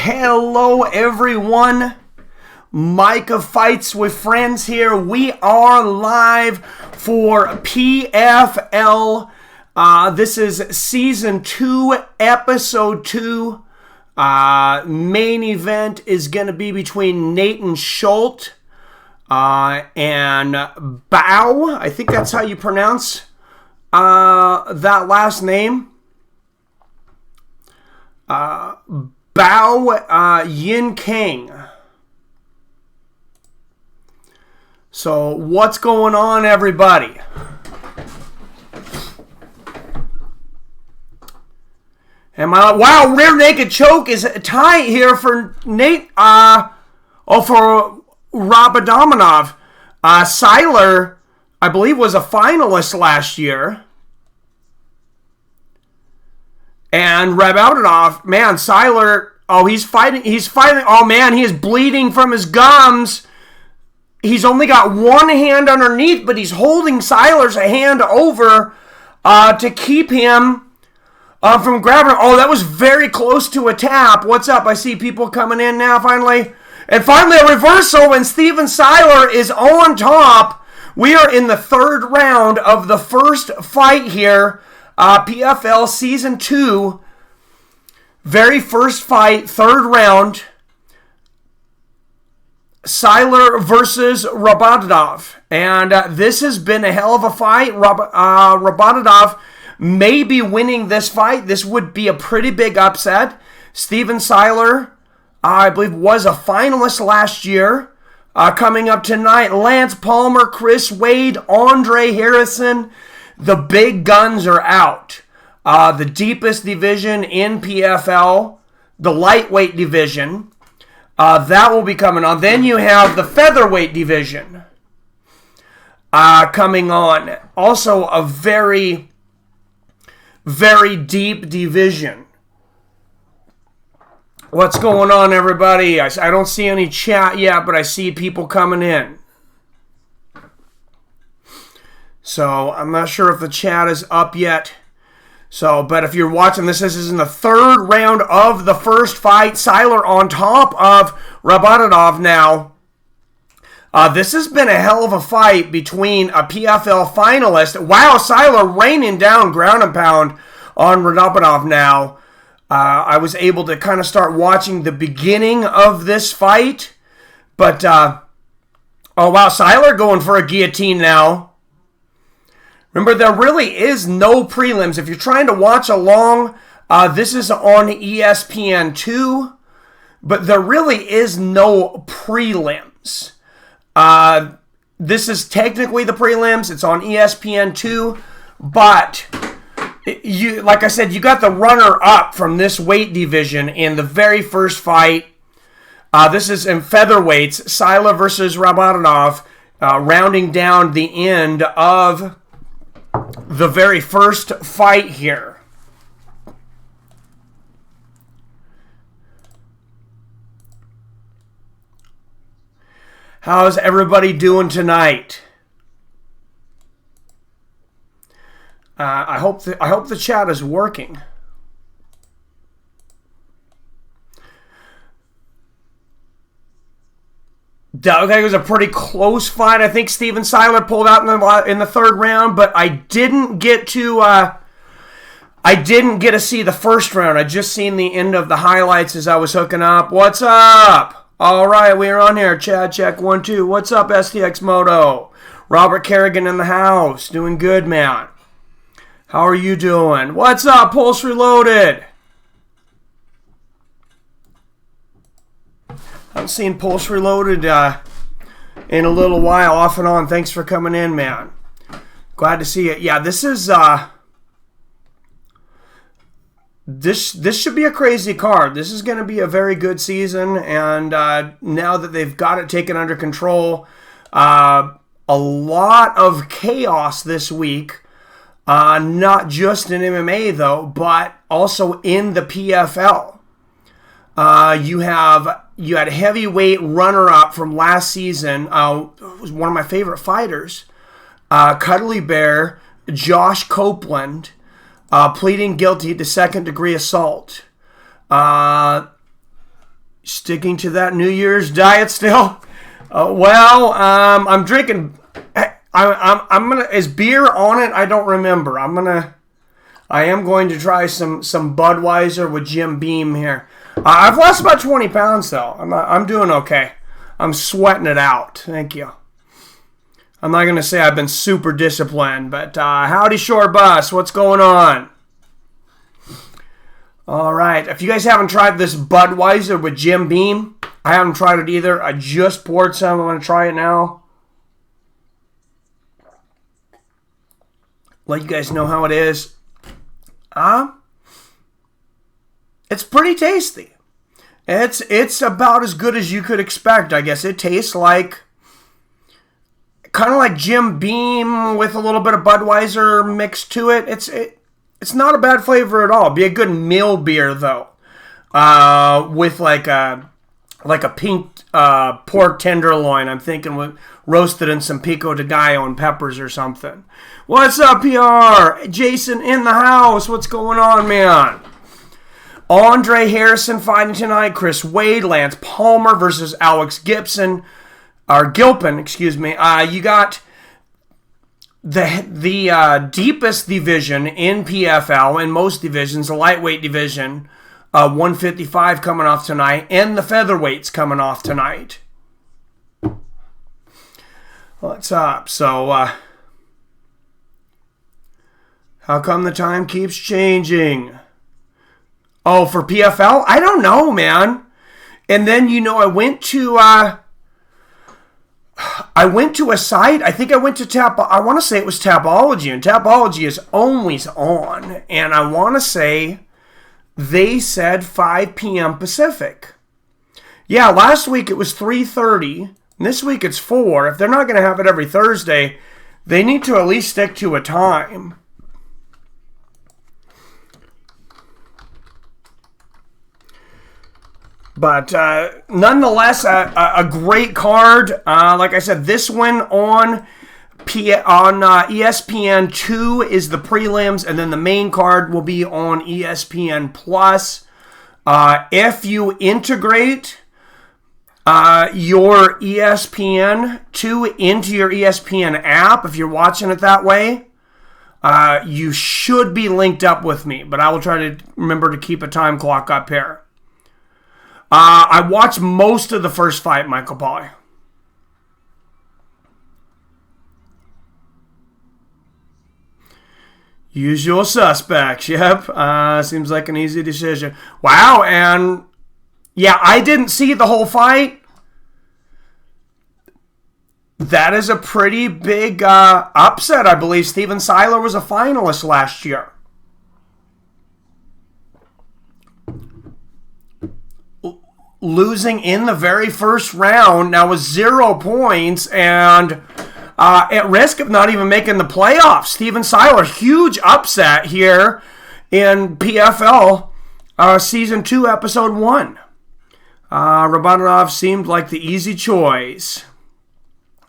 Hello everyone, Micah Fights with Friends here. We are live for PFL. This is Season 2, Episode 2. Main event is going to be between Natan Schulte and Bao. I think that's how you pronounce that last name. Bao Yincang. So what's going on, everybody? Wow, rear naked choke is tight here for Nate. For Rabadomanov. Seiler, I believe, was a finalist last year. And Rabadomanov, man, Seiler, he's fighting, oh man, he is bleeding from his gums. He's only got one hand underneath, but he's holding Seiler's hand over to keep him from grabbing. Oh, that was very close to a tap. What's up? I see people coming in now, finally. And finally, a reversal, and Steven Seiler is on top. We are in the third round of the first fight here. PFL Season 2. Very first fight, third round. Seiler versus Rabadomanov. And this has been a hell of a fight. Rabadomanov may be winning this fight. This would be a pretty big upset. Steven Seiler, I believe, was a finalist last year. Coming up tonight, Lance Palmer, Chris Wade, Andre Harrison. The big guns are out. The deepest division in PFL, the lightweight division, that will be coming on. Then you have the featherweight division coming on. Also a very, very deep division. What's going on, everybody? I don't see any chat yet, but I see people coming in. So I'm not sure if the chat is up yet. So, but if you're watching this is in the third round of the first fight. Seiler on top of Rabadomanov now. This has been a hell of a fight between a PFL finalist. Wow, Seiler raining down ground and pound on Rabadomanov now. I was able to kind of start watching the beginning of this fight. But, oh wow, Seiler going for a guillotine now. Remember, there really is no prelims. If you're trying to watch along, this is on ESPN 2, but there really is no prelims. This is technically the prelims. It's on ESPN 2, but you, like I said, you got the runner-up from this weight division in the very first fight. This is in featherweights, Seiler versus Rabadomanov, rounding down the end of the very first fight here. How's everybody doing tonight? I hope the chat is working. Okay, it was a pretty close fight. I think Steven Seiler pulled out in the third round, but I didn't get to see the first round. I just seen the end of the highlights as I was hooking up. What's up? All right, we're on here. Chat check 1 2. What's up, STX Moto? Robert Kerrigan in the house, doing good, man. How are you doing? What's up, Pulse Reloaded? I've seen Pulse Reloaded in a little while, off and on. Thanks for coming in, man. Glad to see it. Yeah, this is this should be a crazy card. This is going to be a very good season, and now that they've got it taken under control, a lot of chaos this week. Not just in MMA though, but also in the PFL. You had heavyweight runner-up from last season. Was one of my favorite fighters, Cuddly Bear, Josh Copeland, pleading guilty to second-degree assault. Sticking to that New Year's diet still? I'm drinking. I'm gonna. Is beer on it? I don't remember. I am going to try some Budweiser with Jim Beam here. I've lost about 20 pounds though. I'm doing okay. I'm sweating it out. Thank you. I'm not gonna say I've been super disciplined, but howdy, Shore Bus. What's going on? All right. If you guys haven't tried this Budweiser with Jim Beam, I haven't tried it either. I just poured some. I'm going to try it now. Let you guys know how it is. It's pretty tasty. It's about as good as you could expect, I guess. It tastes like kind of like Jim Beam with a little bit of Budweiser mixed to it. It's not a bad flavor at all. It'd be a good meal beer though, with like a pink pork tenderloin. I'm thinking with roasted in some pico de gallo and peppers or something. What's up, PR? Jason in the house. What's going on, man? Andre Harrison fighting tonight. Chris Wade, Lance Palmer versus Alex Gilpin. Excuse me. You got the deepest division in PFL, in most divisions, the lightweight division, 155 coming off tonight, and the featherweights coming off tonight. What's up? So, how come the time keeps changing? Oh, for PFL? I don't know, man. And then, I went to a site. I think I went to I want to say it was Tapology, and Tapology is always on. And I want to say they said 5 p.m. Pacific. Yeah, last week it was 3:30. This week it's 4. If they're not going to have it every Thursday, they need to at least stick to a time. But nonetheless, a great card. Like I said, this one on ESPN 2 is the prelims, and then the main card will be on ESPN Plus. If you integrate your ESPN 2 into your ESPN app, if you're watching it that way, you should be linked up with me. But I will try to remember to keep a time clock up here. I watched most of the first fight, Michael Pauly. Usual suspects, yep. Seems like an easy decision. Wow, and yeah, I didn't see the whole fight. That is a pretty big upset, I believe. Steven Siler was a finalist last year. Losing in the very first round, now with 0 points, and at risk of not even making the playoffs. Steven Siler, huge upset here in PFL Season 2, Episode 1. Rabanov seemed like the easy choice.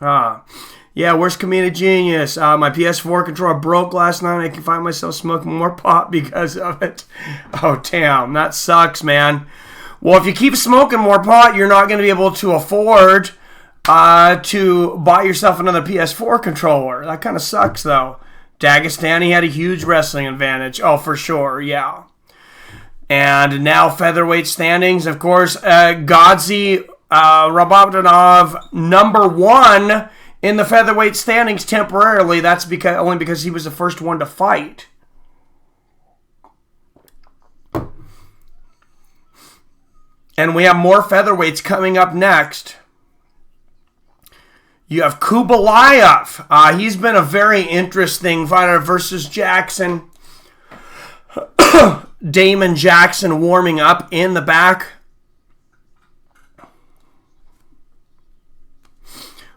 Yeah, where's Comedic Genius? My PS4 controller broke last night. I can find myself smoking more pot because of it. Oh, damn. That sucks, man. Well, if you keep smoking more pot, you're not going to be able to afford to buy yourself another PS4 controller. That kind of sucks, though. Dagestani had a huge wrestling advantage. Oh, for sure, yeah. And now featherweight standings, of course, Godzi Rabadanov, number 1 in the featherweight standings temporarily. That's only because he was the first one to fight. And we have more featherweights coming up next. You have Kubalayev. He's been a very interesting fighter versus Jackson. Damon Jackson warming up in the back.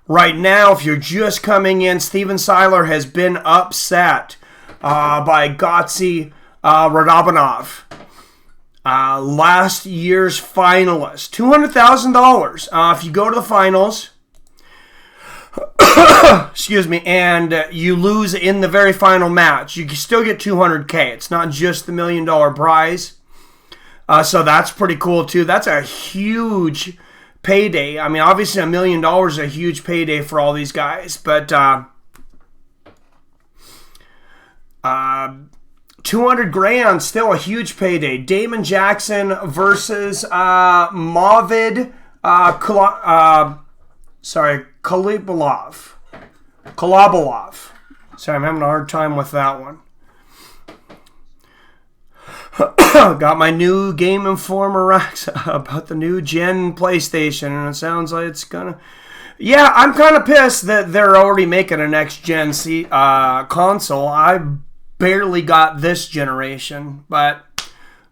Right now, if you're just coming in, Steven Siler has been upset by Godzi Rabanov. Last year's finalist. $200,000. If you go to the finals, excuse me, and you lose in the very final match, you can still get $200K. It's not just the $1 million prize. So that's pretty cool too. That's a huge payday. I mean, obviously $1 million is a huge payday for all these guys, but 200 grand, still a huge payday. Damon Jackson versus Kalibalov. Sorry, I'm having a hard time with that one. Got my new Game Informer Rex about the new Gen PlayStation, and it sounds like it's gonna... Yeah, I'm kind of pissed that they're already making a next-gen console. I barely got this generation, but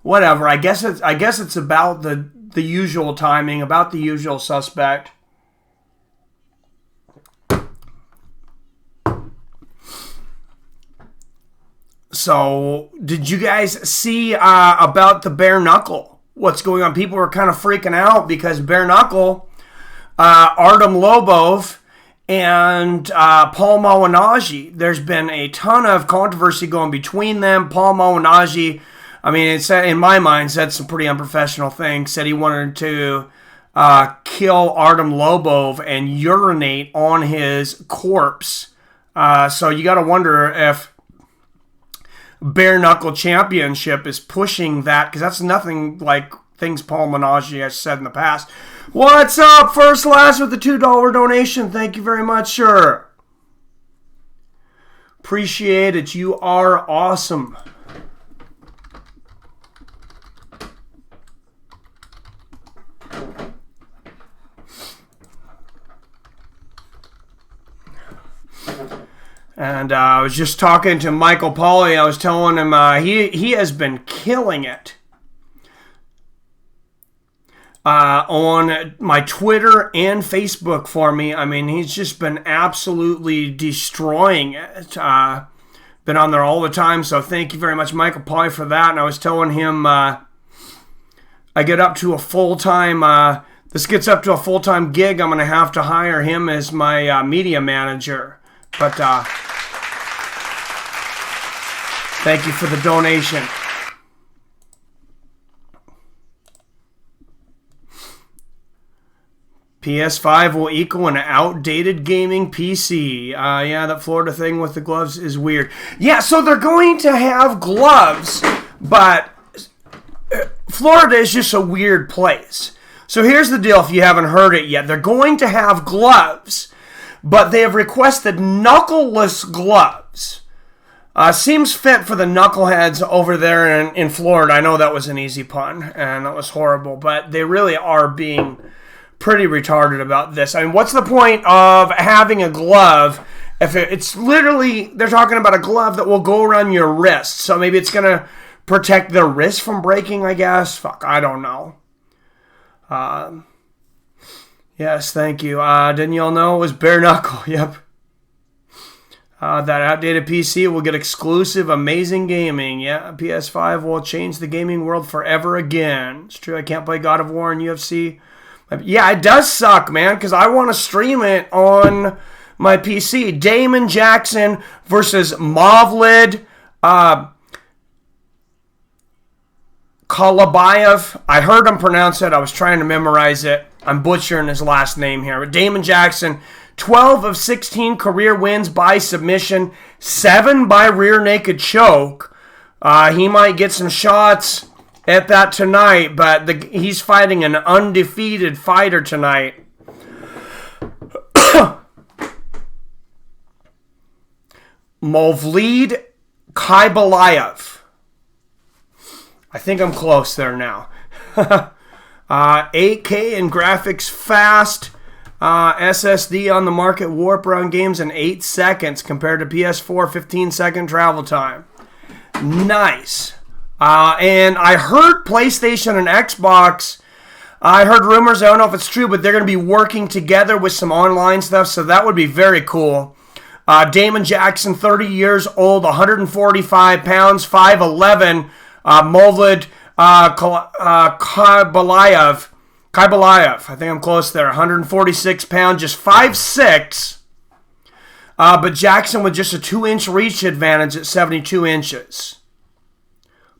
whatever. I guess it's about the usual timing, about the usual suspect. So, did you guys see about the bare knuckle? What's going on? People were kind of freaking out because bare knuckle, Artem Lobov, and Paul Malignaggi. There's been a ton of controversy going between them. Paul Malignaggi, I mean, it said, in my mind, said some pretty unprofessional things. Said he wanted to kill Artem Lobov and urinate on his corpse. So you got to wonder if Bare Knuckle Championship is pushing that, because that's nothing like things Paul Malignaggi has said in the past. What's up, First Last with the $2 donation? Thank you very much, sir. Appreciate it. You are awesome. And I was just talking to Michael Pauly. I was telling him he has been killing it on my Twitter and Facebook for me. I mean, he's just been absolutely destroying it. Been on there all the time, so thank you very much, Michael Pauly, for that. And I was telling him I get up to a full-time... this gets up to a full-time gig. I'm going to have to hire him as my media manager. But thank you for the donation. PS5 will equal an outdated gaming PC. Yeah, that Florida thing with the gloves is weird. Yeah, so they're going to have gloves, but Florida is just a weird place. So here's the deal if you haven't heard it yet. They're going to have gloves, but they have requested knuckleless gloves. Seems fit for the knuckleheads over there in Florida. I know that was an easy pun, and that was horrible, but they really are being pretty retarded about this. I mean, what's the point of having a glove if it's literally, they're talking about a glove that will go around your wrist, so maybe it's going to protect the wrist from breaking, I guess? Fuck, I don't know. Yes, thank you. Didn't y'all know it was bare knuckle? Yep. That outdated PC will get exclusive, amazing gaming. Yeah, PS5 will change the gaming world forever again. It's true, I can't play God of War and UFC. Yeah, it does suck, man, because I want to stream it on my PC. Damon Jackson versus Mavlid Kalabayev. I heard him pronounce it. I was trying to memorize it. I'm butchering his last name here. But Damon Jackson, 12 of 16 career wins by submission, 7 by rear naked choke. He might get some shots at that tonight, but he's fighting an undefeated fighter tonight. Movlid Kybalayev. I think I'm close there now. 8K and graphics fast. SSD on the market, warp around games in 8 seconds compared to PS4 15-second travel time. Nice. And I heard PlayStation and Xbox, I heard rumors, I don't know if it's true, but they're going to be working together with some online stuff, so that would be very cool. Damon Jackson, 30 years old, 145 pounds, 5'11", Movlid Kybalayev, I think I'm close there, 146 pounds, just 5'6", but Jackson with just a 2-inch reach advantage at 72 inches.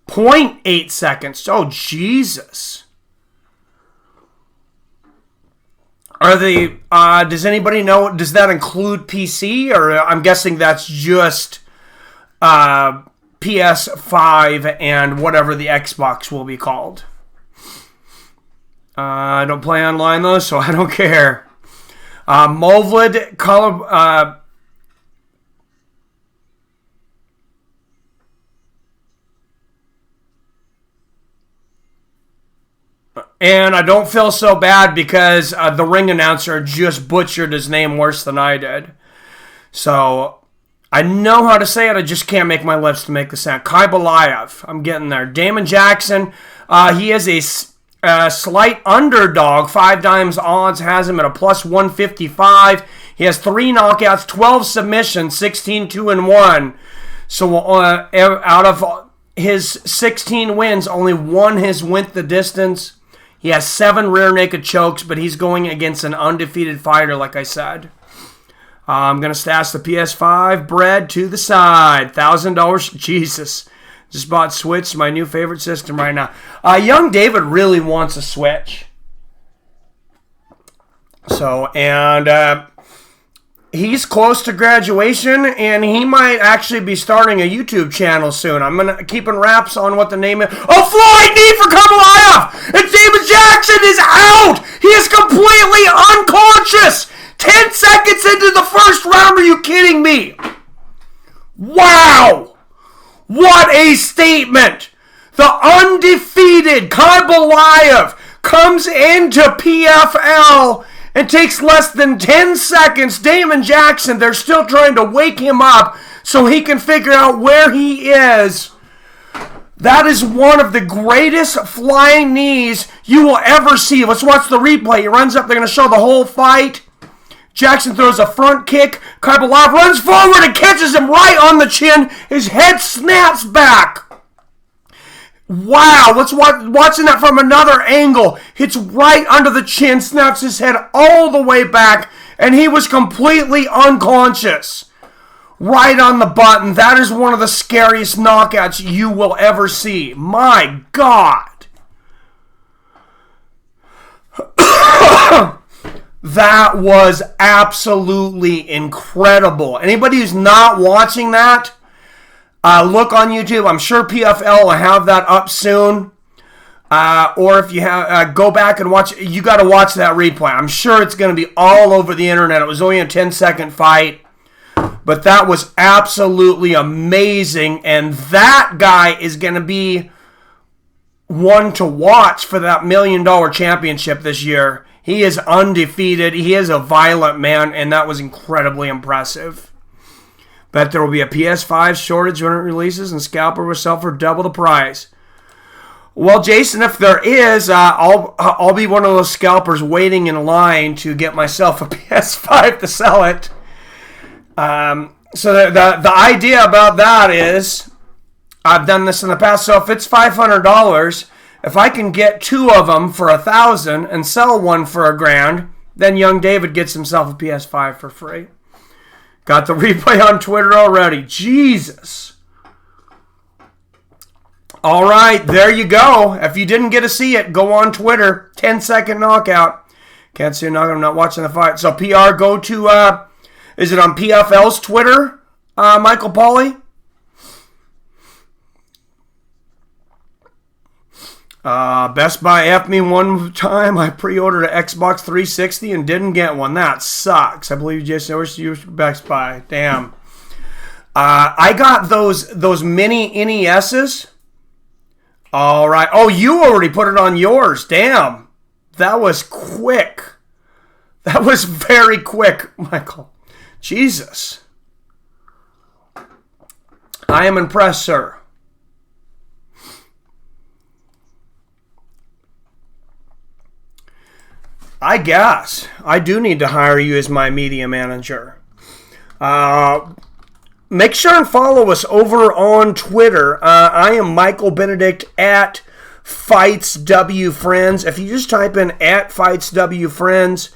0.8 seconds. Oh, Jesus. Does anybody know, does that include PC? Or I'm guessing that's just PS5 and whatever the Xbox will be called. I don't play online though, so I don't care. Movlid color. And I don't feel so bad because the ring announcer just butchered his name worse than I did. So I know how to say it. I just can't make my lips to make the sound. Kai Belayev. I'm getting there. Damon Jackson. He is a slight underdog. 5 times odds has him at a plus 155. He has 3 knockouts, 12 submissions, 16-2-1. So out of his 16 wins, only 1 has went the distance. He has 7 rear naked chokes, but he's going against an undefeated fighter, like I said. I'm going to stash the PS5 bread to the side. $1,000. Jesus. Just bought Switch, my new favorite system right now. Young David really wants a Switch. So, and he's close to graduation, and he might actually be starting a YouTube channel soon. I'm going to keep in wraps on what the name is. Oh, flying knee for Kamalayev! And David Jackson is out! He is completely unconscious! 10 seconds into the first round, are you kidding me? Wow! What a statement! The undefeated Kai Belayev comes into PFL and takes less than 10 seconds. Damon Jackson, they're still trying to wake him up so he can figure out where he is. That is one of the greatest flying knees you will ever see. Let's watch the replay. He runs up. They're going to show the whole fight. Jackson throws a front kick. Kai Belayev runs forward and catches him right on the chin. His head snaps back. Wow, let's watching that from another angle. Hits right under the chin, snaps his head all the way back, and he was completely unconscious. Right on the button. That is one of the scariest knockouts you will ever see. My God. That was absolutely incredible. Anybody who's not watching that, look on YouTube. I'm sure PFL will have that up soon. Or if you have, go back and watch. You got to watch that replay. I'm sure it's going to be all over the internet. It was only a 10-second fight. But that was absolutely amazing. And that guy is going to be one to watch for that $1 million championship this year. He is undefeated. He is a violent man. And that was incredibly impressive. Bet there will be a PS5 shortage when it releases, and Scalper will sell for double the price. Well, Jason, if there is, I'll be one of those scalpers waiting in line to get myself a PS5 to sell it. So the idea about that is, I've done this in the past. So if it's $500, if I can get 2 of them for $1,000 and sell one for $1,000, then young David gets himself a PS5 for free. Got the replay on Twitter already. Jesus. All right, there you go. If you didn't get to see it, go on Twitter. 10-second knockout. Can't see a knockout. I'm not watching the fight. So PR, go to, is it on PFL's Twitter, Michael Pauly? Best Buy F me one time. I pre-ordered an Xbox 360 and didn't get one. That sucks. I believe you just used Best Buy. Damn. I got those mini NESs. All right. Oh, you already put it on yours. Damn. That was quick. That was very quick, Michael. Jesus. I am impressed, sir. I guess. I do need to hire you as my media manager. Make sure and follow us over on Twitter. I am Michael Benedict at FightsWFriends. If you just type in at FightsWFriends,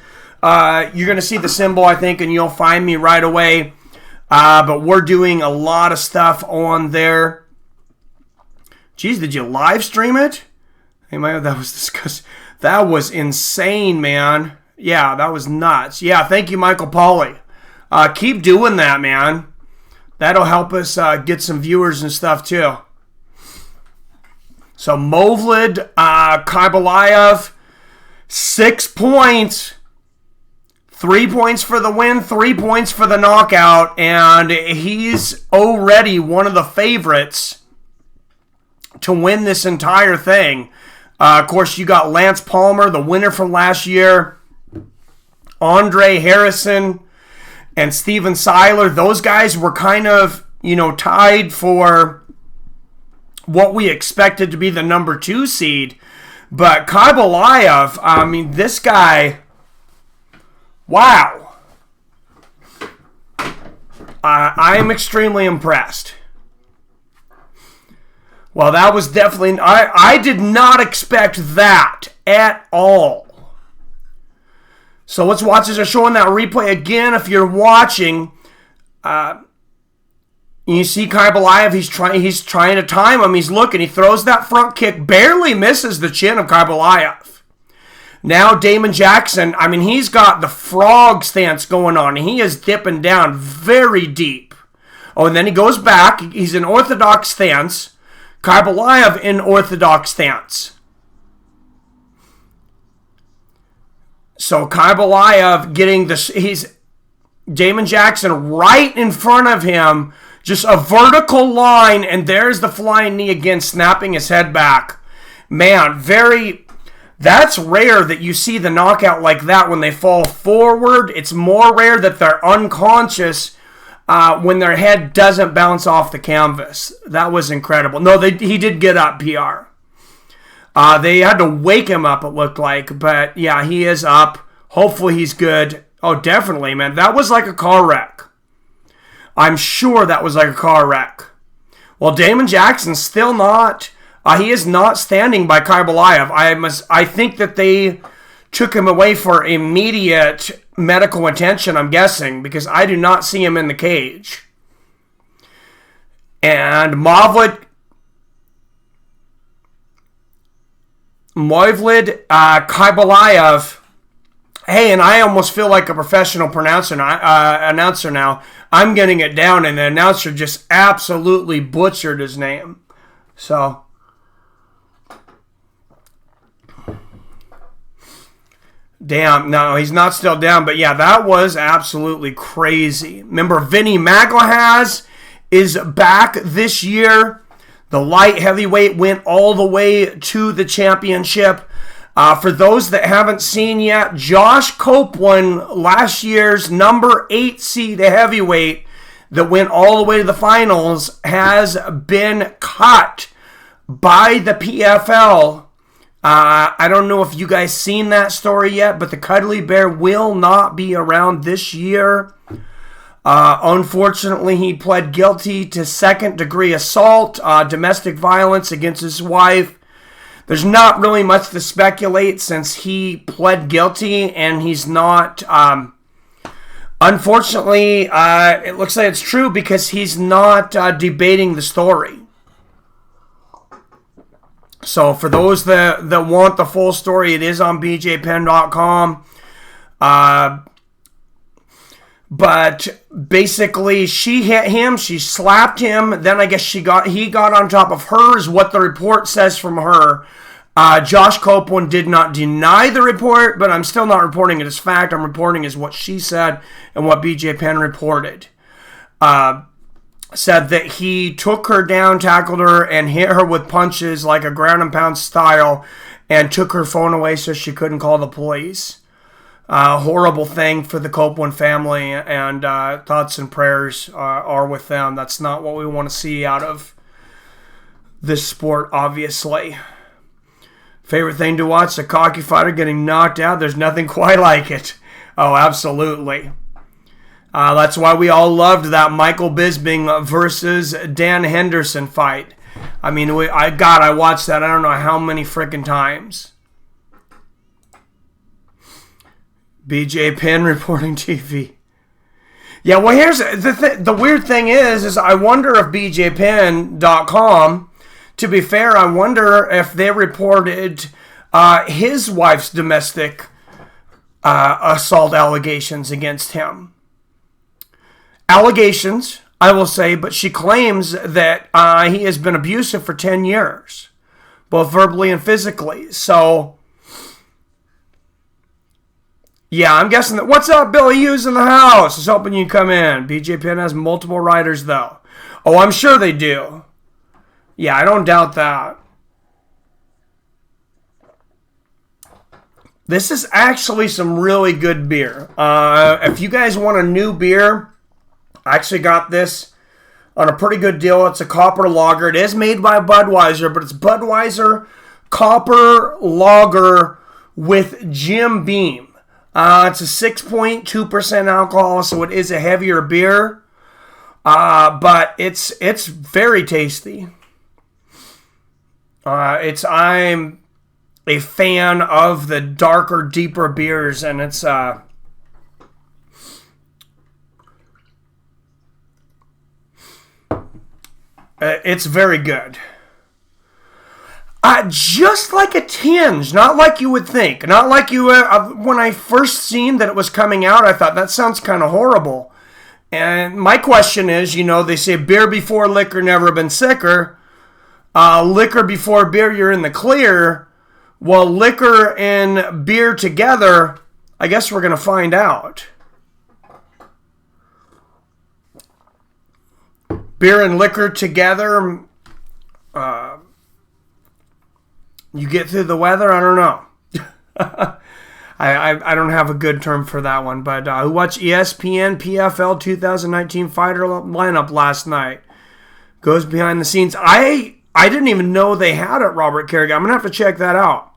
you're going to see the symbol, I think, and you'll find me right away. But we're doing a lot of stuff on there. Geez, did you live stream it? Hey, man, that was disgusting. That was insane, man. Yeah, that was nuts. Yeah, thank you, Michael Pauly. Keep doing that, man. That'll help us get some viewers and stuff, too. So, Movlid, Kybalayev, 6 points. 3 points for the win, 3 points for the knockout, and he's already one of the favorites to win this entire thing. Of course, you got Lance Palmer, the winner from last year, Andre Harrison, and Steven Seiler. Those guys were kind of, tied for what we expected to be the number 2 seed. But Kybalayev, I mean, this guy... Wow. I am extremely impressed. Well, that was definitely... I did not expect that at all. So let's watch as they're showing that replay again. If you're watching, you see Kybalayev, he's trying to time him. He's looking. He throws that front kick. Barely misses the chin of Kybalayev. Now Damon Jackson, I mean, he's got the frog stance going on. He is dipping down very deep. Oh, and then he goes back. He's in orthodox stance. Kybalayev in orthodox stance. So Kybalayev getting he's Damon Jackson right in front of him. Just a vertical line, and there's the flying knee again, snapping his head back. Man, that's rare that you see the knockout like that when they fall forward. It's more rare that they're unconscious when their head doesn't bounce off the canvas. That was incredible. No, he did get up, PR. They had to wake him up, it looked like. But, yeah, he is up. Hopefully he's good. Oh, definitely, man. That was like a car wreck. I'm sure that was like a car wreck. Well, Damon Jackson's still not... he is not standing by Kybalayev. I think that they took him away for immediate medical attention, I'm guessing, because I do not see him in the cage. And Movlid Kybalayev. Hey, and I almost feel like a professional announcer now. I'm getting it down, and the announcer just absolutely butchered his name. So... Damn, no, he's not still down. But yeah, that was absolutely crazy. Remember, Vinny Magalhães is back this year. The light heavyweight went all the way to the championship. For those that haven't seen yet, Josh Copeland, last year's number 8 seed heavyweight that went all the way to the finals, has been cut by the PFL. I don't know if you guys seen that story yet, but the Cuddly Bear will not be around this year. Unfortunately, he pled guilty to second-degree assault, domestic violence against his wife. There's not really much to speculate since he pled guilty and he's not... unfortunately, it looks like it's true because he's not debating the story. So for those that want the full story, it is on bjpenn.com. But basically, she hit him, she slapped him, then I guess he got on top of her, is what the report says from her. Josh Copeland did not deny the report, but I'm still not reporting it as fact. I'm reporting as what she said and what BJ Penn reported. Said that he took her down, tackled her, and hit her with punches like a ground and pound style, and took her phone away so she couldn't call the police. Horrible thing for the Copeland family, and thoughts and prayers are with them. That's not what we want to see out of this sport, obviously. Favorite thing to watch, a cocky fighter getting knocked out. There's nothing quite like it. Oh, absolutely. That's why we all loved that Michael Bisping versus Dan Henderson fight. I mean, I watched that I don't know how many freaking times. BJ Penn reporting TV. Yeah, well, here's the weird thing is I wonder if BJPenn.com to be fair, I wonder if they reported his wife's domestic assault allegations against him. Allegations, I will say, but she claims that he has been abusive for 10 years, both verbally and physically. So, yeah, I'm guessing that. What's up, Billy Hughes in the house? Just hoping you come in. BJPN has multiple writers, though. Oh, I'm sure they do. Yeah, I don't doubt that. This is actually some really good beer. If you guys want a new beer, I actually got this on a pretty good deal. It's a copper lager. It is made by Budweiser, but it's Budweiser Copper Lager with Jim Beam. It's a 6.2% alcohol, so it is a heavier beer. But it's very tasty. I'm a fan of the darker, deeper beers, and it's very good. Just like a tinge, not like you would think. Not like you, when I first seen that it was coming out, I thought, that sounds kind of horrible. And my question is, they say beer before liquor, never been sicker. Liquor before beer, you're in the clear. Well, liquor and beer together, I guess we're going to find out. Beer and liquor together, you get through the weather? I don't know. I don't have a good term for that one, but who watched ESPN PFL 2019 fighter lineup last night? Goes behind the scenes. I didn't even know they had it, Robert Kerrigan. I'm going to have to check that out.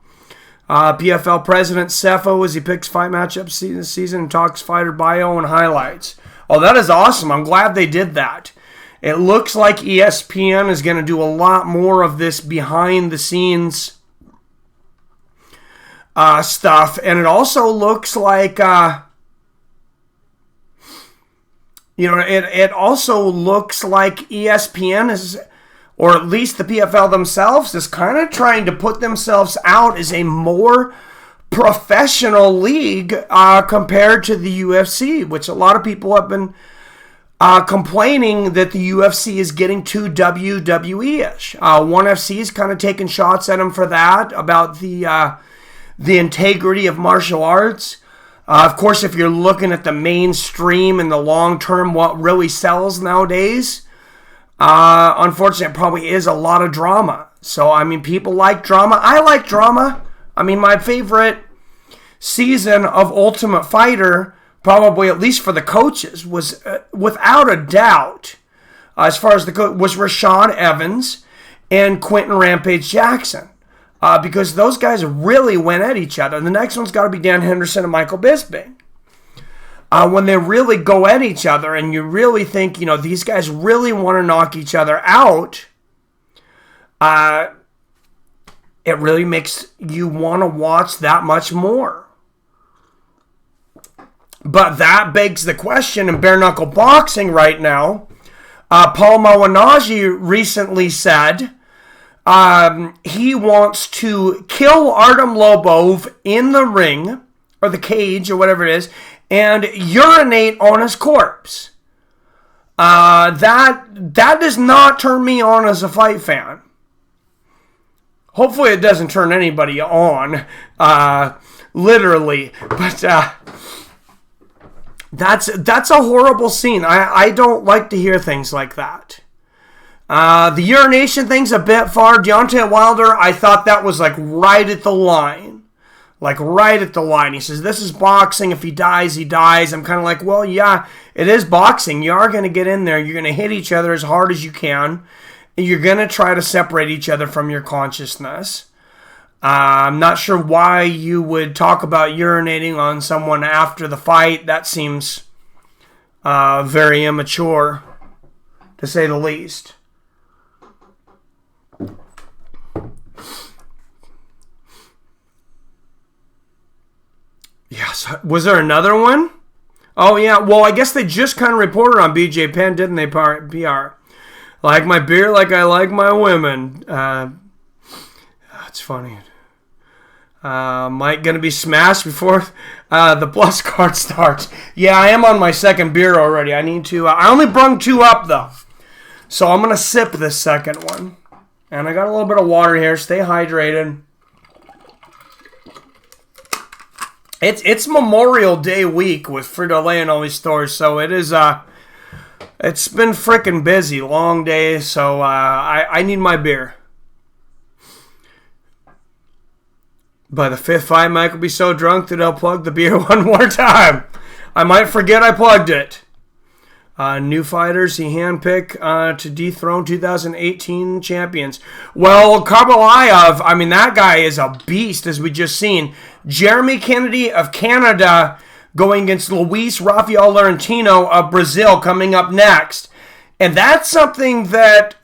PFL President Cepho, as he picks fight matchups this season and talks fighter bio and highlights. Oh, that is awesome. I'm glad they did that. It looks like ESPN is going to do a lot more of this behind-the-scenes stuff. And it also looks like, it also looks like ESPN is, or at least the PFL themselves, is kind of trying to put themselves out as a more professional league compared to the UFC, which a lot of people have been complaining that the UFC is getting too WWE-ish. ONE FC is kind of taking shots at them for that, about the integrity of martial arts. Of course, if you're looking at the mainstream and the long term, what really sells nowadays, unfortunately, it probably is a lot of drama. So, people like drama. I like drama. My favorite season of Ultimate Fighter, probably at least for the coaches, was without a doubt, as far as the coach, was Rashad Evans and Quentin Rampage Jackson. Because those guys really went at each other. And the next one's got to be Dan Henderson and Michael Bisping. When they really go at each other and you really think, these guys really want to knock each other out, it really makes you want to watch that much more. But that begs the question in bare knuckle boxing right now. Paul Malignaggi recently said he wants to kill Artem Lobov in the ring, or the cage, or whatever it is, and urinate on his corpse. That does not turn me on as a fight fan. Hopefully it doesn't turn anybody on, literally. But that's a horrible scene. I don't like to hear things like that. The urination thing's a bit far. Deontay Wilder, I thought that was right at the line. Right at the line. He says, this is boxing. If he dies, he dies. I'm kind of like, well, yeah, it is boxing. You are going to get in there. You're going to hit each other as hard as you can. And you're going to try to separate each other from your consciousness. I'm not sure why you would talk about urinating on someone after the fight. That seems very immature, to say the least. Yes. Was there another one? Oh, yeah. Well, I guess they just kind of reported on BJ Penn, didn't they, PR? Like my beer like I like my women. It's funny. Mike going to be smashed before the plus card starts. Yeah, I am on my second beer already. I need to. I only brung 2 up, though. So I'm going to sip this second one. And I got a little bit of water here. Stay hydrated. It's Memorial Day week with Frito-Lay and all these stores. So it is, it's been freaking busy. Long day. So I need my beer. By the 5th fight, Mike will be so drunk that he'll plug the beer one more time. I might forget I plugged it. New fighters he handpicked to dethrone 2018 champions. Well, Karbalayev, I mean, that guy is a beast, as we just seen. Jeremy Kennedy of Canada going against Luis Rafael Laurentino of Brazil coming up next. And that's something that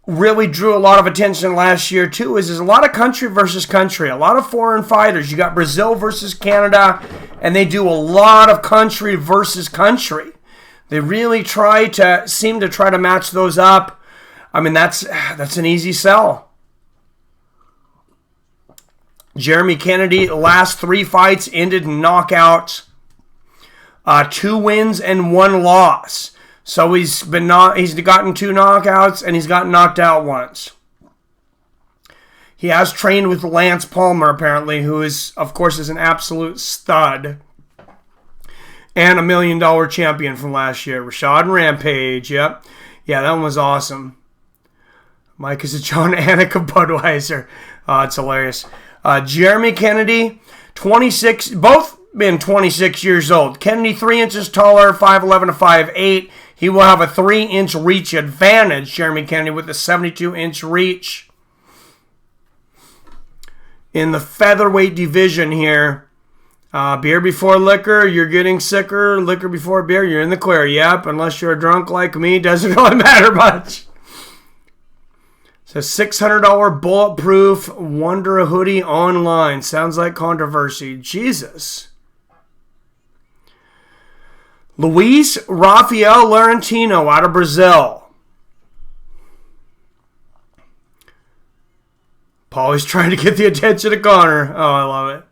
really drew a lot of attention last year, too, is there's a lot of country versus country, a lot of foreign fighters. You got Brazil versus Canada, and they do a lot of country versus country. They really seem to try to match those up. I mean, that's an easy sell. Jeremy Kennedy, last 3 fights ended in knockouts. 2 wins and 1 loss. So he's gotten 2 knockouts and he's gotten knocked out once. He has trained with Lance Palmer, apparently, who is, of course, is an absolute stud. And $1 million champion from last year. Rashad Rampage, yep. Yeah, that one was awesome. Mike is a John Anik of Budweiser. It's hilarious. Jeremy Kennedy, 26, both been 26 years old. Kennedy 3 inches taller, 5'11" to 5'8". He will have a 3-inch reach advantage, Jeremy Kennedy, with a 72-inch reach. In the featherweight division here, beer before liquor, you're getting sicker. Liquor before beer, you're in the clear. Yep, unless you're a drunk like me, doesn't really matter much. It's a $600 bulletproof Wonder hoodie online. Sounds like controversy. Jesus. Luis Rafael Laurentino out of Brazil. Paulie's trying to get the attention of Connor. Oh, I love it.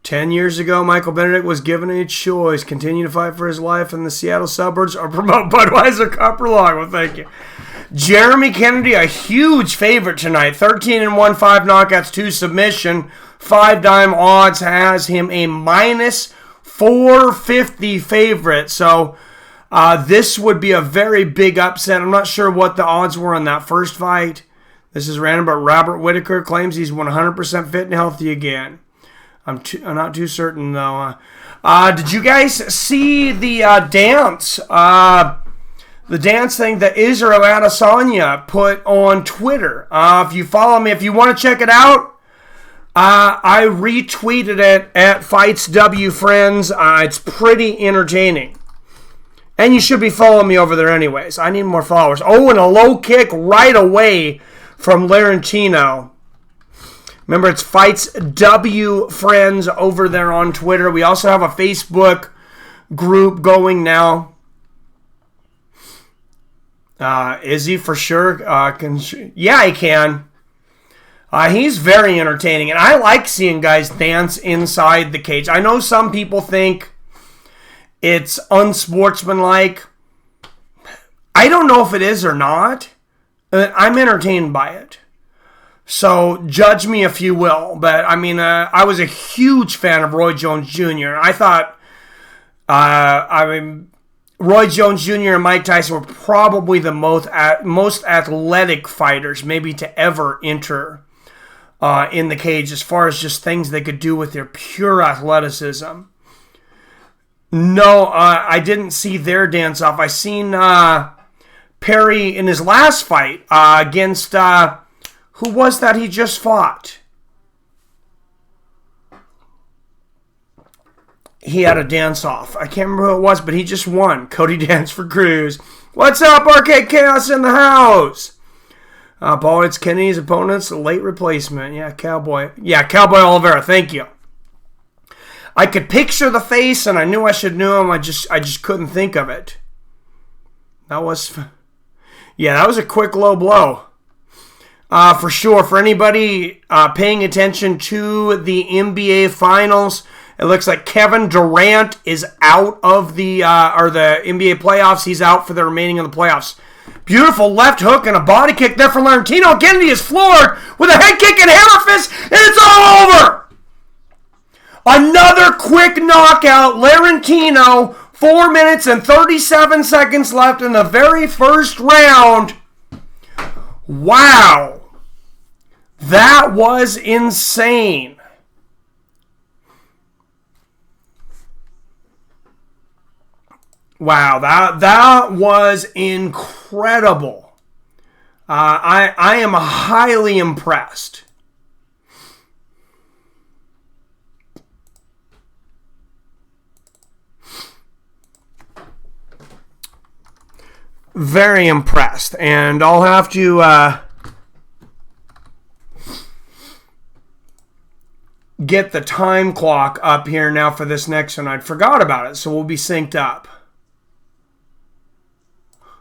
10 years ago, Michael Benedict was given a choice. Continue to fight for his life in the Seattle suburbs or promote Budweiser Copper Long. Well, thank you. Jeremy Kennedy, a huge favorite tonight. 13-1, 5 knockouts, 2 submission. 5-dime odds has him a minus 450 favorite. So this would be a very big upset. I'm not sure what the odds were on that first fight. This is random, but Robert Whitaker claims he's 100% fit and healthy again. I'm not too certain, though. Did you guys see the dance? The dance thing that Israel Adesanya put on Twitter. If you follow me, if you want to check it out, I retweeted it at Fights W Friends. It's pretty entertaining. And you should be following me over there anyways. I need more followers. Oh, and a low kick right away from Laurentino. Remember, it's Fights W Friends over there on Twitter. We also have a Facebook group going now. Is he for sure? Yeah, he can. He's very entertaining, and I like seeing guys dance inside the cage. I know some people think it's unsportsmanlike. I don't know if it is or not. I'm entertained by it. So judge me if you will. But, I mean, I was a huge fan of Roy Jones Jr. I thought, Roy Jones Jr. and Mike Tyson were probably the most athletic fighters maybe to ever enter in the cage as far as just things they could do with their pure athleticism. No, I didn't see their dance-off. I seen Perry in his last fight against... who was that he just fought? He had a dance-off. I can't remember who it was, but he just won. Cody Dance for Cruz. What's up, Arcade Chaos in the house? Paul, it's Kennedy's opponent's late replacement. Yeah, Cowboy. Yeah, Cowboy Oliveira. Thank you. I could picture the face, and I knew I should know him. I just couldn't think of it. That was a quick low blow. For sure. For anybody paying attention to the NBA Finals, it looks like Kevin Durant is out of the NBA playoffs. He's out for the remaining of the playoffs. Beautiful left hook and a body kick there for Laurentino. Kennedy is floored with a head kick and hammer fist, and it's all over. Another quick knockout. Laurentino, 4 minutes and 37 seconds left in the very first round. Wow. That was insane. Wow, that was incredible. I am highly impressed. Very impressed. And I'll have to get the time clock up here now for this next one. I forgot about it, so we'll be synced up.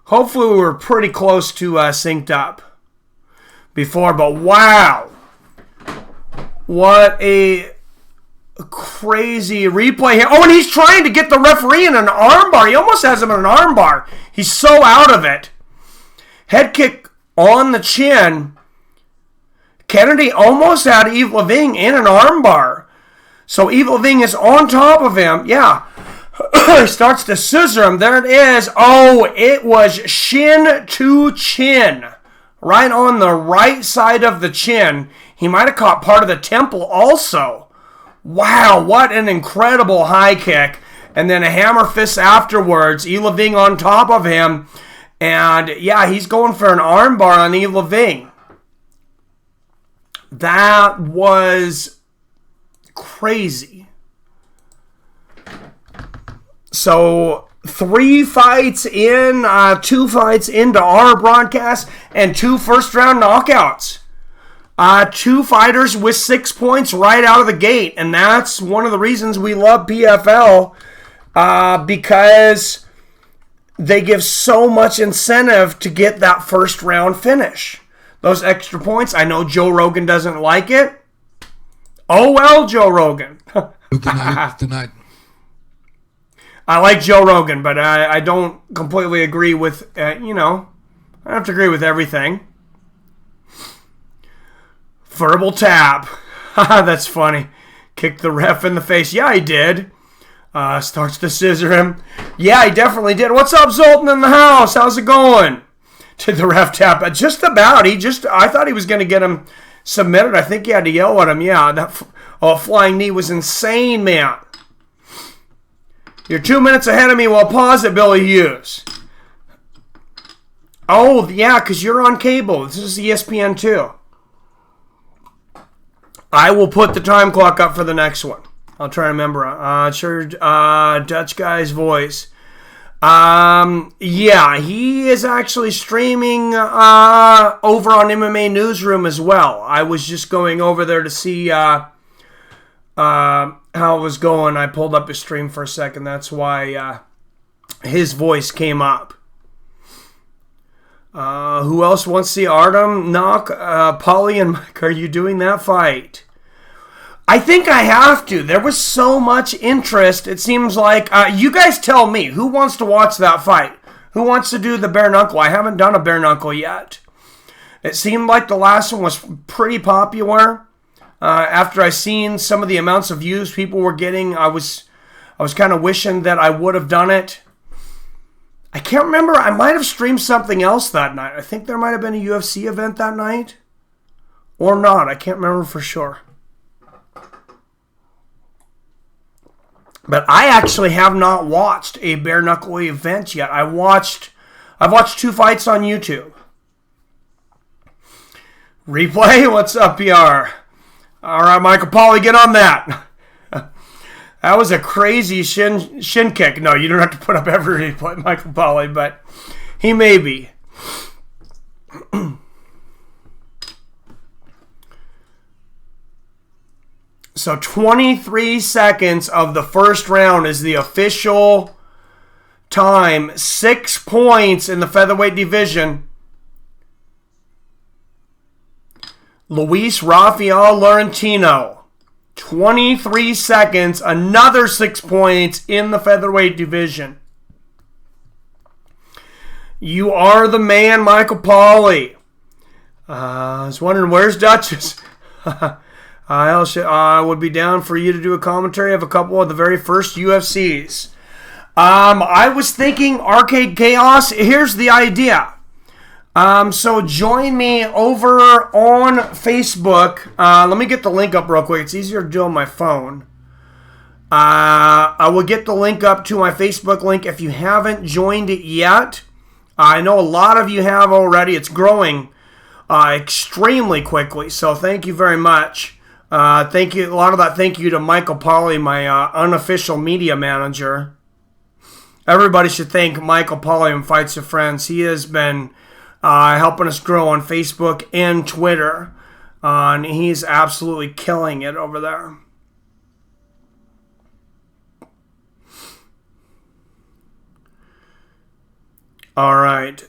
Hopefully we were pretty close to synced up before, but wow. What a crazy replay here. Oh, and he's trying to get the referee in an armbar. He almost has him in an armbar. He's so out of it. Head kick on the chin. Kennedy almost had Yves Lavigne in an armbar. So Yves Lavigne is on top of him. Yeah. He starts to scissor him. There it is. Oh, it was shin to chin. Right on the right side of the chin. He might have caught part of the temple also. Wow, what an incredible high kick. And then a hammer fist afterwards. Yves Lavigne on top of him. And yeah, he's going for an armbar on Yves Lavigne. That was crazy. So 3 fights in, 2 fights into our broadcast, and 2 first-round knockouts. 2 fighters with 6 points right out of the gate, and that's one of the reasons we love PFL, because they give so much incentive to get that first-round finish. Those extra points, I know Joe Rogan doesn't like it. Oh well, Joe Rogan. Tonight. I like Joe Rogan, but I don't completely agree with, I don't have to agree with everything. Verbal tap. That's funny. Kicked the ref in the face. Yeah, he did. Starts to scissor him. Yeah, he definitely did. What's up, Zoltan in the house? How's it going? Did the ref tap? Just about. I thought he was going to get him submitted. I think he had to yell at him. Yeah, that flying knee was insane, man. You're 2 minutes ahead of me. Well, pause it, Billy Hughes. Oh, yeah, because you're on cable. This is ESPN 2. I will put the time clock up for the next one. I'll try to remember. Dutch guy's voice. Yeah, he is actually streaming over on MMA Newsroom as well. I was just going over there to see how it was going. I pulled up his stream for a second. That's why his voice came up. Who else wants to see Artem knock? Paulie and Mike, are you doing that fight? I think I have to. There was so much interest. It seems like, you guys tell me, who wants to watch that fight? Who wants to do the bare knuckle? I haven't done a bare knuckle yet. It seemed like the last one was pretty popular. After I seen some of the amounts of views people were getting, I was kind of wishing that I would have done it. I can't remember. I might have streamed something else that night. I think there might have been a UFC event that night. Or not. I can't remember for sure. But I actually have not watched a bare knuckle event yet. I've watched 2 fights on YouTube. Replay? What's up, PR? All right, Michael Pauly, get on that. That was a crazy shin kick. No, you don't have to put up every replay, Michael Pauly, but he may be. So 23 seconds of the first round is the official time, 6 points in the featherweight division. Luis Rafael Laurentino, 23 seconds, another 6 points in the featherweight division. You are the man, Michael Pauly. I was wondering, where's Duchess? I would be down for you to do a commentary of a couple of the very first UFCs. I was thinking Arcade Chaos. Here's the idea. So join me over on Facebook. Let me get the link up real quick. It's easier to do on my phone. I will get the link up to my Facebook link if you haven't joined it yet. I know a lot of you have already. It's growing extremely quickly, so thank you very much. Thank you. A lot of that thank you to Michael Pauly, my unofficial media manager. Everybody should thank Michael Pauly and Fights of Friends. He has been helping us grow on Facebook and Twitter. And he's absolutely killing it over there. All right,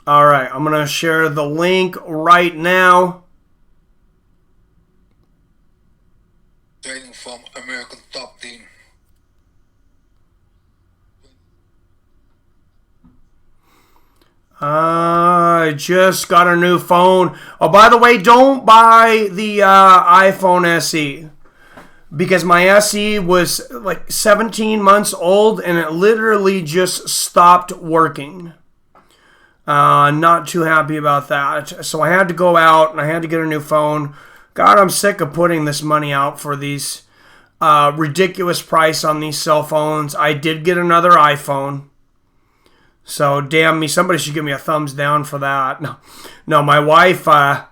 I'm going to share the link right now. Training from American Top Team. I just got a new phone. Oh, by the way, don't buy the iPhone SE. Because my SE was like 17 months old and it literally just stopped working. Not too happy about that. So I had to go out and I had to get a new phone. God, I'm sick of putting this money out for these ridiculous price on these cell phones. I did get another iPhone. So damn me, somebody should give me a thumbs down for that. No, my wife loves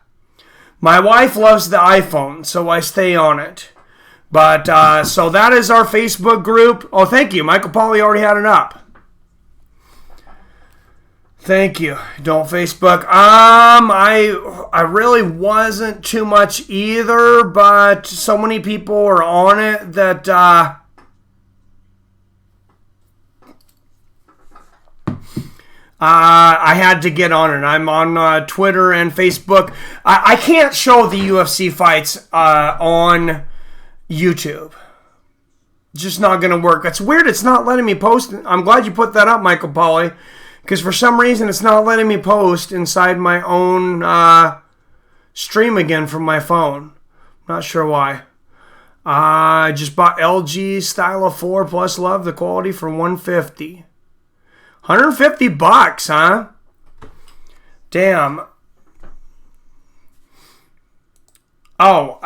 the iPhone, so I stay on it. But, so that is our Facebook group. Oh, thank you. Michael Pauly already had it up. Thank you. Don't Facebook. I really wasn't too much either, but so many people are on it that, I had to get on it. I'm on Twitter and Facebook. I can't show the UFC fights on YouTube. It's just not going to work. It's weird. It's not letting me post. I'm glad you put that up, Michael Pauly, because for some reason it's not letting me post inside my own stream again from my phone. Not sure why. I just bought LG Stylo 4 Plus Love the quality for $150. $150, huh? Damn. Oh,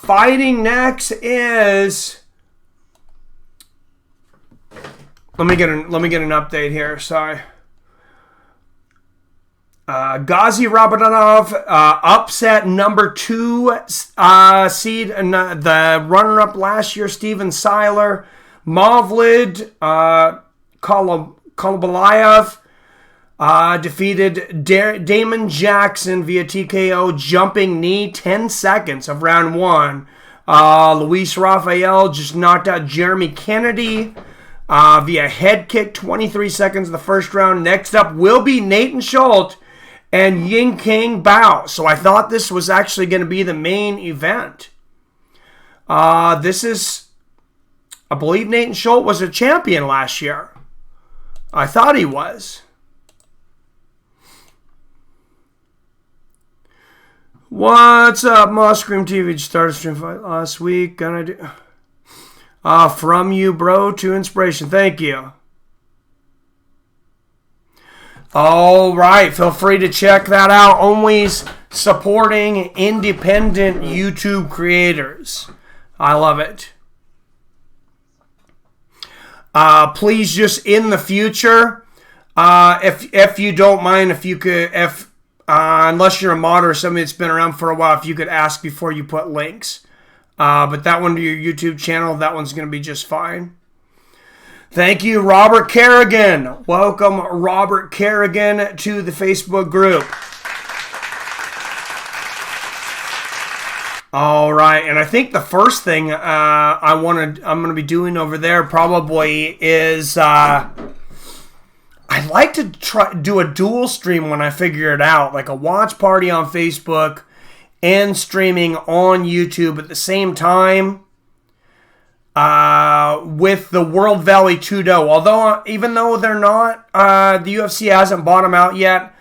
fighting next is. Let me get an update here. Sorry. Ghazi Rabadanov upset number 2 seed and the runner-up last year, Steven Siler. Mavlid Kolobalayev defeated Damon Jackson via TKO jumping knee, 10 seconds of round 1. Luis Rafael just knocked out Jeremy Kennedy via head kick, 23 seconds of the first round. Next up will be Natan Schulte and Yincang Bao. So I thought this was actually going to be the main event. This is, I believe Natan Schulte was a champion last year. I thought he was. What's up, Moss Scream TV? Just started stream fight last week. Gonna do from you, bro, to inspiration. Thank you. All right, feel free to check that out. Always supporting independent YouTube creators. I love it. Please, just in the future, if you don't mind, if you could, unless you're a mod or somebody that's been around for a while, if you could ask before you put links. But that one to your YouTube channel, that one's going to be just fine. Thank you, Robert Kerrigan. Welcome, Robert Kerrigan, to the Facebook group. All right, and I think the first thing I'm going to be doing over there probably is I'd like to do a dual stream when I figure it out, like a watch party on Facebook and streaming on YouTube at the same time with the World Valley 2-0. Although, even though they're not, the UFC hasn't bought them out yet,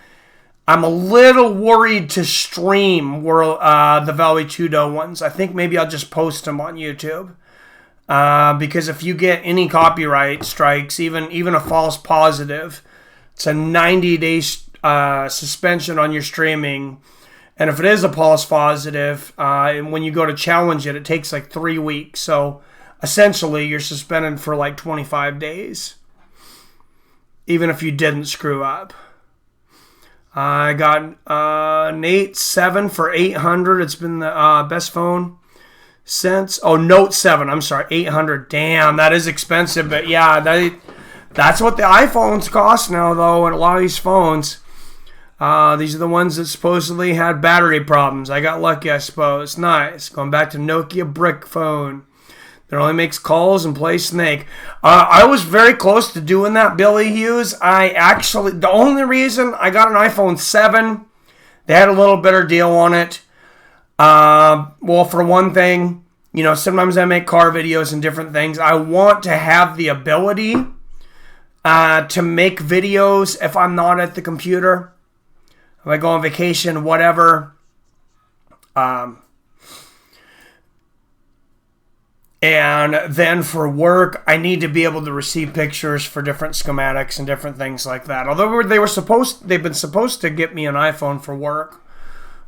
I'm a little worried to stream the Valley 2-0 ones. I think maybe I'll just post them on YouTube. Because if you get any copyright strikes, even a false positive, it's a 90-day suspension on your streaming. And if it is a false positive, and when you go to challenge it, it takes like 3 weeks. So essentially, you're suspended for like 25 days, even if you didn't screw up. I got Nate 7 for 800. It's been the best phone since. Oh, Note 7. I'm sorry, 800. Damn, that is expensive. But yeah, that's what the iPhones cost now, though, and a lot of these phones. These are the ones that supposedly had battery problems. I got lucky, I suppose. Nice. Going back to Nokia brick phone that only makes calls and plays Snake. I was very close to doing that, Billy Hughes. The only reason I got an iPhone 7, they had a little better deal on it. Well, for one thing, sometimes I make car videos and different things. I want to have the ability to make videos if I'm not at the computer. If I go on vacation, whatever. And then for work, I need to be able to receive pictures for different schematics and different things like that. Although they've been supposed to get me an iPhone for work,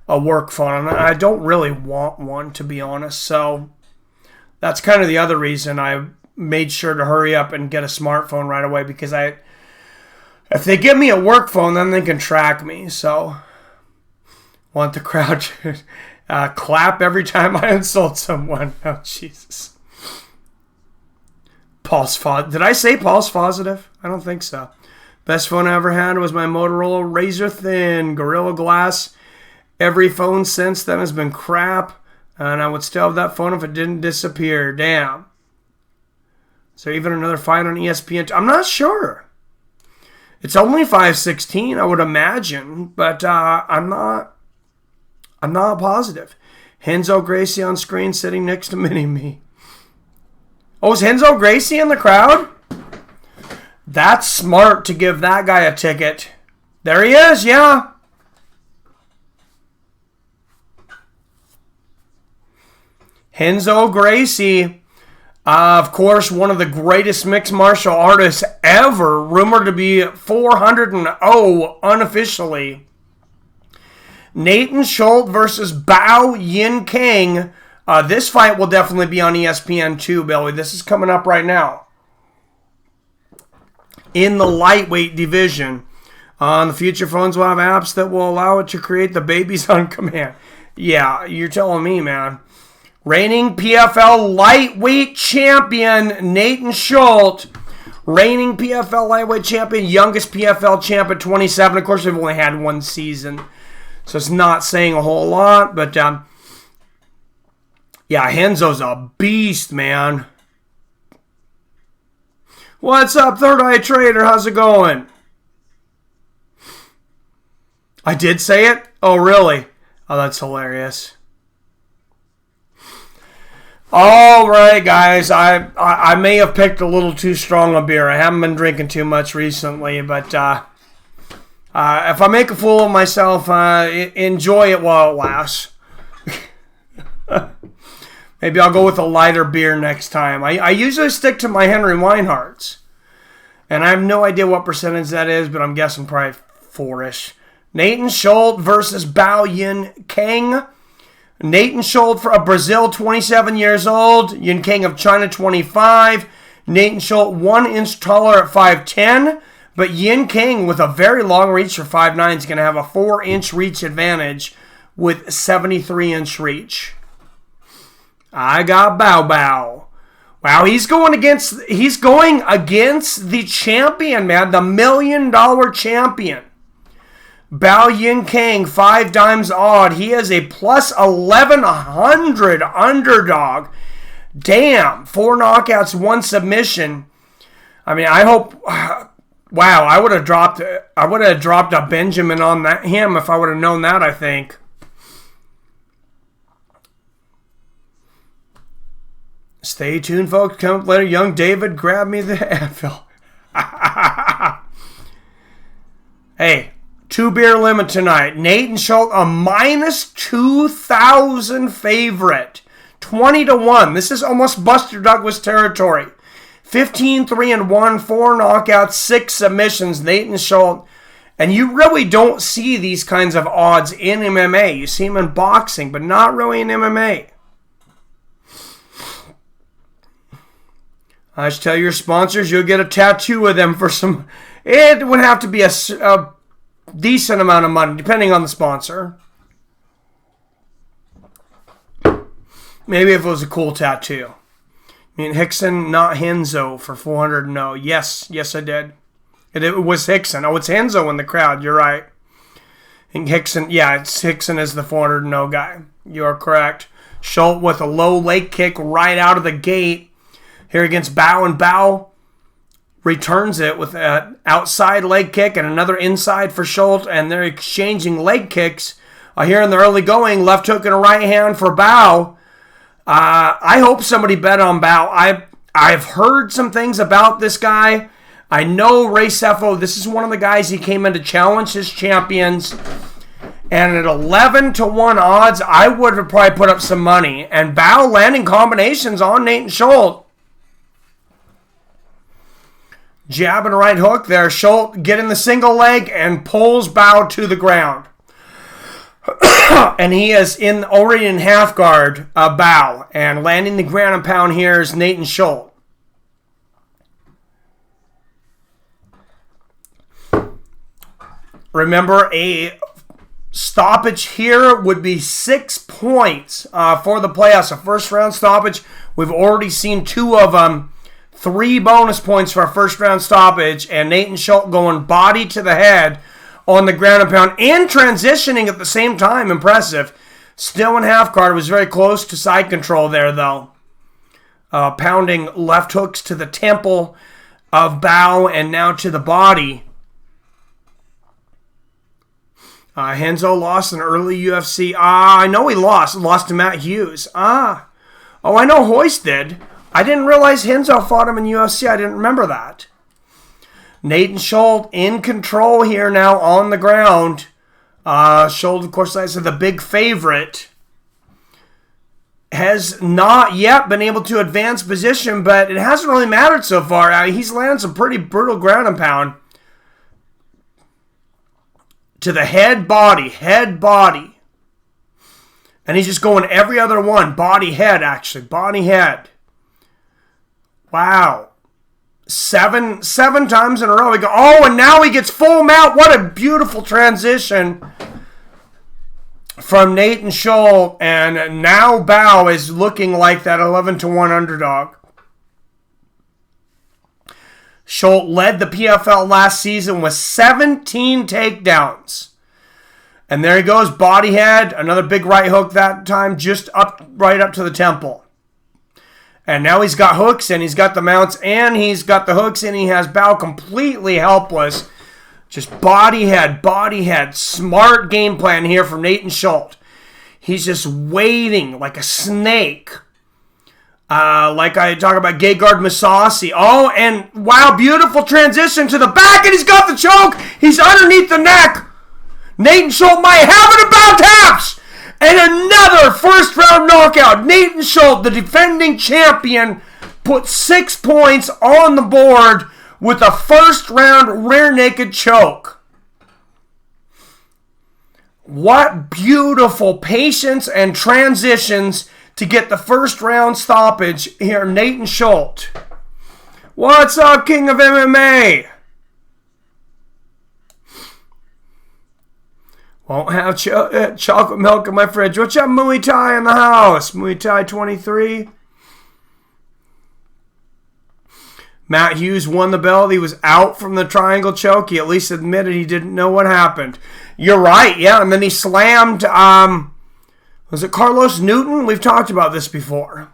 a work phone, and I don't really want one, to be honest. So that's kind of the other reason I made sure to hurry up and get a smartphone right away, because if they give me a work phone, then they can track me. So I want the crowd to clap every time I insult someone. Oh, Jesus. Did I say pulse positive? I don't think so. Best phone I ever had was my Motorola Razr Thin Gorilla Glass. Every phone since then has been crap, and I would still have that phone if it didn't disappear. Damn. Is there even another fight on ESPN? I'm not sure. It's only 5:16, I would imagine, but I'm not positive. Henzo Gracie on screen sitting next to Mini-Me. Oh, is Henzo Gracie in the crowd? That's smart to give that guy a ticket. There he is, yeah. Henzo Gracie, of course, one of the greatest mixed martial artists ever, rumored to be 400-0 unofficially. Natan Schulte versus Bao Yincang. This fight will definitely be on ESPN too, Billy. This is coming up right now. In the lightweight division. The future phones will have apps that will allow it to create the babies on command. Yeah, you're telling me, man. Reigning PFL lightweight champion Natan Schulte. Reigning PFL lightweight champion, youngest PFL champ at 27. Of course, they've only had one season, so it's not saying a whole lot, but yeah, Henzo's a beast, man. What's up, Third Eye Trader? How's it going? I did say it? Oh, really? Oh, that's hilarious. All right, guys. I may have picked a little too strong a beer. I haven't been drinking too much recently, but if I make a fool of myself, enjoy it while it lasts. Maybe I'll go with a lighter beer next time. I usually stick to my Henry Weinhardt's. And I have no idea what percentage that is, but I'm guessing probably 4-ish. Natan Schulte versus Bao Yincang. Natan Schulte of Brazil, 27 years old. Yincang of China, 25. Natan Schulte 1 inch taller at 5'10". But Yincang, with a very long reach for 5'9", is going to have a 4-inch reach advantage with 73-inch reach. I got Bao. Wow, he's going against the champion, man, the $1 million champion. Bao Yincang, 5 times odd. He is a plus 1,100 underdog. Damn. 4 knockouts, 1 submission. I mean, I hope... Wow, I would have dropped a Benjamin on him if I would have known that, I think. Stay tuned, folks. Come up later. Young David, grab me the PFL. Hey, 2 beer limit tonight. Natan Schulte, a minus 2,000 favorite. 20-1. This is almost Buster Douglas territory. 15-3-1, 4 knockouts, 6 submissions. Natan Schulte. And you really don't see these kinds of odds in MMA. You see them in boxing, but not really in MMA. I should tell your sponsors you'll get a tattoo of them for some... It would have to be a decent amount of money, depending on the sponsor. Maybe if it was a cool tattoo. I mean, Hickson, not Henzo, for 400. No. Yes, I did. It was Hickson. Oh, it's Henzo in the crowd. You're right. And Hickson, it's Hickson is the 400 no guy. You are correct. Schulte with a low leg kick right out of the gate. Here against Bao, and Bao returns it with an outside leg kick and another inside for Schulte, and they're exchanging leg kicks here in the early going. Left hook and a right hand for Bao. I hope somebody bet on Bao. I've heard some things about this guy. I know Ray Sefo, this is one of the guys he came in to challenge his champions. And at 11-1 odds, I would have probably put up some money. And Bao landing combinations on Natan Schulte. Jab and right hook there. Schulte getting the single leg and pulls Bao to the ground. And he is already in half guard, Bao. And landing the ground and pound here is Natan Schulte. Remember, a stoppage here would be 6 points for the playoffs. A first round stoppage. We've already seen 2 of them. 3 bonus points for a first round stoppage, and Natan Schulte going body to the head on the ground and pound and transitioning at the same time. Impressive. Still in half guard. Was very close to side control there, though. Pounding left hooks to the temple of Bao and now to the body. Henzo lost in early UFC. I know he lost. Lost to Matt Hughes. Oh, I know Hoist did. I didn't realize Henzo fought him in UFC. I didn't remember that. Natan Schulte in control here now on the ground. Schulte, of course, like I said, the big favorite. Has not yet been able to advance position, but it hasn't really mattered so far. He's landed some pretty brutal ground and pound. To the head, body. And he's just going every other one. Body, head, actually. Body, head. Wow. 7 times in a row. And now he gets full mount. What a beautiful transition from Natan Schulte. And now Bao is looking like that 11-1 underdog. Schulte led the PFL last season with 17 takedowns. And there he goes, body head. Another big right hook that time, just right up to the temple. And now he's got hooks, and he's got the mounts, and he's got the hooks, and he has Bao completely helpless. Just body head. Smart game plan here from Natan Schulte. He's just waiting like a snake. Like I talk about Gegard Mousasi. Oh, and wow, beautiful transition to the back, and he's got the choke. He's underneath the neck. Natan Schulte might have it about taps. And another first round knockout. Natan Schulte, the defending champion, put 6 points on the board with a first round rear naked choke. What beautiful patience and transitions to get the first round stoppage here, Natan Schulte. What's up, King of MMA? Won't have chocolate milk in my fridge. What's up, Muay Thai in the house? Muay Thai 23. Matt Hughes won the belt. He was out from the triangle choke. He at least admitted he didn't know what happened. You're right, yeah. And then he slammed, was it Carlos Newton? We've talked about this before.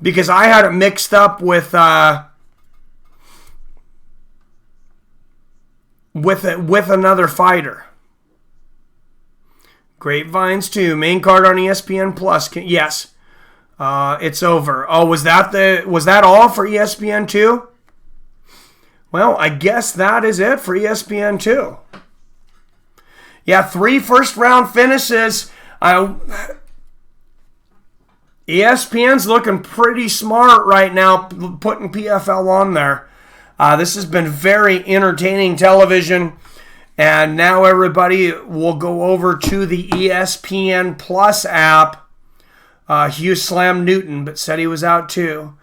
Because I had it mixed up with another fighter. Grapevines too. Main card on ESPN Plus. Yes, it's over. Oh, was that all for ESPN 2? Well, I guess that is it for ESPN 2. Yeah, 3 first round finishes. ESPN's looking pretty smart right now, putting PFL on there. This has been very entertaining television. And now everybody will go over to the ESPN Plus app. Hughes slammed Newton, but said he was out too.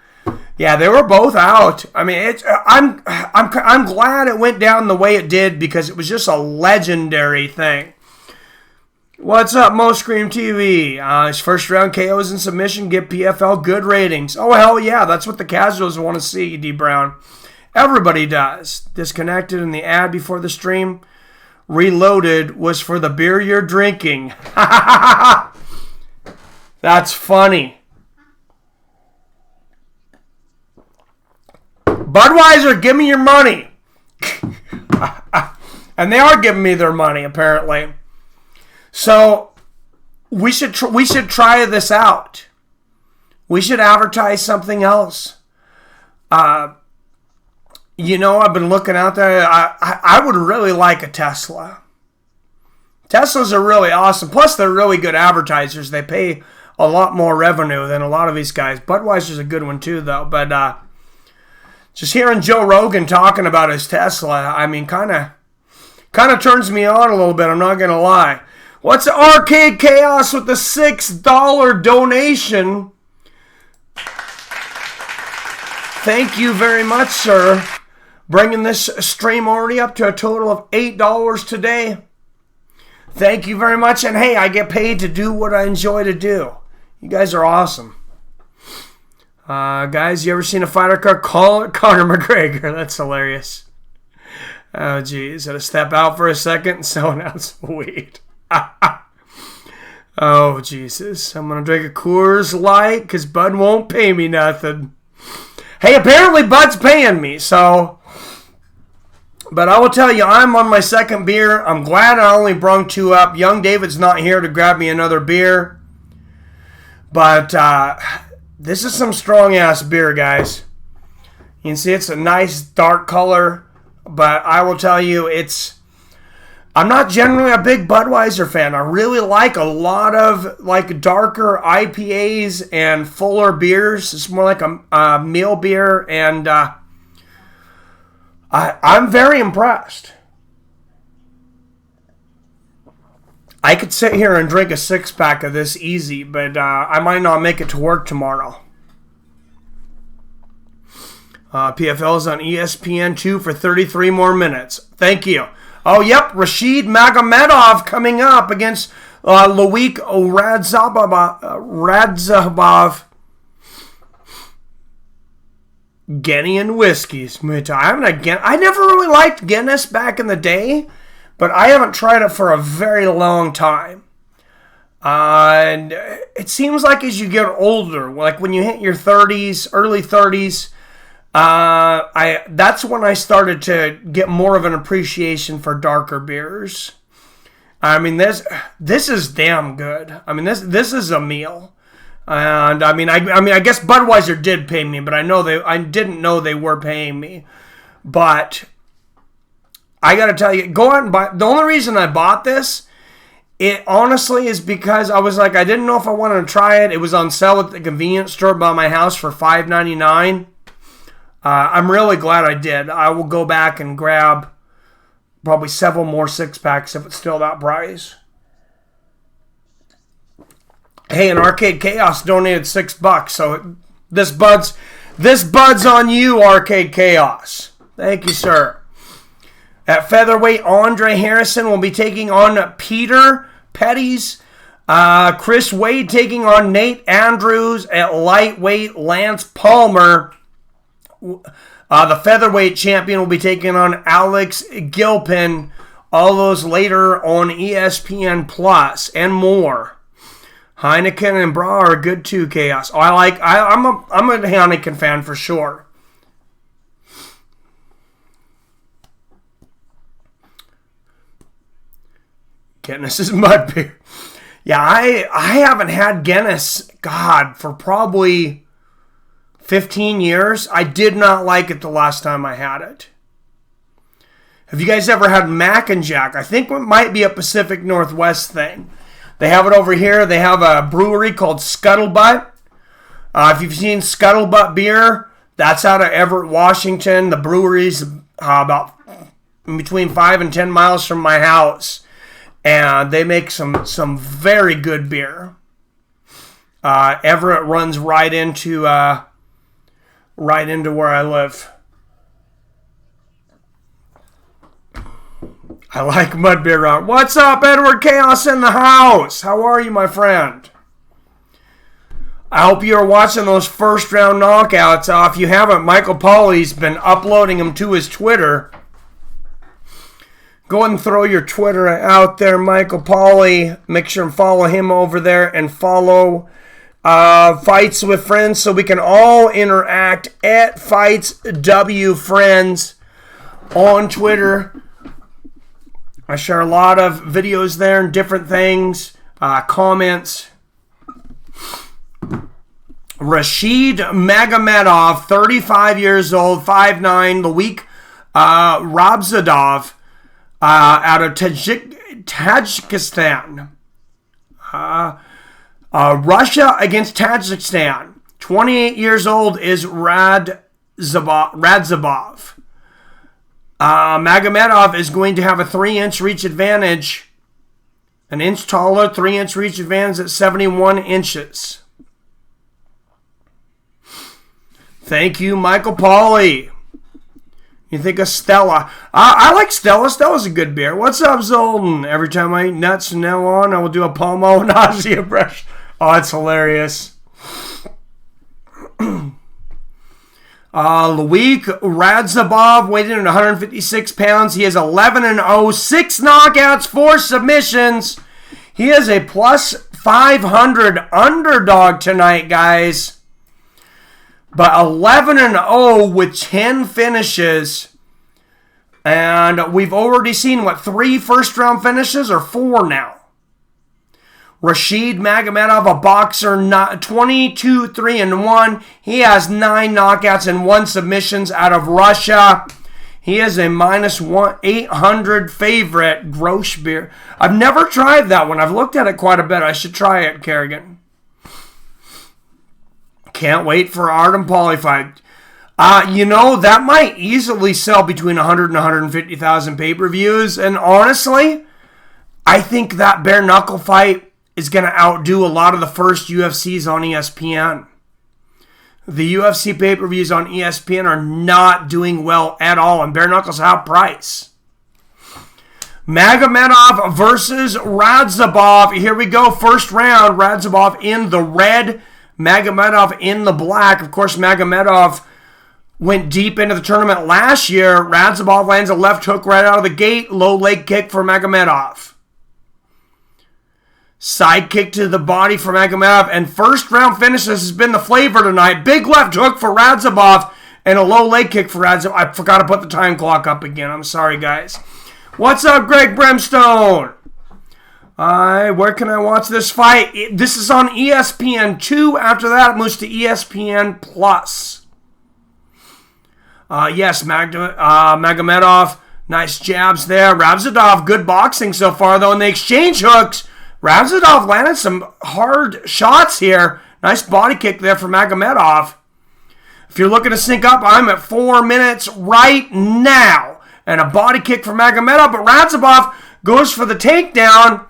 Yeah, they were both out. I mean, I'm glad it went down the way it did because it was just a legendary thing. What's up, Mo Scream TV? His first round KOs and submission get PFL good ratings. Oh, hell yeah, that's what the casuals want to see, D. Brown. Everybody does. Disconnected in the ad before the stream. Reloaded was for the beer you're drinking. That's funny. Budweiser, give me your money. And they are giving me their money, apparently. So we should try this out. We should advertise something else. You know, I've been looking out there. I would really like a Tesla. Teslas are really awesome. Plus, they're really good advertisers. They pay a lot more revenue than a lot of these guys. Budweiser's a good one too, though. But just hearing Joe Rogan talking about his Tesla, I mean, kind of turns me on a little bit. I'm not gonna lie. What's Arcade Chaos with the $6 donation? Thank you very much, sir. Bringing this stream already up to a total of $8 today. Thank you very much. And hey, I get paid to do what I enjoy to do. You guys are awesome. Guys, you ever seen a fighter car? Call it Conor McGregor. That's hilarious. Oh, geez. Had to step out for a second and someone else weed. Oh, Jesus. I'm going to drink a Coors Light because Bud won't pay me nothing. Hey, apparently Bud's paying me, so... But I will tell you, I'm on my second beer. I'm glad I only brung 2 up. Young David's not here to grab me another beer. But this is some strong-ass beer, guys. You can see it's a nice dark color. But I will tell you, I'm not generally a big Budweiser fan. I really like a lot of like darker IPAs and fuller beers. It's more like a meal beer, and I'm very impressed. I could sit here and drink a 6-pack of this easy, but I might not make it to work tomorrow. PFL is on ESPN 2 for 33 more minutes. Thank you. Oh, yep, Rashid Magomedov coming up against Loic Radzhabov. Guinean whiskeys. I never really liked Guinness back in the day, but I haven't tried it for a very long time. And it seems like as you get older, like when you hit your 30s, early 30s, that's when I started to get more of an appreciation for darker beers. I mean, this is damn good. I mean, this is a meal. And I mean, I guess Budweiser did pay me, but I didn't know they were paying me. But I got to tell you, go out and buy. The only reason I bought this, it honestly is because I was like, I didn't know if I wanted to try it. It was on sale at the convenience store by my house for $5.99. I'm really glad I did. I will go back and grab probably several more 6-packs if it's still that price. Hey, and Arcade Chaos donated $6, so this bud's on you, Arcade Chaos. Thank you, sir. At featherweight, Andre Harrison will be taking on Peter Pettis. Chris Wade taking on Nate Andrews. At lightweight, Lance Palmer The featherweight champion will be taking on Alex Gilpin. All those later on ESPN Plus and more. Heineken and Bra are good too, Chaos. I'm a Heineken fan for sure. Guinness is mud beer. Yeah, I haven't had Guinness, God, for probably 15 years. I did not like it the last time I had it. Have you guys ever had Mac and Jack? I think it might be a Pacific Northwest thing. They have it over here. They have a brewery called Scuttlebutt. If you've seen Scuttlebutt beer, that's out of Everett, Washington. The brewery's about between 5 and 10 miles from my house. And they make some very good beer. Everett runs right into where I live. I like mud beer on. What's up, Edward Chaos in the house? How are you, my friend? I hope you are watching those first round knockouts. If you haven't, Michael Pauly's been uploading them to his Twitter. Go and throw your Twitter out there, Michael Pauly. Make sure and follow him over there and follow Fights with Friends so we can all interact at FightsW on Twitter. I share a lot of videos there and different things, comments. Rashid Magomedov, 35 years old, 5'9", Loic Rabzadov out of Tajikistan. Russia against Tajikistan. 28 years old is Radzhabov. Magomedov is going to have a 3-inch reach advantage. An inch taller, 3-inch reach advantage at 71 inches. Thank you, Michael Pauly. You think of Stella. I like Stella. Stella's a good beer. What's up, Zoltan? Every time I eat nuts from now on, I will do a Pomo nausea brush. Oh, it's hilarious. Loic Radzhabov weighed in at 156 pounds. He is 11-0, 6 knockouts, 4 submissions. He is a plus 500 underdog tonight, guys. But 11-0 with 10 finishes. And we've already seen, 3 first-round finishes or 4 now? Rashid Magomedov, a boxer, 22-3-1. He has 9 knockouts and 1 submissions out of Russia. He is a minus 800 favorite. Gross beer. I've never tried that one. I've looked at it quite a bit. I should try it, Kerrigan. Can't wait for Artem Pauly fight. That might easily sell between 100 and 150,000 pay-per-views. And honestly, I think that bare knuckle fight is going to outdo a lot of the first UFCs on ESPN. The UFC pay-per-views on ESPN are not doing well at all, and bare knuckles have price. Magomedov versus Radzhabov. Here we go, first round. Radzhabov in the red, Magomedov in the black. Of course, Magomedov went deep into the tournament last year. Radzhabov lands a left hook right out of the gate. Low leg kick for Magomedov. Side kick to the body for Magomedov. And first round finishes has been the flavor tonight. Big left hook for Radzhabov and a low leg kick for Radzhabov. I forgot to put the time clock up again. I'm sorry, guys. What's up, Greg Brimstone? Where can I watch this fight? This is on ESPN2. After that, it moves to ESPN Plus. Yes, Magomedov. Nice jabs there. Radzhabov, good boxing so far, though. In the exchange hooks, Radzhabov landed some hard shots here. Nice body kick there for Magomedov. If you're looking to sync up, I'm at 4 minutes right now. And a body kick for Magomedov, but Radzhabov goes for the takedown.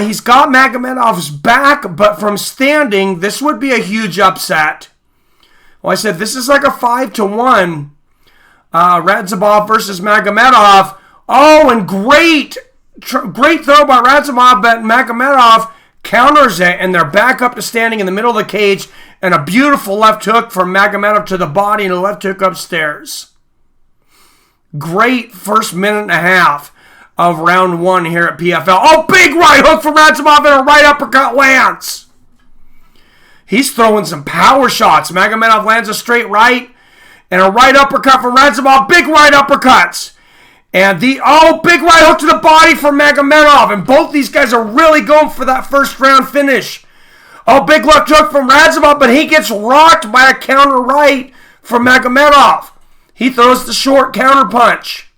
He's got Magomedov's back, but from standing, this would be a huge upset. Well, I said this is like a 5-1. Radzhabov versus Magomedov. Oh, and great throw by Radzhabov, but Magomedov counters it, and they're back up to standing in the middle of the cage, and a beautiful left hook from Magomedov to the body and a left hook upstairs. Great first minute and a half of round one here at PFL. Oh, big right hook from Radzhabov and a right uppercut lands. He's throwing some power shots. Magomedov lands a straight right and a right uppercut from Radzhabov. Big right uppercuts. And big right hook to the body from Magomedov. And both these guys are really going for that first round finish. Oh, big left hook from Radzhabov, but he gets rocked by a counter right from Magomedov. He throws the short counter punch.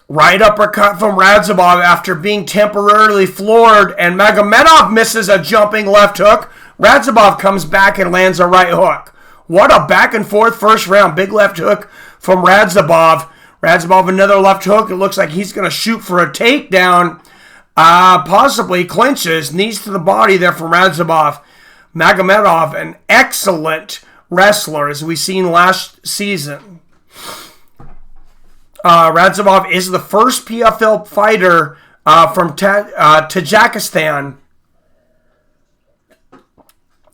Right uppercut from Radzhabov after being temporarily floored, and Magomedov misses a jumping left hook. Radzhabov comes back and lands a right hook. What a back and forth first round. Big left hook from Radzhabov. Radzhabov another left hook. It looks like he's going to shoot for a takedown. Possibly clinches. Knees to the body there from Radzhabov. Magomedov, an excellent wrestler as we seen last season. Radzhabov is the first PFL fighter from Tajikistan.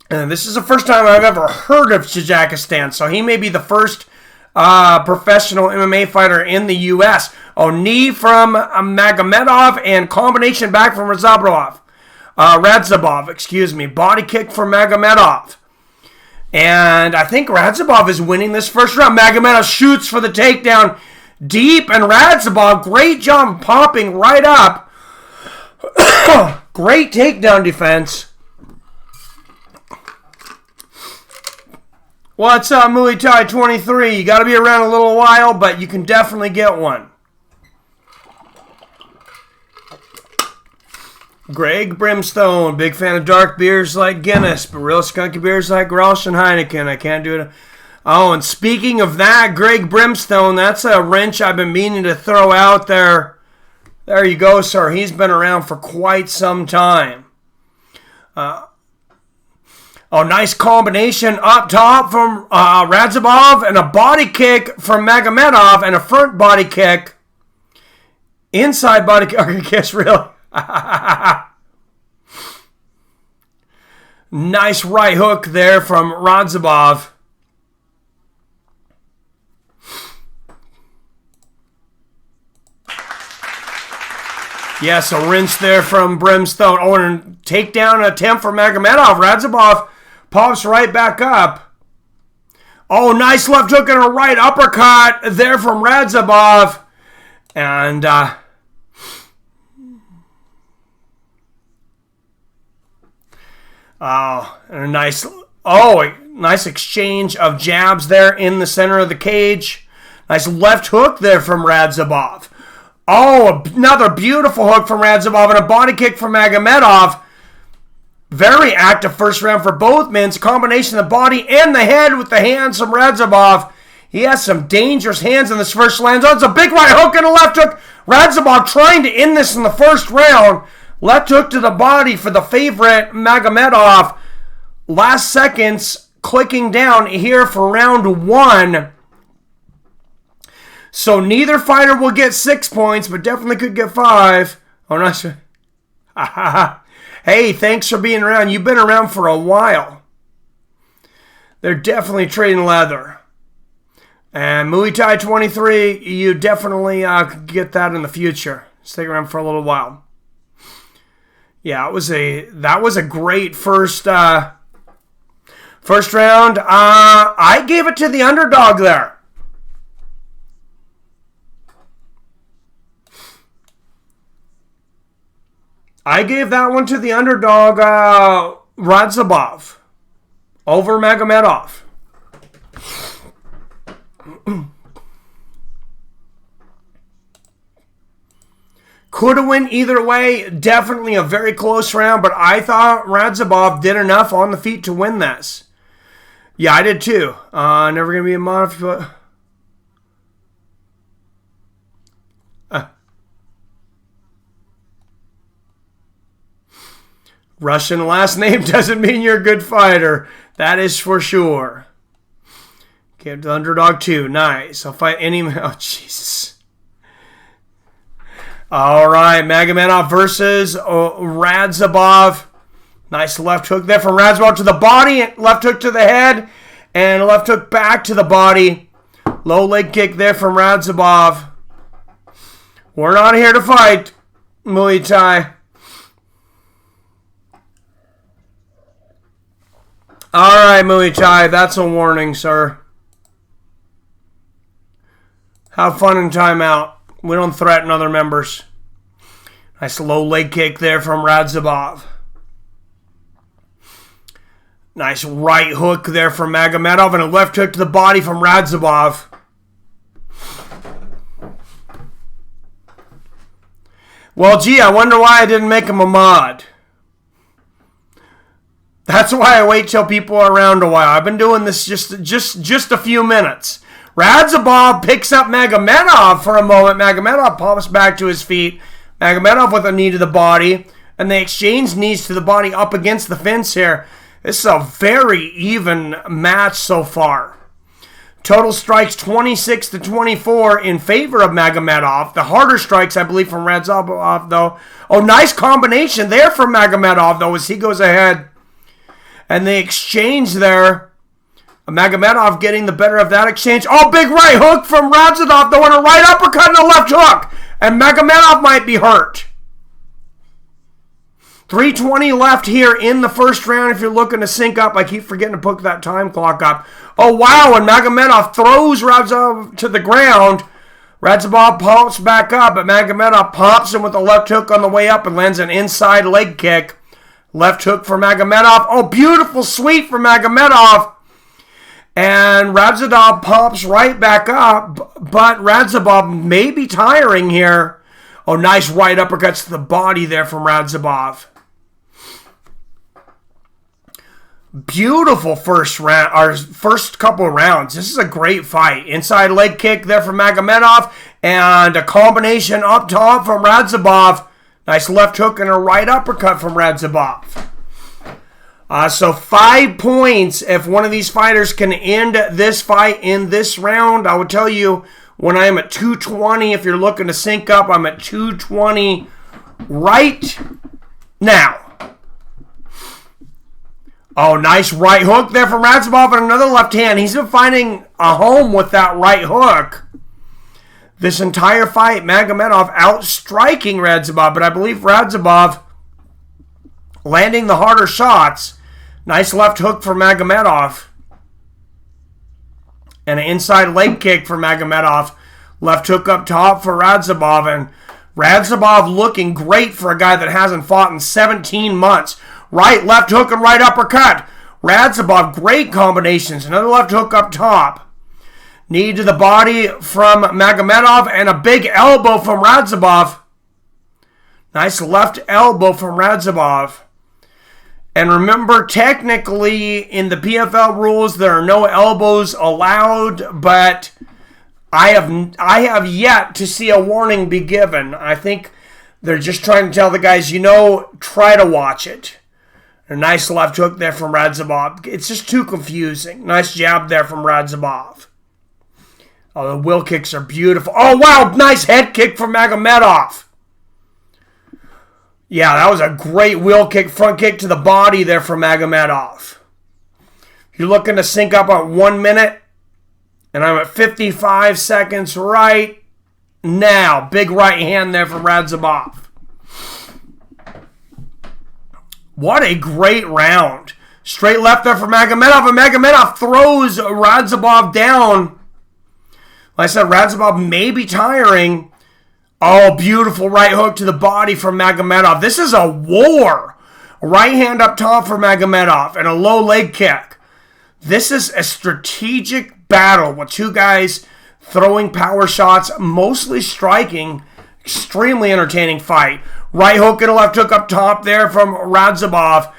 And this is the first time I've ever heard of Tajikistan, so he may be the first professional MMA fighter in the U.S. Oh, knee from Magomedov and combination back from Radzhabov. Body kick from Magomedov. And I think Radzhabov is winning this first round. Magomedov shoots for the takedown deep, and Radzhabov, great job popping right up. Great takedown defense. What's up, Muay Thai 23? You got to be around a little while, but you can definitely get one. Greg Brimstone, big fan of dark beers like Guinness, but real skunky beers like Roush and Heineken. I can't do it. Oh, and speaking of that, Greg Brimstone, that's a wrench I've been meaning to throw out there. There you go, sir. He's been around for quite some time. Nice combination up top from Radzhabov, and a body kick from Magomedov, and a front body kick. Inside body kick. I guess really. Nice right hook there from Radzhabov. Yes, a rinse there from Brimstone. Oh, and takedown attempt for Magomedov. Radzhabov pops right back up. Oh, nice left hook and a right uppercut there from Radzhabov. And a nice exchange of jabs there in the center of the cage. Nice left hook there from Radzhabov. Oh, another beautiful hook from Radzhabov and a body kick from Magomedov. Very active first round for both men. Combination of the body and the head with the hands from Radzhabov. He has some dangerous hands in this first round. Oh, it's a big right hook and a left hook. Radzhabov trying to end this in the first round. Left hook to the body for the favorite Magomedov. Last seconds clicking down here for round one. So neither fighter will get 6 points, but definitely could get 5. Oh, not sure. Hey, thanks for being around. You've been around for a while. They're definitely trading leather. And Muay Thai 23, you definitely could get that in the future. Stick around for a little while. Yeah, that was a great first round. I gave it to the underdog there. I gave that one to the underdog, Radzhabov, over Magomedov. Could have went either way. Definitely a very close round, but I thought Radzhabov did enough on the feet to win this. Yeah, I did too. Never going to be a modified. Russian last name doesn't mean you're a good fighter. That is for sure. Give the underdog 2. Nice. I'll fight any... Oh, Jesus. All right, Magomedov versus Radzhabov. Nice left hook there from Radzhabov to the body, left hook to the head, and left hook back to the body. Low leg kick there from Radzhabov. We're not here to fight, Muay Thai. All right, Muay Thai, that's a warning, sir. Have fun in timeout. We don't threaten other members. Nice low leg kick there from Radzhabov. Nice right hook there from Magomedov and a left hook to the body from Radzhabov. Well, gee, I wonder why I didn't make him a mod. That's why I wait till people are around a while. I've been doing this just a few minutes. Radzhabov picks up Magomedov for a moment. Magomedov pops back to his feet. Magomedov with a knee to the body. And they exchange knees to the body up against the fence here. This is a very even match so far. Total strikes 26-24 in favor of Magomedov. The harder strikes, I believe, from Radzhabov, though. Oh, nice combination there from Magomedov, though, as he goes ahead. And they exchange there. Magomedov getting the better of that exchange. Oh, big right hook from Radzhabov, though, and a right uppercut and a left hook. And Magomedov might be hurt. 3:20 left here in the first round if you're looking to sync up. I keep forgetting to put that time clock up. Oh, wow, and Magomedov throws Radzhabov to the ground. Radzhabov pops back up, but Magomedov pops him with a left hook on the way up and lands an inside leg kick. Left hook for Magomedov. Oh, beautiful sweep for Magomedov. And Radzhabov pops right back up, but Radzhabov may be tiring here. Oh, nice right uppercuts to the body there from Radzhabov. Beautiful first round, our first couple of rounds. This is a great fight. Inside leg kick there from Magomedov, and a combination up top from Radzhabov. Nice left hook and a right uppercut from Radzhabov. So 5 points if one of these fighters can end this fight in this round. I would tell you when I am at 220, if you're looking to sync up, I'm at 220 right now. Oh, nice right hook there from Radzhabov and another left hand. He's been finding a home with that right hook. This entire fight, Magomedov outstriking Radzhabov, but I believe Radzhabov landing the harder shots. Nice left hook for Magomedov. And an inside leg kick for Magomedov. Left hook up top for Radzhabov. And Radzhabov looking great for a guy that hasn't fought in 17 months. Right, left hook, and right uppercut. Radzhabov, great combinations. Another left hook up top. Knee to the body from Magomedov, and a big elbow from Radzhabov. Nice left elbow from Radzhabov. And remember, technically, in the PFL rules, there are no elbows allowed, but I have yet to see a warning be given. I think they're just trying to tell the guys, try to watch it. A nice left hook there from Radzhabov. It's just too confusing. Nice jab there from Radzhabov. Oh, the wheel kicks are beautiful. Oh, wow, nice head kick from Magomedov. Yeah, that was a great wheel kick, front kick to the body there from Magomedov. You're looking to sync up at 1 minute, and I'm at 55 seconds right now. Big right hand there from Radzhabov. What a great round. Straight left there for Magomedov, and Magomedov throws Radzhabov down. Like I said, Radzhabov may be tiring. Oh, beautiful right hook to the body from Magomedov. This is a war. Right hand up top for Magomedov and a low leg kick. This is a strategic battle with two guys throwing power shots, mostly striking. Extremely entertaining fight. Right hook and a left hook up top there from Radzhabov.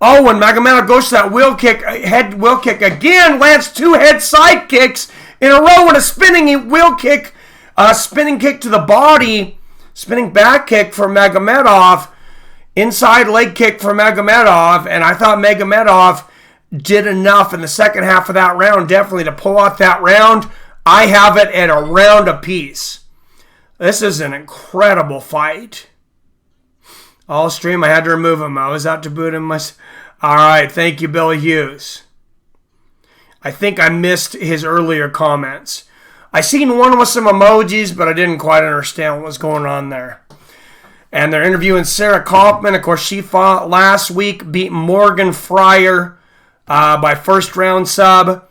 Oh, and Magomedov goes to that head wheel kick again. Lands two head side kicks in a row and a spinning wheel kick. Spinning kick to the body. Spinning back kick for Magomedov. Inside leg kick for Magomedov. And I thought Magomedov did enough in the second half of that round, definitely to pull off that round. I have it at a round apiece. This is an incredible fight. All stream, I had to remove him. I was out to boot him. All right, thank you, Billy Hughes. I think I missed his earlier comments. I seen one with some emojis, but I didn't quite understand what was going on there. And they're interviewing Sarah Kaufman. Of course, she fought last week, beat Morgan Fryer by first round sub.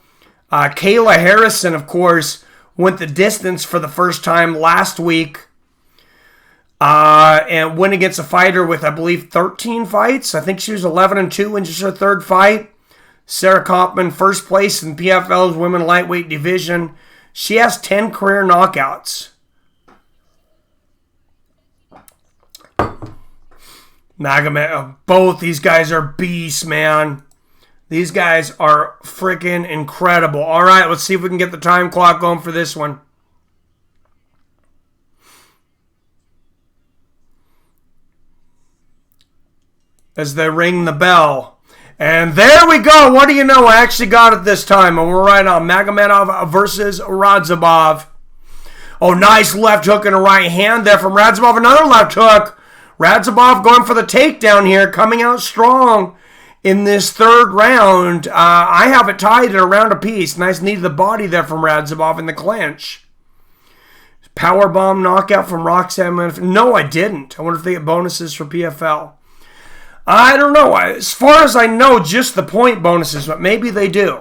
Kayla Harrison, of course, went the distance for the first time last week. And went against a fighter with, I believe, 13 fights. I think she was 11-2 in just her third fight. Sarah Kaufman, first place in PFL's women lightweight division. She has 10 career knockouts. Magomed, both these guys are beasts, man. These guys are freaking incredible. All right, let's see if we can get the time clock going for this one. As they ring the bell. And there we go. What do you know? I actually got it this time. And we're right on. Magomedov versus Radzhabov. Oh, nice left hook and a right hand there from Radzhabov. Another left hook. Radzhabov going for the takedown here. Coming out strong in this third round. I have it tied at a round apiece. Nice knee to the body there from Radzhabov in the clinch. Powerbomb knockout from Roxanne. No, I didn't. I wonder if they get bonuses for PFL. I don't know. As far as I know, just the point bonuses, but maybe they do.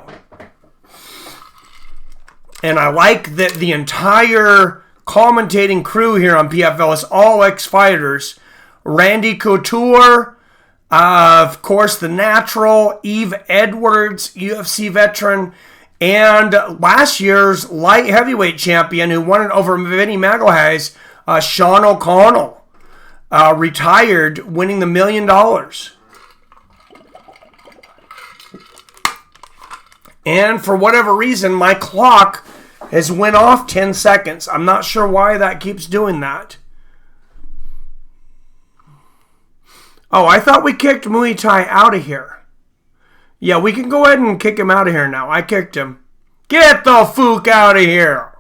And I like that the entire commentating crew here on PFL is all ex-fighters. Randy Couture, of course, the Natural, Eve Edwards, UFC veteran, and last year's light heavyweight champion who won it over Vinny Magalhaes, Sean O'Connell. Retired, winning the $1 million. And for whatever reason, my clock has went off 10 seconds. I'm not sure why that keeps doing that. Oh, I thought we kicked Muay Thai out of here. Yeah, we can go ahead and kick him out of here now. I kicked him. Get the fook out of here.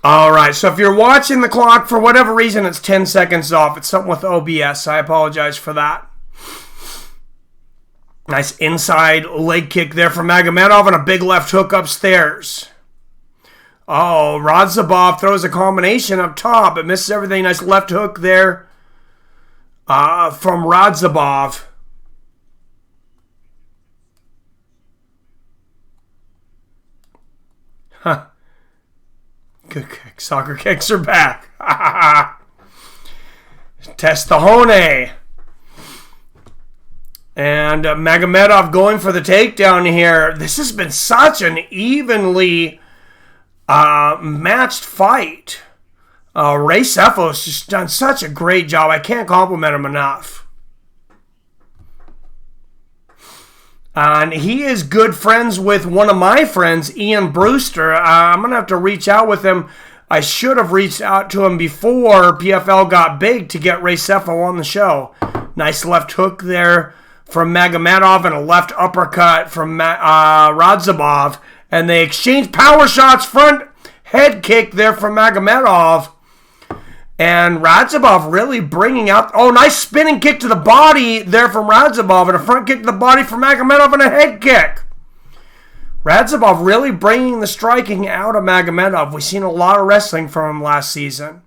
All right, so if you're watching the clock, for whatever reason, it's 10 seconds off. It's something with OBS. I apologize for that. Nice inside leg kick there from Magomedov and a big left hook upstairs. Oh, Radzhabov throws a combination up top. It misses everything. Nice left hook there from Radzhabov. Huh. Good kick. Soccer kicks are back. Testahone. And Magomedov going for the takedown here. This has been such an evenly matched fight. Ray Cephos just done such a great job. I can't compliment him enough. And he is good friends with one of my friends, Ian Brewster. I'm going to have to reach out with him. I should have reached out to him before PFL got big to get Ray Cepho on the show. Nice left hook there from Magomedov and a left uppercut from Radzhabov. And they exchange power shots, front head kick there from Magomedov. And Radzhabov really bringing out... Oh, nice spinning kick to the body there from Radzhabov. And a front kick to the body from Magomedov and a head kick. Radzhabov really bringing the striking out of Magomedov. We've seen a lot of wrestling from him last season.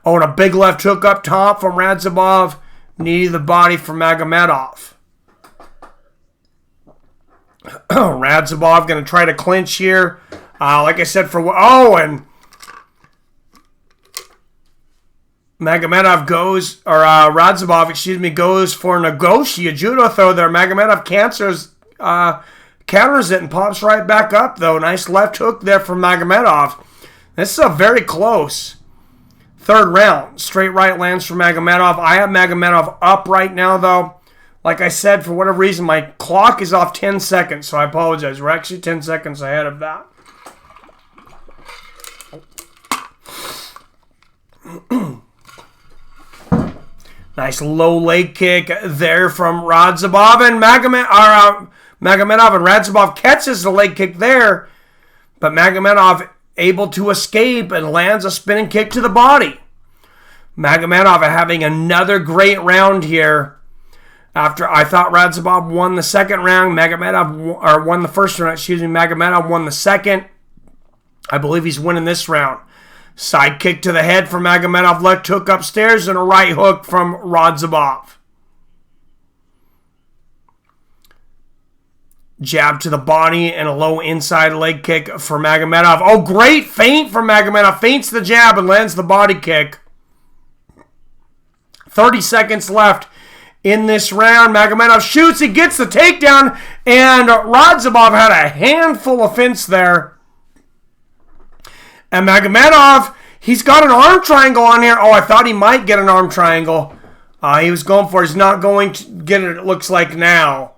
Oh, and a big left hook up top from Radzhabov. Knee to the body from Magomedov. Radzhabov going to try to clinch here. Like I said, and Magomedov goes, or Radzhabov, goes for Nagoshi, a judo throw there. Magomedov counters it and pops right back up, though. Nice left hook there from Magomedov. This is a very close third round. Straight right lands from Magomedov. I have Magomedov up right now, though. Like I said, for whatever reason, my clock is off 10 seconds, so I apologize. We're actually 10 seconds ahead of that. Nice low leg kick there from Radzhabov, and Magomedov and Radzhabov catches the leg kick there, but Magomedov able to escape and lands a spinning kick to the body. Magomedov having another great round here. After I thought Radzhabov won the second round, Magomedov won the first round. Magomedov won the second. I believe he's winning this round. Side kick to the head from Magomedov, left hook upstairs, and a right hook from Radzhabov. Jab to the body and a low inside leg kick for Magomedov. Oh, great feint from Magomedov. Feints the jab and lands the body kick. 30 seconds left in this round. Magomedov shoots. He gets the takedown. And Radzhabov had a handful of feints there. And Magomedov, he's got an arm triangle on here. Oh, I thought he might get an arm triangle. He was going for it. He's not going to get it, it looks like now.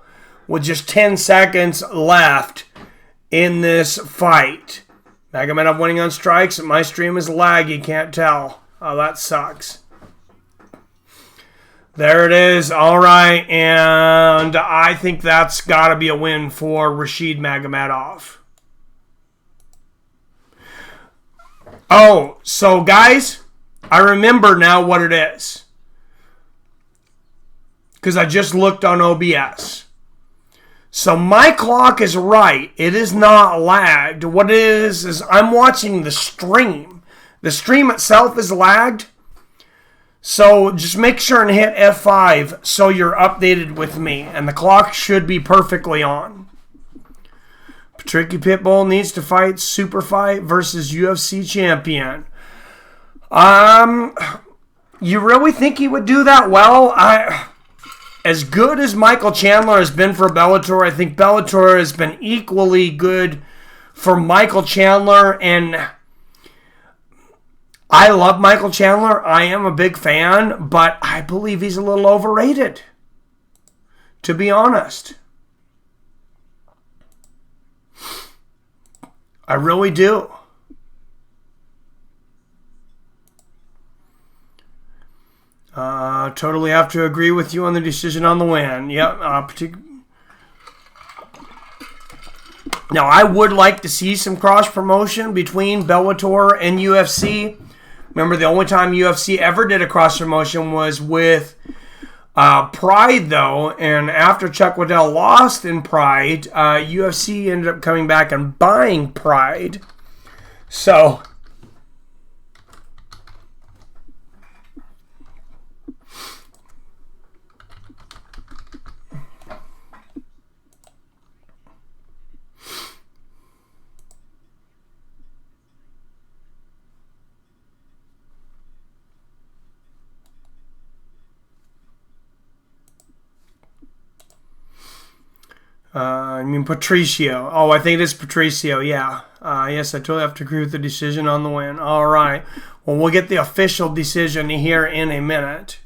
With just 10 seconds left in this fight. Magomedov winning on strikes. My stream is laggy. Can't tell. Oh, that sucks. There it is. All right. And I think that's got to be a win for Rashid Magomedov. Oh, so guys, I remember now what it is. Because I just looked on OBS. So my clock is right. It is not lagged. What it is I'm watching the stream. The stream itself is lagged. So just make sure and hit F5 so you're updated with me. And the clock should be perfectly on. Tricky Pitbull needs to fight Super Fight versus UFC champion. You really think he would do that well? As good as Michael Chandler has been for Bellator, I think Bellator has been equally good for Michael Chandler. And I love Michael Chandler. I am a big fan, but I believe he's a little overrated, to be honest. I really do. Totally have to agree with you on the decision on the win. Yep. Now, I would like to see some cross-promotion between Bellator and UFC. Remember, the only time UFC ever did a cross-promotion was with Pride, though. And after Chuck Liddell lost in Pride, UFC ended up coming back and buying Pride. So I mean Patricio. Oh, I think it is Patricio, yeah. Yes, I totally have to agree with the decision on the win. All right. Well, we'll get the official decision here in a minute.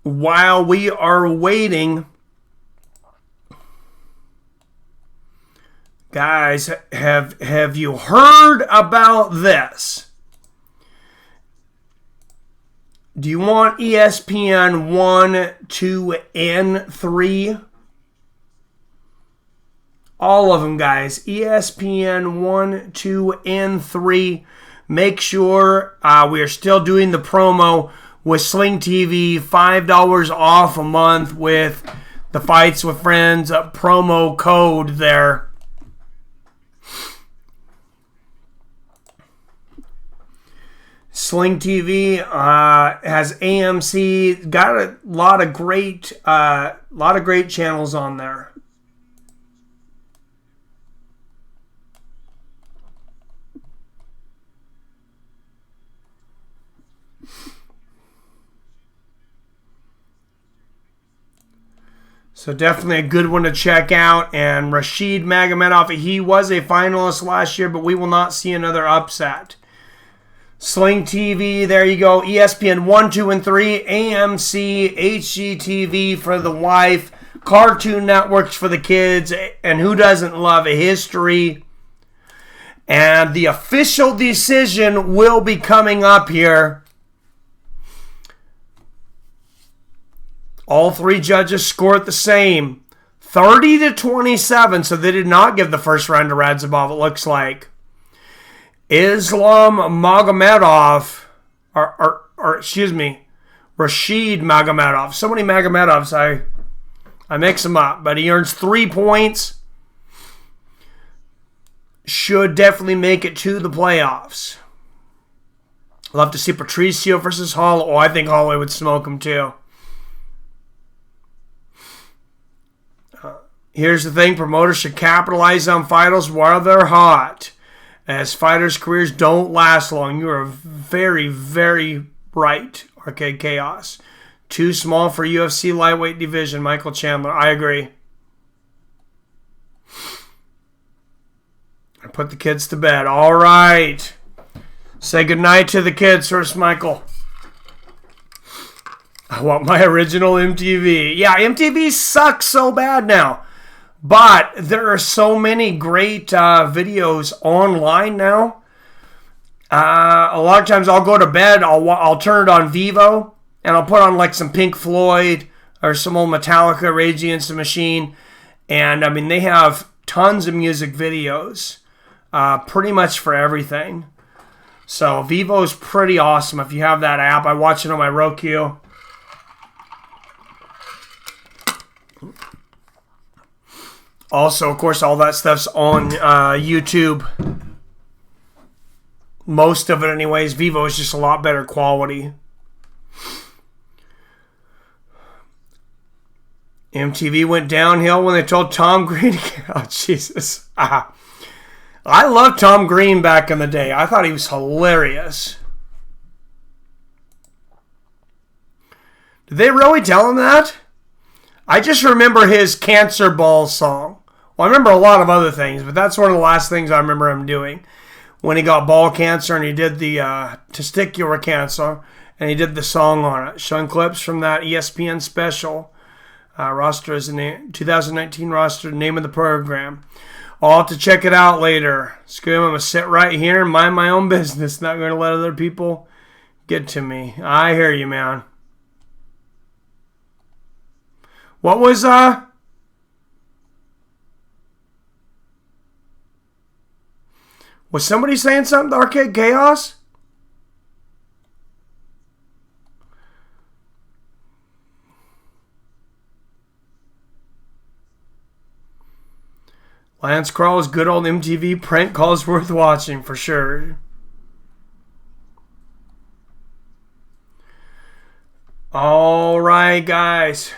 While we are waiting, guys, have you heard about this? Do you want ESPN 1, 2, and 3? All of them, guys. ESPN 1, 2, and 3. Make sure we are still doing the promo with Sling TV. $5 off a month with the Fights with Friends promo code there. Sling TV has AMC, got a lot of great channels on there. So definitely a good one to check out. And Rashid Magomedov, he was a finalist last year, but we will not see another upset. Sling TV, there you go. ESPN 1, 2, and 3. AMC, HGTV for the wife. Cartoon Networks for the kids. And who doesn't love a history? And the official decision will be coming up here. All three judges scored the same. 30-27, so they did not give the first round to Radzhabov, it looks like. Islam Magomedov, Rashid Magomedov. So many Magomedovs, I mix them up. But he earns 3 points. Should definitely make it to the playoffs. Love to see Patricio versus Holloway. Oh, I think Holloway would smoke him too. Here's the thing. Promoters should capitalize on fighters while they're hot, as fighters' careers don't last long. You are very, very right, Arcade Chaos. Too small for UFC lightweight division, Michael Chandler. I agree. I put the kids to bed. All right. Say goodnight to the kids first, Michael. I want my original MTV. Yeah, MTV sucks so bad now. But there are so many great videos online now. A lot of times I'll go to bed, I'll turn it on Vivo, and I'll put on like some Pink Floyd or some old Metallica, Rage Against the Machine. And I mean, they have tons of music videos, pretty much for everything. So Vivo's pretty awesome if you have that app. I watch it on my Roku. Also, of course, all that stuff's on YouTube. Most of it anyways. Vivo is just a lot better quality. MTV went downhill when they told Tom Green. Oh, Jesus. I loved Tom Green back in the day. I thought he was hilarious. Did they really tell him that? I just remember his Cancer Ball song. Well, I remember a lot of other things, but that's one of the last things I remember him doing. When he got ball cancer and he did the testicular cancer, and he did the song on it, showing clips from that ESPN special. Roster is the 2019 roster, name of the program. I'll have to check it out later. Screw him, I'm going to sit right here and mind my own business. Not going to let other people get to me. I hear you, man. What was, was somebody saying something to Arcade Chaos? Lance Crawl's good old MTV prank calls worth watching for sure. All right, guys.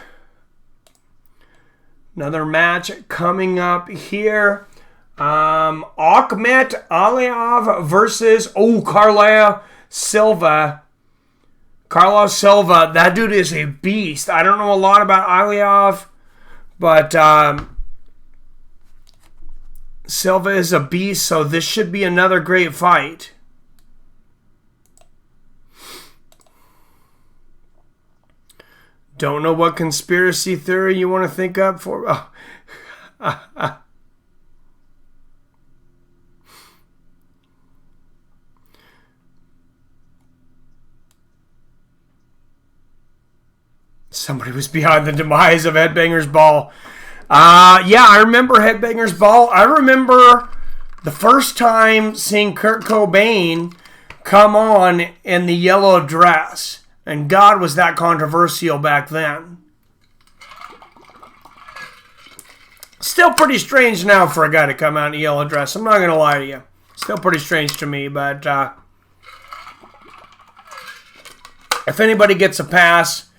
Another match coming up here. Akhmet Aliyev versus Carlos Silva. Carlos Silva, that dude is a beast. I don't know a lot about Aliyev, but Silva is a beast, so this should be another great fight. Don't know what conspiracy theory you want to think up for. Oh. Somebody was behind the demise of Headbangers Ball. Yeah, I remember Headbangers Ball. I remember the first time seeing Kurt Cobain come on in the yellow dress. And God, was that controversial back then. Still pretty strange now for a guy to come out in a yellow dress. I'm not going to lie to you. Still pretty strange to me, but if anybody gets a pass,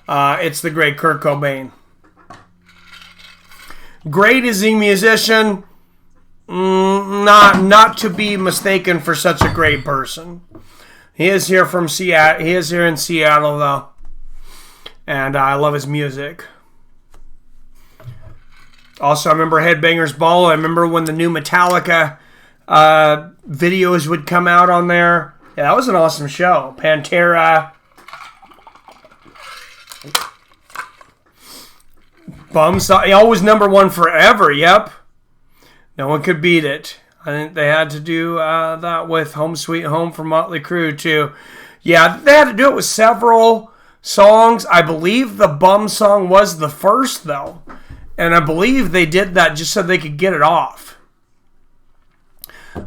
it's the great Kurt Cobain. Great as a musician, not to be mistaken for such a great person. He is here from Seattle. He is here in Seattle, though, and I love his music. Also, I remember Headbangers Ball. I remember when the new Metallica videos would come out on there. Yeah, that was an awesome show. Pantera. Bumsaw. He always number one forever. Yep. No one could beat it. I think they had to do that with Home Sweet Home for Motley Crue, too. Yeah, they had to do it with several songs. I believe the bum song was the first, though. And I believe they did that just so they could get it off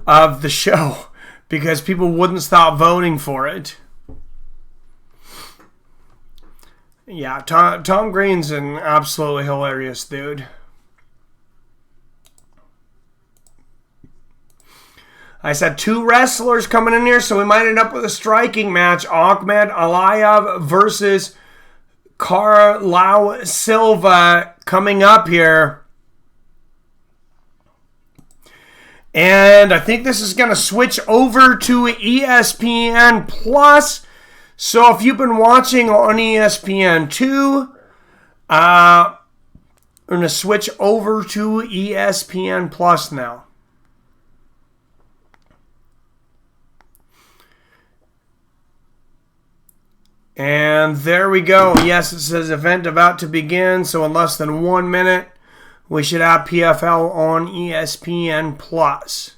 of the show because people wouldn't stop voting for it. Yeah, Tom Green's an absolutely hilarious dude. I said 2 wrestlers coming in here, so we might end up with a striking match. Ahmed Aliyev versus Carlau Silva coming up here. And I think this is going to switch over to ESPN Plus. So if you've been watching on ESPN2, we're going to switch over to ESPN Plus now. And there we go. Yes, it says event about to begin. So in less than 1 minute, we should have PFL on ESPN Plus.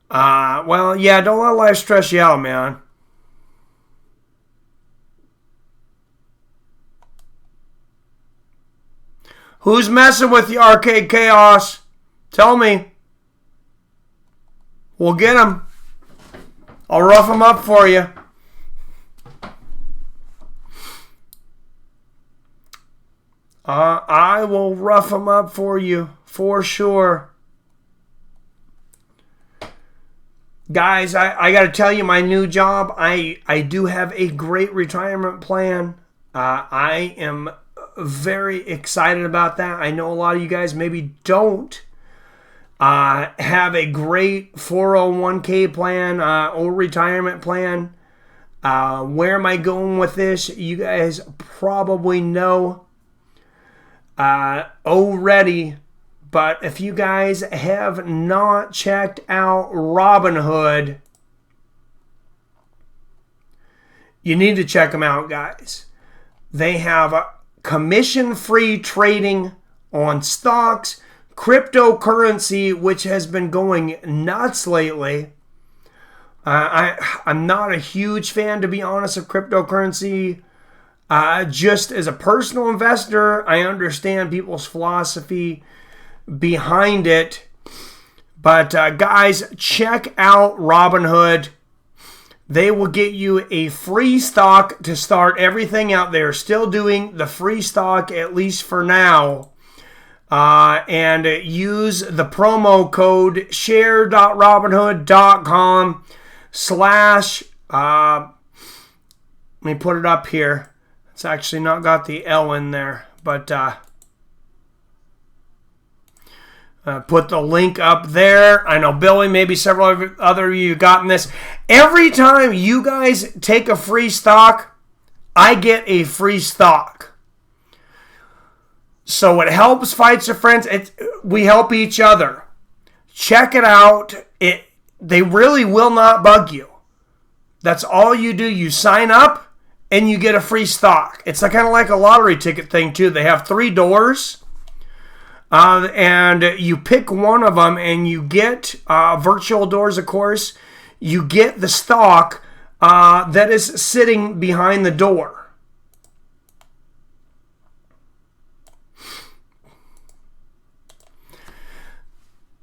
Well, yeah, don't let life stress you out, man. Who's messing with the Arcade Chaos? Tell me. We'll get him. I'll rough them up for you. I will rough them up for you, for sure. Guys, I got to tell you, my new job, I do have a great retirement plan. I am very excited about that. I know a lot of you guys maybe don't. Have a great 401k plan or retirement plan. Where am I going with this? You guys probably know already. But if you guys have not checked out Robinhood, you need to check them out, guys. They have commission-free trading on stocks, cryptocurrency, which has been going nuts lately. I'm not a huge fan, to be honest, of cryptocurrency. Just as a personal investor, I understand people's philosophy behind it. But guys, check out Robinhood. They will get you a free stock to start everything out there. Still doing the free stock, at least for now. And use the promo code share.robinhood.com/ let me put it up here. It's actually not got the L in there, but put the link up there. I know Billy, maybe several other of you have gotten this. Every time you guys take a free stock, I get a free stock. So it helps Fights of Friends. We help each other. Check it out. They really will not bug you. That's all you do. You sign up and you get a free stock. It's kind of like a lottery ticket thing too. They have 3 doors. And you pick one of them and you get virtual doors, of course. You get the stock that is sitting behind the door.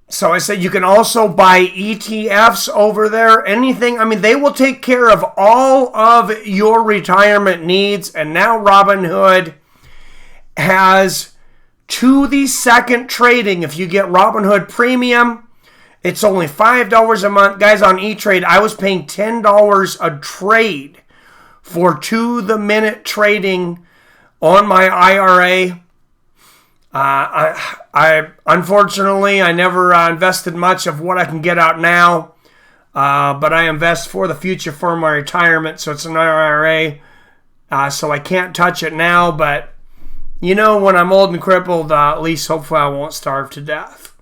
So I said you can also buy ETFs over there. Anything. I mean, they will take care of all of your retirement needs. And now Robinhood has to the second trading. If you get Robinhood Premium, it's only $5 a month. Guys, on E-Trade, I was paying $10 a trade for to-the-minute trading on my IRA. I unfortunately, I never invested much of what I can get out now, but I invest for the future for my retirement, so it's an IRA, so I can't touch it now, but you know, when I'm old and crippled, at least hopefully I won't starve to death.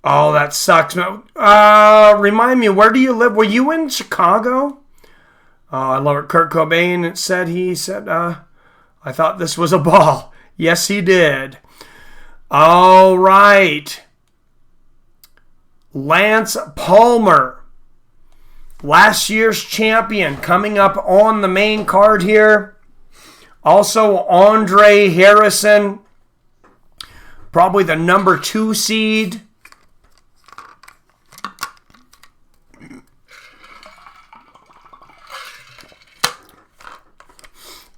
Oh, that sucks. Remind me, where do you live? Were you in Chicago? I love it. Kurt Cobain said, I thought this was a ball. Yes, he did. All right. Lance Palmer, last year's champion, coming up on the main card here. Also, Andre Harrison, probably the number 2 seed.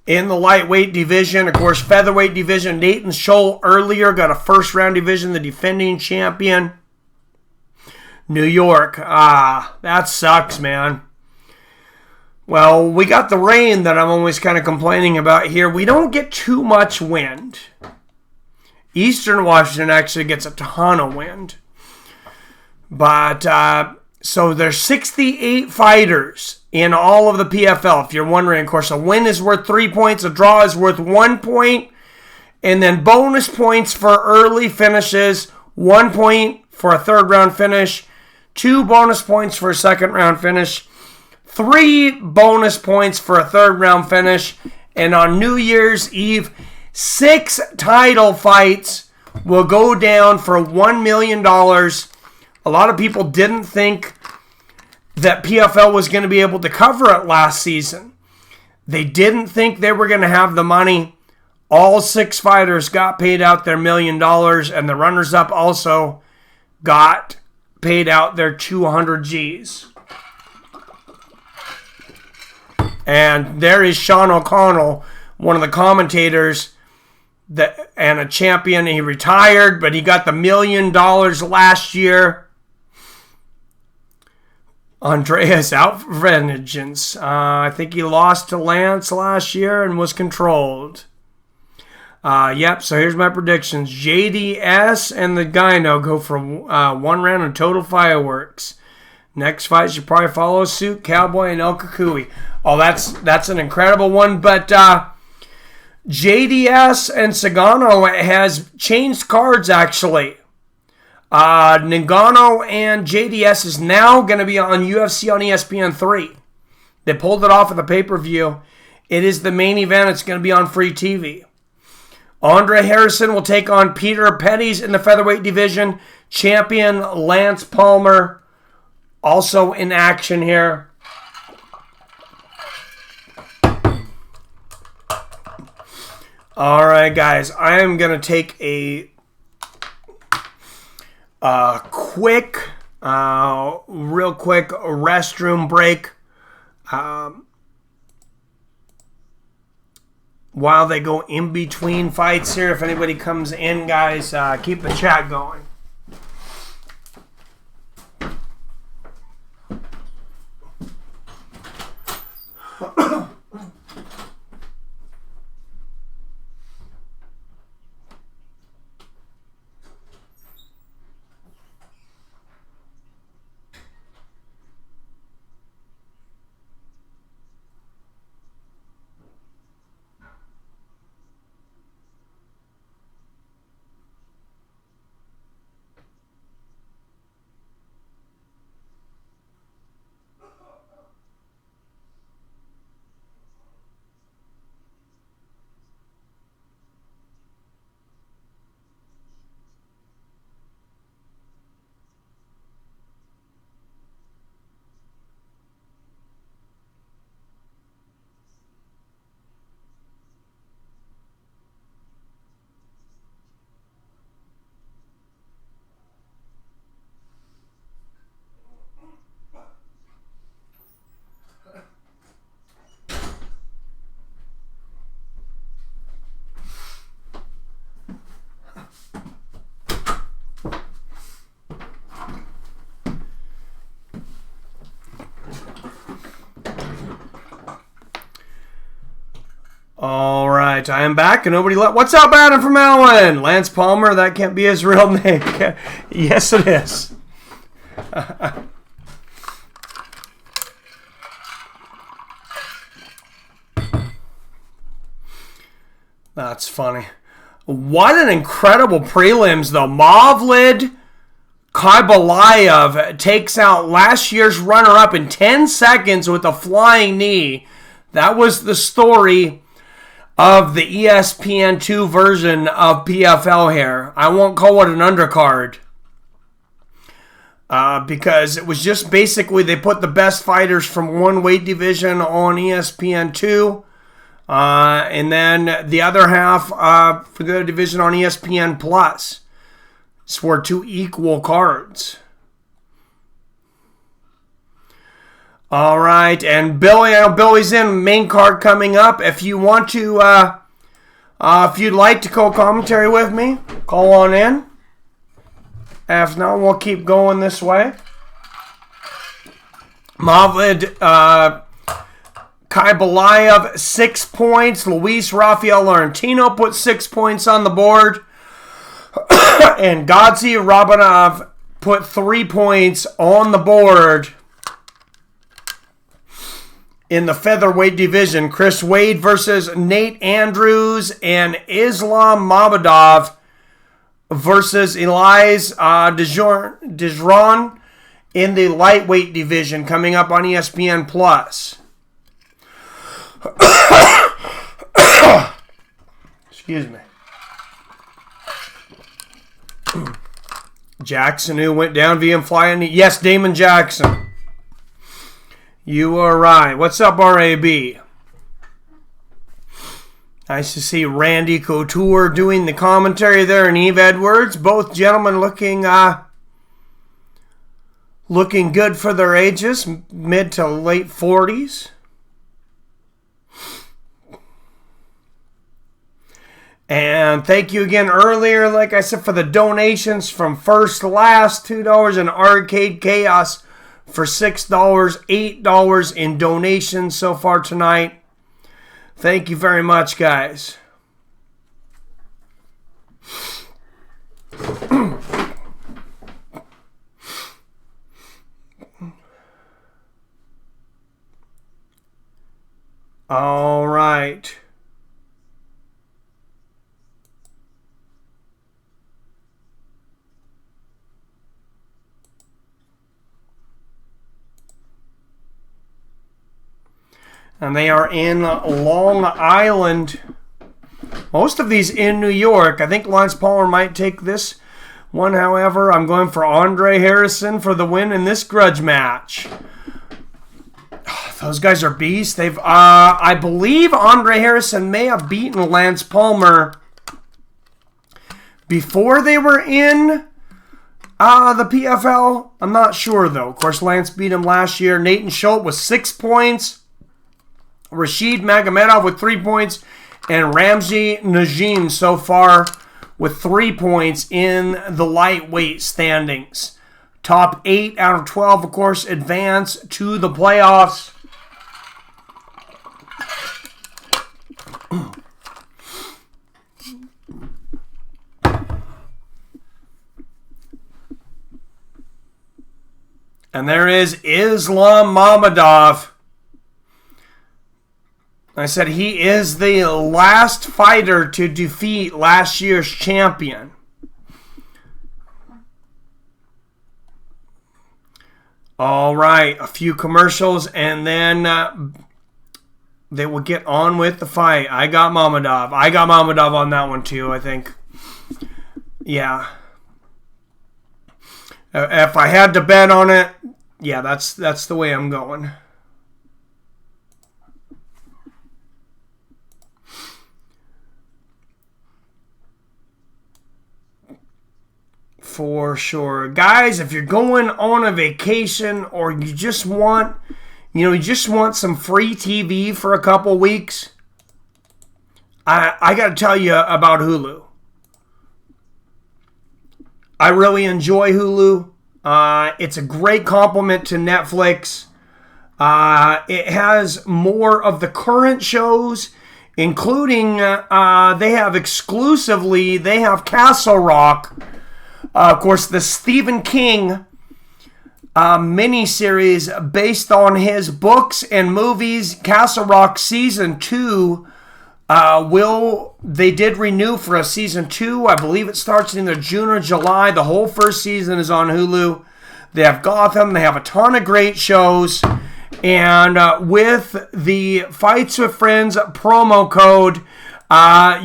In the lightweight division, of course, featherweight division, Natan Schulte earlier got a first-round division, the defending champion. New York. That sucks, man. Well, we got the rain that I'm always kind of complaining about here. We don't get too much wind. Eastern Washington actually gets a ton of wind. But, so there's 68 fighters in all of the PFL. If you're wondering, of course, a win is worth 3 points. A draw is worth 1 point. And then bonus points for early finishes. 1 point for a third-round finish. 2 bonus points for a second-round finish. 3 bonus points for a third-round finish. And on New Year's Eve, 6 title fights will go down for $1 million. A lot of people didn't think that PFL was going to be able to cover it last season. They didn't think they were going to have the money. All 6 fighters got paid out their $1 million, and the runners-up also got paid out their 200 Gs. And there is Sean O'Connell, one of the commentators, and a champion. He retired, but he got the $1 million last year. Andreas Outvengeance. I think he lost to Lance last year and was controlled. Yep, so here's my predictions. JDS and the Gyno go for 1 round of total fireworks. Next fight should probably follow suit. Cowboy and El Kukui. Oh, that's an incredible one. But JDS and Sagano has changed cards, actually. Ngannou and JDS is now going to be on UFC on ESPN 3. They pulled it off of the pay-per-view. It is the main event. It's going to be on free TV. Andre Harrison will take on Peter Pettis in the featherweight division. Champion Lance Palmer also in action here. All right, guys. I am going to take a real quick restroom break while they go in between fights here. If anybody comes in, guys, keep the chat going. All right, I am back and nobody left. What's up, Adam from Allen? Lance Palmer, that can't be his real name. Yes, it is. That's funny. What an incredible prelims, though. Mavlid Kybalayev takes out last year's runner-up in 10 seconds with a flying knee. That was the story of the ESPN2 version of PFL here. I won't call it an undercard. because it was just basically they put the best fighters from one weight division on ESPN2, and then the other half for the other division on ESPN Plus. It's for 2 equal cards. All right, and Billy, I know Billy's in main card coming up. If you want to, if you'd like to co-commentary with me, call on in. If not, we'll keep going this way. Mavlid Kaibalayev, 6 points. Luis Rafael Laurentino put 6 points on the board. And Gadzi Rabanov put 3 points on the board. In the featherweight division, Chris Wade versus Nate Andrews, and Islam Mamedov versus Elias Dejron in the lightweight division, coming up on ESPN Plus. Excuse me. Jackson, who went down via flying. Yes, Damon Jackson. You are right. What's up, RAB? Nice to see Randy Couture doing the commentary there, and Eve Edwards. Both gentlemen looking good for their ages, mid to late 40s. And thank you again earlier, like I said, for the donations from First to Last, $2 in Arcade Chaos for $6, $8 in donations so far tonight. Thank you very much, guys. All right. And they are in Long Island. Most of these in New York. I think Lance Palmer might take this one, however. I'm going for Andre Harrison for the win in this grudge match. Those guys are beasts. They've, I believe Andre Harrison may have beaten Lance Palmer before they were in the PFL. I'm not sure, though. Of course, Lance beat him last year. Natan Schulte with 6 points. Rashid Magomedov with 3 points, and Ramzi Najim so far with 3 points in the lightweight standings. Top 8 out of 12, of course, advance to the playoffs. And there is Islam Mamedov. I said he is the last fighter to defeat last year's champion. All right, a few commercials, and then they will get on with the fight. I got Mamedov. I got Mamedov on that one too, I think. Yeah. If I had to bet on it, yeah, that's the way I'm going. For sure. Guys, if you're going on a vacation or you just want, some free TV for a couple weeks, I got to tell you about Hulu. I really enjoy Hulu. It's a great complement to Netflix. It has more of the current shows, including they have Castle Rock. Of course, the Stephen King miniseries based on his books and movies. Castle Rock Season 2 they did renew for a Season 2. I believe it starts in either June or July. The whole first season is on Hulu. They have Gotham. They have a ton of great shows. And with the Fights with Friends promo code,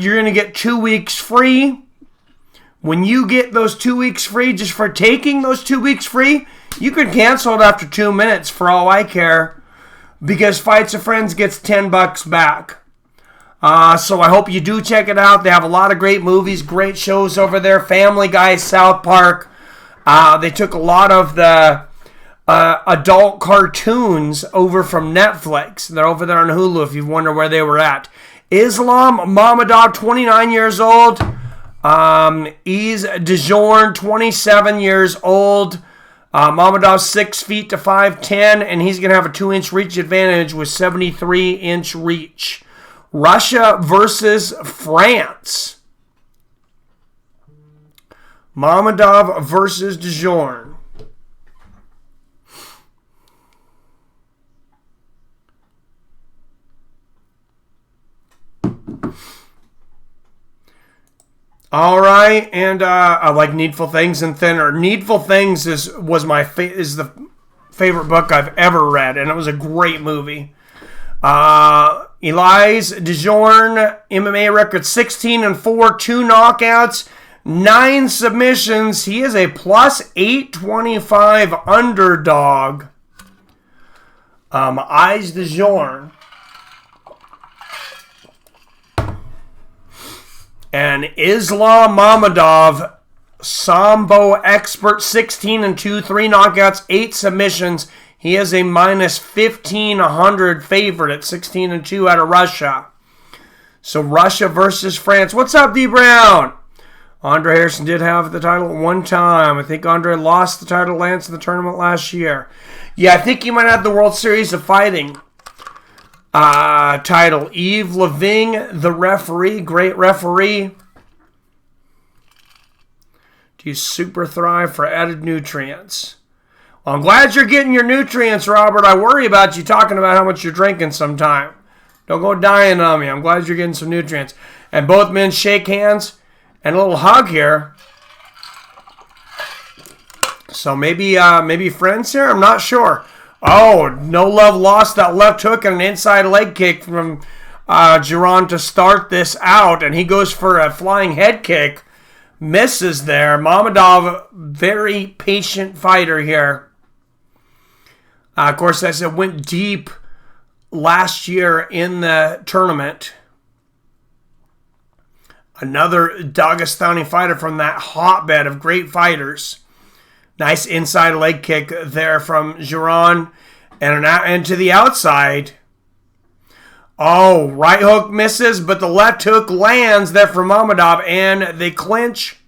you're going to get 2 weeks free When you get those 2 weeks free, just for taking those 2 weeks free, you can cancel it after 2 minutes for all I care, because Fights of Friends gets $10 back. So I hope you do check it out. They have a lot of great movies, great shows over there. Family Guy, South Park. They took a lot of the adult cartoons over from Netflix. They're over there on Hulu if you wonder where they were at. Islam Mammadov, 29 years old. Yves DeJourn, 27 years old. Mammadov's 6 feet to 5'10", and he's going to have a 2-inch reach advantage with 73-inch reach. Russia versus France. Mammadov versus DeJourn. All right, and I like Needful Things and Thinner. Needful Things is the favorite book I've ever read, and it was a great movie. Elise DeJourn, MMA record 16-4, 2 knockouts, 9 submissions. He is a plus 825 underdog. Elise DeJourn. And Islam Mammadov, Sambo expert, 16-2, 3 knockouts, 8 submissions. He is a minus 1,500 favorite at 16-2 out of Russia. So Russia versus France. What's up, D. Brown? Andre Harrison did have the title at one time. I think Andre lost the title to Lance in the tournament last year. Yeah, I think he might have the World Series of Fighting title. Yves Leving, the referee, great referee. Do you super thrive for added nutrients? Well, I'm glad you're getting your nutrients, Robert. I worry about you talking about how much you're drinking sometime. Don't go dying on me. I'm glad you're getting some nutrients. And both men shake hands and a little hug here. So maybe friends here? I'm not sure. Oh, No Love lost that left hook and an inside leg kick from Giron to start this out. And he goes for a flying head kick. Misses there. Mammadov, very patient fighter here. Of course, as it went deep last year in the tournament. Another Dagestani fighter from that hotbed of great fighters. Nice inside leg kick there from Giron. And to the outside. Oh, right hook misses, but the left hook lands there for Mammadov, and they clinch.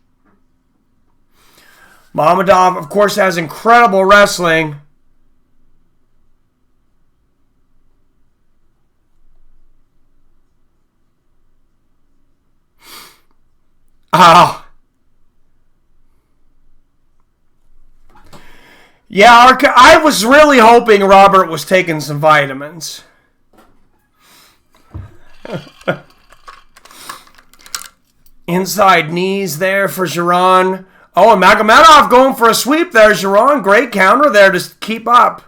Mammadov, of course, has incredible wrestling. Oh. Yeah, I was really hoping Robert was taking some vitamins. Inside knees there for Giron. Oh, and Magomedov going for a sweep there. Giron, great counter there to keep up.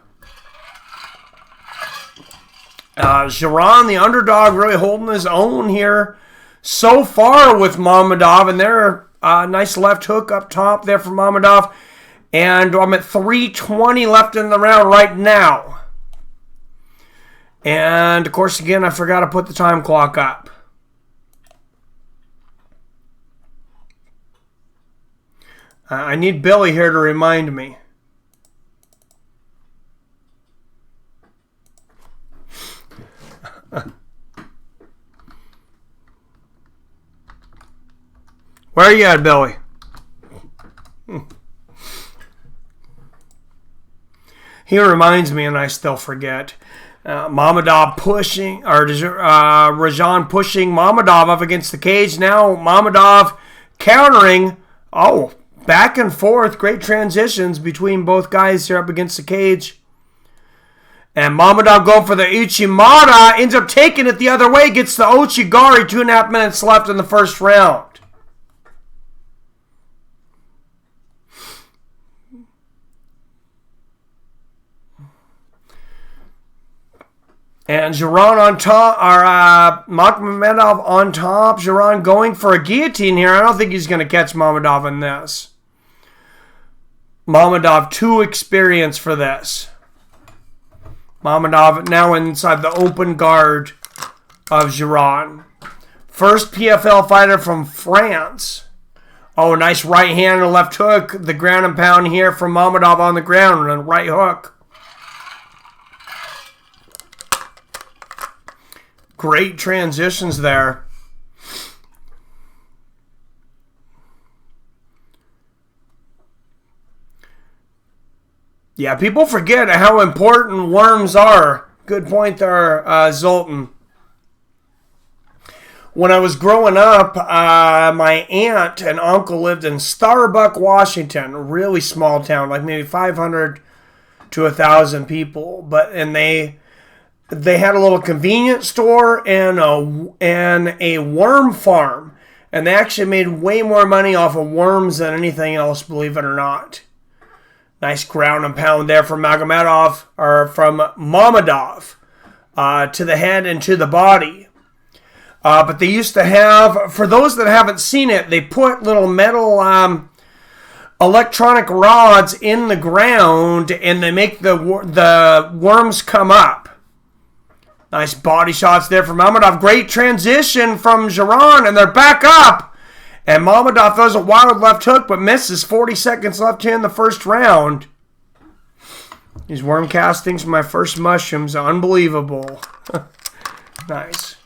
Giron, the underdog, really holding his own here so far with Mammadov. And there, nice left hook up top there for Mammadov. And I'm at 3:20 left in the round right now. And, of course, again, I forgot to put the time clock up. I need Billy here to remind me. Where are you at, Billy? He reminds me, and I still forget. Mammadov pushing, or Rajan pushing Mammadov up against the cage. Now Mammadov countering. Oh, back and forth. Great transitions between both guys here up against the cage. And Mammadov going for the Uchimata. Ends up taking it the other way. Gets the Ochigari. 2.5 minutes left in the first round. And Giron on top, or Makhmedov on top. Giron going for a guillotine here. I don't think he's going to catch Makhmedov in this. Makhmedov too experienced for this. Makhmedov now inside the open guard of Giron. First PFL fighter from France. Oh, nice right hand and left hook. The ground and pound here from Makhmedov on the ground. And right hook. Great transitions there. Yeah, people forget how important worms are. Good point there, Zoltan. When I was growing up, my aunt and uncle lived in Starbuck, Washington, a really small town, like maybe 500 to 1,000 people. And they had a little convenience store and a worm farm. And they actually made way more money off of worms than anything else, believe it or not. Nice ground and pound there from Makhmedov, or from Makhmedov, to the head and to the body. But they used to have, for those that haven't seen it, they put little metal electronic rods in the ground and they make the worms come up. Nice body shots there from Makhmedov. Great transition from Giron, and they're back up. And Makhmedov throws a wild left hook, but misses. 40 seconds left here in the first round. These worm castings from my first mushrooms are unbelievable. Nice.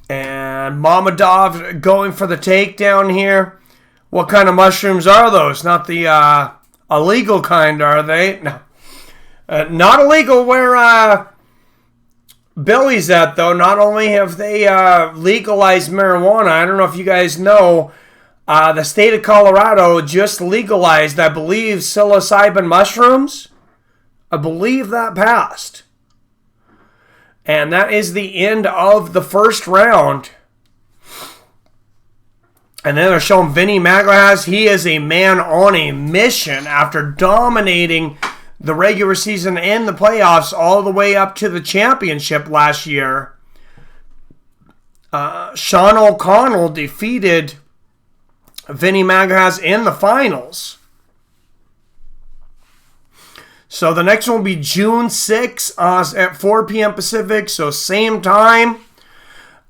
And Makhmedov going for the takedown here. What kind of mushrooms are those? Not the illegal kind, are they? No. Not illegal where Billy's at, though. Not only have they legalized marijuana, I don't know if you guys know, the state of Colorado just legalized, I believe, psilocybin mushrooms. I believe that passed. And that is the end of the first round. And then they're showing Vinny Magalhaes. He is a man on a mission after dominating the regular season and the playoffs all the way up to the championship last year. Sean O'Connell defeated Vinny Magalhaes in the finals. So the next one will be June 6th at 4 p.m. Pacific. So same time.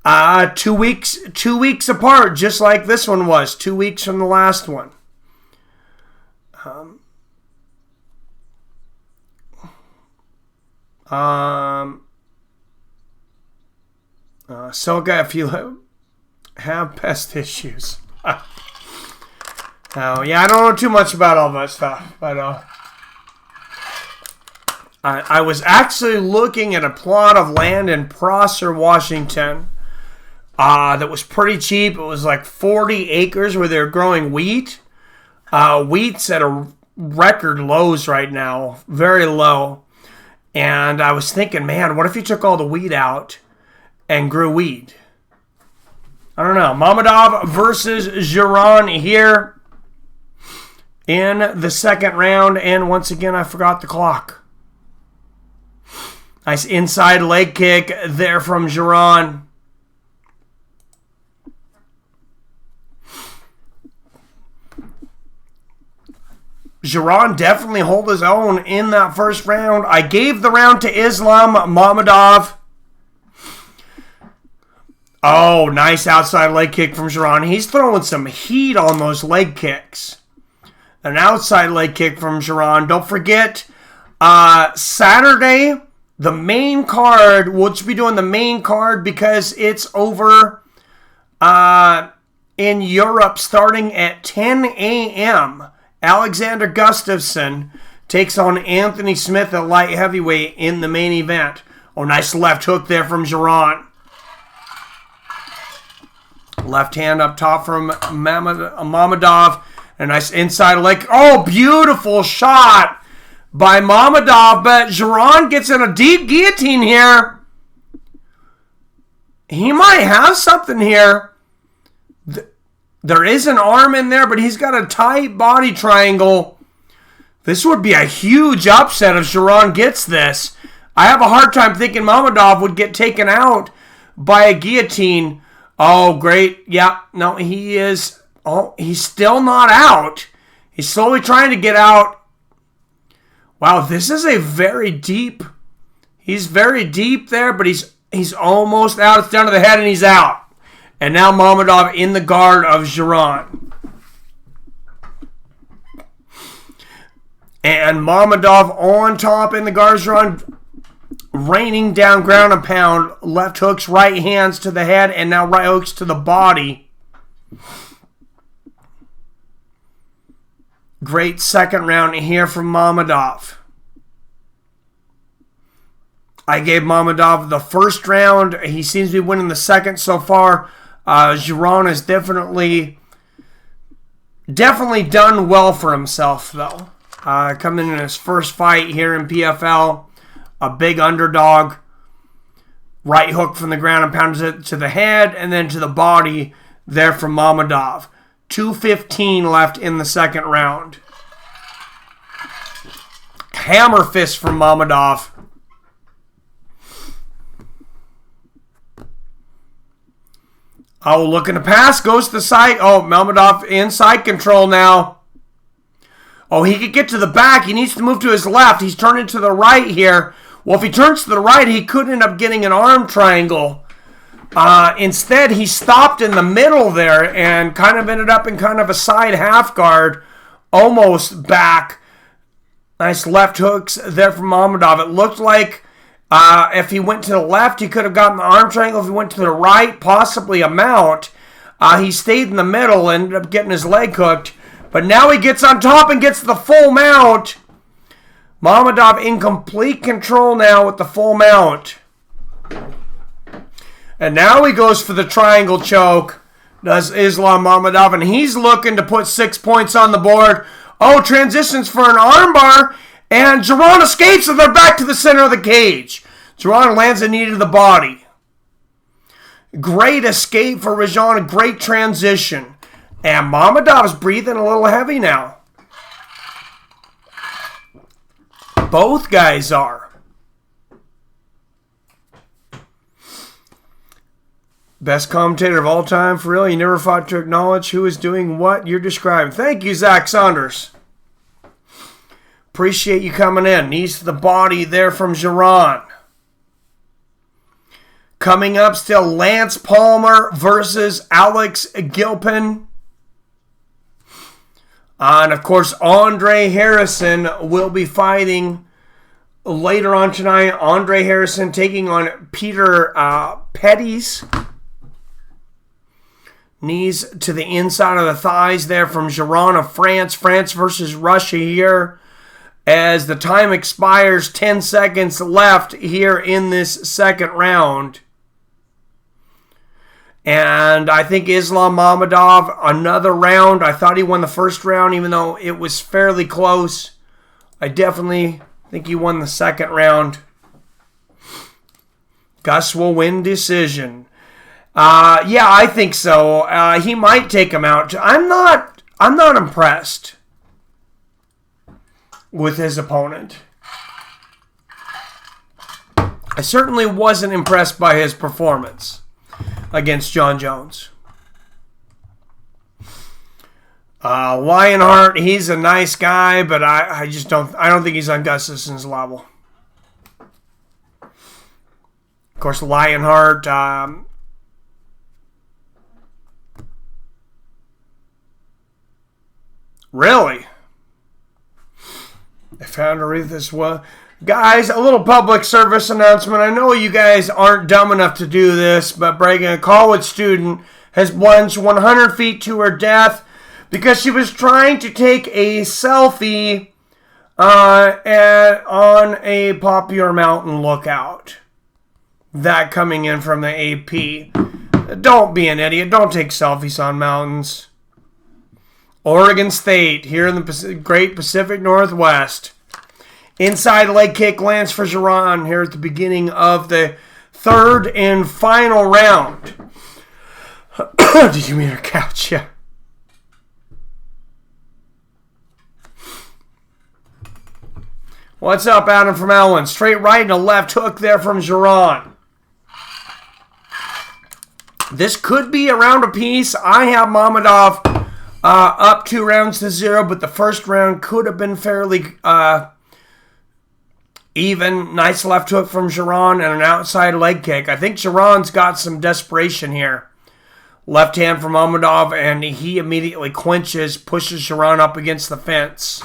2 weeks apart, just like this one was. 2 weeks from the last one. Soga, if you have pest issues. Oh, yeah, I don't know too much about all that stuff, but I was actually looking at a plot of land in Prosser, Washington, that was pretty cheap. It was like 40 acres where they're growing wheat. Wheat's at a record lows right now, very low. And I was thinking, man, what if you took all the wheat out and grew wheat? I don't know. Makhmedov versus Giron here in the second round. And once again, I forgot the clock. Nice inside leg kick there from Giron. Giron definitely hold his own in that first round. I gave the round to Islam Makhmedov. Oh, nice outside leg kick from Giron. He's throwing some heat on those leg kicks. An outside leg kick from Giron. Don't forget, Saturday, the main card, we'll just be doing the main card because it's over in Europe starting at 10 a.m. Alexander Gustafsson takes on Anthony Smith at light heavyweight in the main event. Oh, nice left hook there from Giron. Left hand up top from Makhmedov. A nice inside leg. Oh, beautiful shot by Makhmedov, but Giron gets in a deep guillotine here. He might have something here. There is an arm in there, but he's got a tight body triangle. This would be a huge upset if Giron gets this. I have a hard time thinking Mammadov would get taken out by a guillotine. Oh, great. Yeah, no, he is. Oh, he's still not out. He's slowly trying to get out. Wow, this is a very deep. He's very deep there, but he's almost out. It's down to the head, and he's out. And now Mammadov in the guard of Giron. And Mammadov on top in the guard of Giron, raining down ground and pound. Left hooks, right hands to the head, and now right hooks to the body. Great second round here from Mammadov. I gave Mammadov the first round. He seems to be winning the second so far. Giron has definitely done well for himself, though. Coming in his first fight here in PFL. A big underdog. Right hook from the ground and pounds it to the head and then to the body there from Mammadov. 2:15 left in the second round. Hammer fist from Mammadov. Oh, looking to pass. Goes to the side. Oh, Mammadov in side control now. Oh, he could get to the back. He needs to move to his left. He's turning to the right here. Well, if he turns to the right, he could end up getting an arm triangle. Instead, he stopped in the middle there and kind of ended up in kind of a side half guard. Almost back. Nice left hooks there from Mammadov. It looked like if he went to the left, he could have gotten the arm triangle. If he went to the right, possibly a mount. He stayed in the middle and ended up getting his leg hooked. But now he gets on top and gets the full mount. Mammadov in complete control now with the full mount. And now he goes for the triangle choke. Does Islam Mammadov. And he's looking to put 6 points on the board. Oh, transitions for an armbar. And Giron escapes, and they're back to the center of the cage. Giron lands a knee to the body. Great escape for Rajan. A great transition. And Mammadov's breathing a little heavy now. Both guys are. Best commentator of all time, for real. You never fought to acknowledge who is doing what you're describing. Thank you, Zach Saunders. Appreciate you coming in. Knees to the body there from Giron. Coming up still, Lance Palmer versus Alex Gilpin. And, of course, Andre Harrison will be fighting later on tonight. Andre Harrison taking on Peter Pettis. Knees to the inside of the thighs there from Giron of France. France versus Russia here. As the time expires, 10 seconds left here in this second round. And I think Islam Mammadov, another round. I thought he won the first round, even though it was fairly close. I definitely think he won the second round. Gus will win decision. Yeah, I think so. He might take him out. I'm not impressed with his opponent. I certainly wasn't impressed by his performance against John Jones. Lionheart, he's a nice guy, but I don't think he's on Gustafson's level. Of course, Lionheart, really? I found Aretha's well. Guys, a little public service announcement. I know you guys aren't dumb enough to do this, but breaking a college student has plunged 100 feet to her death because she was trying to take a selfie on a popular mountain lookout. That coming in from the AP. Don't be an idiot. Don't take selfies on mountains. Oregon State, here in the great Pacific Northwest. Inside leg kick lands for Giron here at the beginning of the third and final round. Did you mean her couch? Yeah. What's up, Adam from Allen? Straight right and a left hook there from Giron. This could be a round apiece. I have Mamedov up 2 rounds to 0, but the first round could have been fairly even. Nice left hook from Giron and an outside leg kick. I think Giron's got some desperation here. Left hand from Mamedov, and he immediately clinches, pushes Giron up against the fence.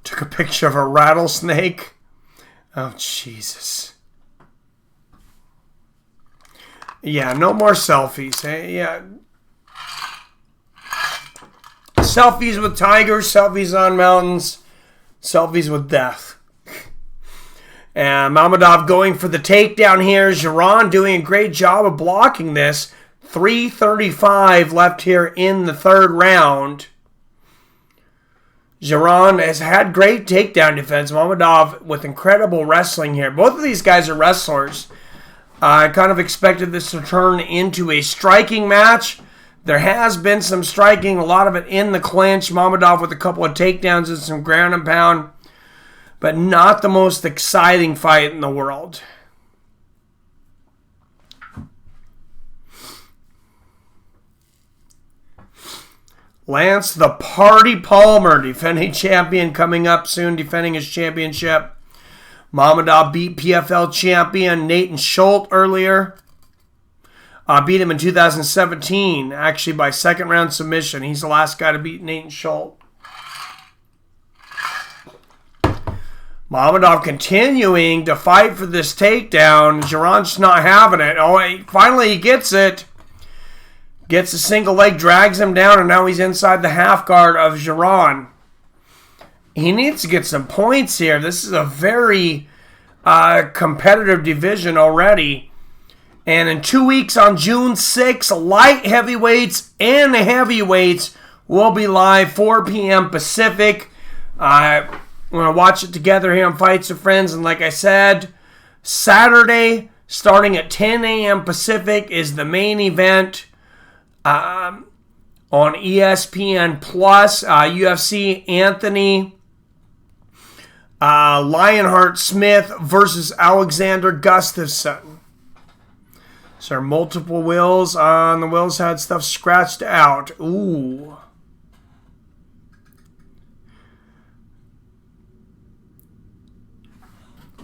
Took a picture of a rattlesnake. Oh, Jesus. Yeah, no more selfies. Yeah. Selfies with tigers, selfies on mountains, selfies with death. And Mamedov going for the takedown here. Giron doing a great job of blocking this. 3:35 left here in the third round. Giron has had great takedown defense. Mamedov with incredible wrestling here. Both of these guys are wrestlers. I kind of expected this to turn into a striking match. There has been some striking, a lot of it in the clinch. Mamedov with a couple of takedowns and some ground and pound. But not the most exciting fight in the world. Lance the Party Palmer, defending champion, coming up soon, defending his championship. Mamedov beat PFL champion Natan Schulte earlier. Beat him in 2017, actually by second round submission. He's the last guy to beat Natan Schulte. Mamedov continuing to fight for this takedown. Giron's not having it. Finally he gets it. Gets a single leg, drags him down, and now he's inside the half guard of Giron. He needs to get some points here. This is a very competitive division already. And in 2 weeks on June 6th, light heavyweights and heavyweights will be live, 4 p.m. Pacific. We're going to watch it together here on Fights with Friends. And like I said, Saturday, starting at 10 a.m. Pacific, is the main event. On ESPN Plus, UFC Anthony Lionheart Smith versus Alexander Gustafsson. So multiple wheels on the wheels had stuff scratched out. Ooh.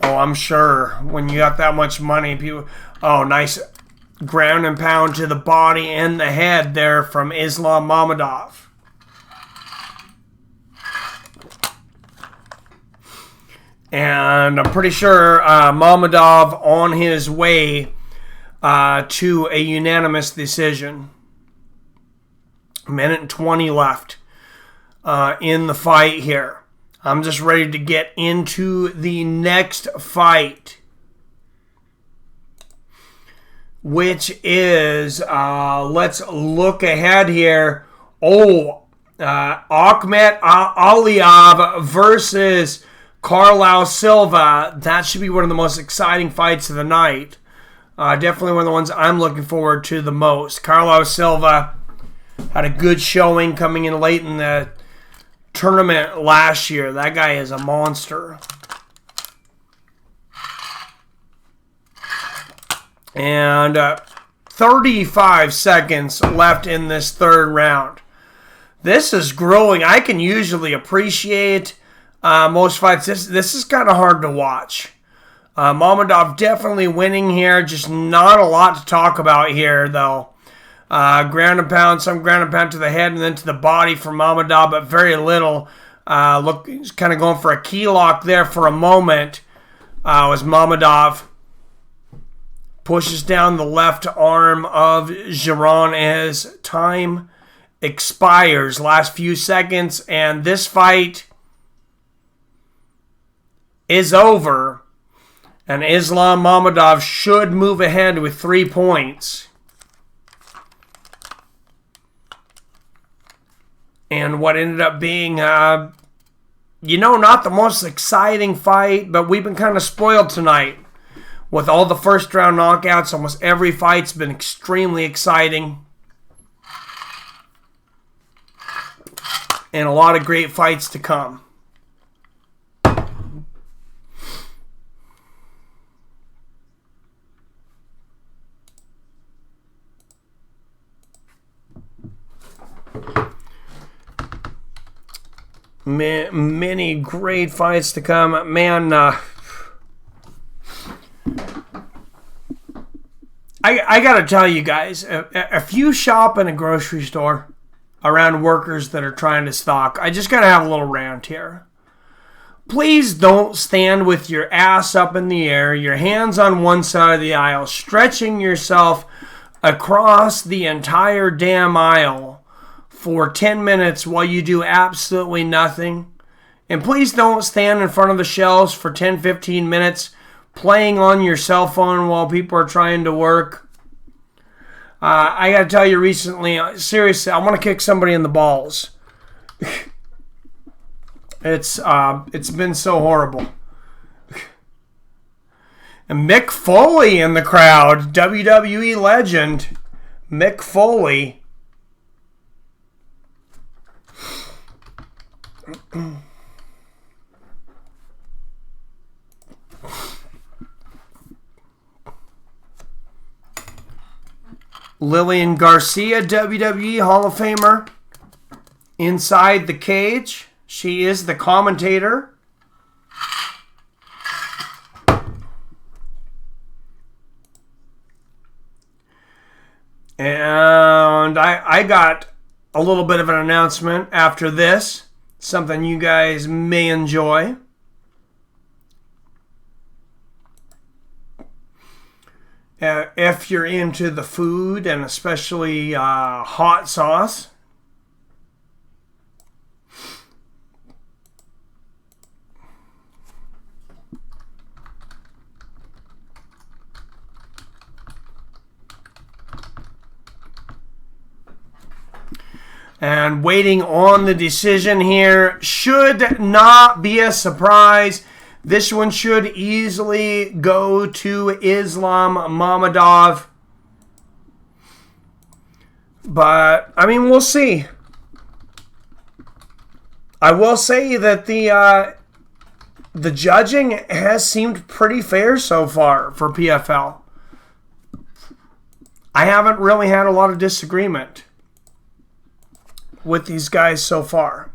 Oh, I'm sure when you got that much money, people. Oh, nice. Ground and pound to the body and the head there from Islam Mamedov. And I'm pretty sure Mamedov on his way to a unanimous decision. 1:20 left in the fight here. I'm just ready to get into the next fight, which is, let's look ahead here. Akhmet Aliyev versus Carlos Silva. That should be one of the most exciting fights of the night. Definitely one of the ones I'm looking forward to the most. Carlos Silva had a good showing coming in late in the tournament last year. That guy is a monster. And 35 seconds left in this third round. This is growing. I can usually appreciate most fights. This is kind of hard to watch. Mamedov definitely winning here. Just not a lot to talk about here, though. Ground and pound, some ground and pound to the head and then to the body for Mamedov, but very little. Look, he's kind of going for a key lock there for a moment. Was Mamedov pushes down the left arm of Giron as time expires. Last few seconds, and this fight is over. And Islam Mamedov should move ahead with 3 points. And what ended up being, not the most exciting fight, but we've been kind of spoiled tonight. With all the first round knockouts, almost every fight's been extremely exciting. and a lot of great fights to come. Many great fights to come. Man, I gotta tell you guys, if you shop in a grocery store around workers that are trying to stock, I just gotta have a little rant here. Please don't stand with your ass up in the air, your hands on one side of the aisle, stretching yourself across the entire damn aisle for 10 minutes while you do absolutely nothing. And please don't stand in front of the shelves for 10, 15 minutes playing on your cell phone while people are trying to work. I gotta tell you recently, seriously, I want to kick somebody in the balls. It's been so horrible. And Mick Foley in the crowd, WWE legend, Mick Foley. Lillian Garcia, WWE Hall of Famer, inside the cage. She is the commentator. And I got a little bit of an announcement after this. Something you guys may enjoy. If you're into the food and especially hot sauce. And waiting on the decision here should not be a surprise. This one should easily go to Islam Mammadov. But, I mean, we'll see. I will say that the judging has seemed pretty fair so far for PFL. I haven't really had a lot of disagreement with these guys so far.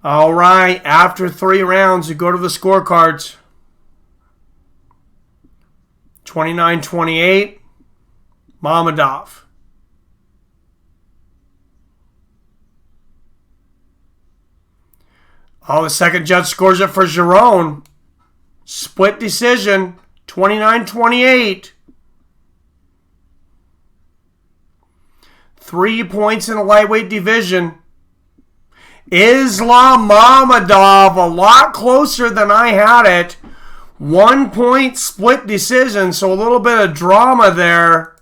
All right, after 3 rounds, you go to the scorecards. 29-28, Mammadov. Oh, the second judge scores it for Giron. Split decision, 29-28. 3 points in the lightweight division. Islam Mammadov, a lot closer than I had it. 1 point split decision, so a little bit of drama there.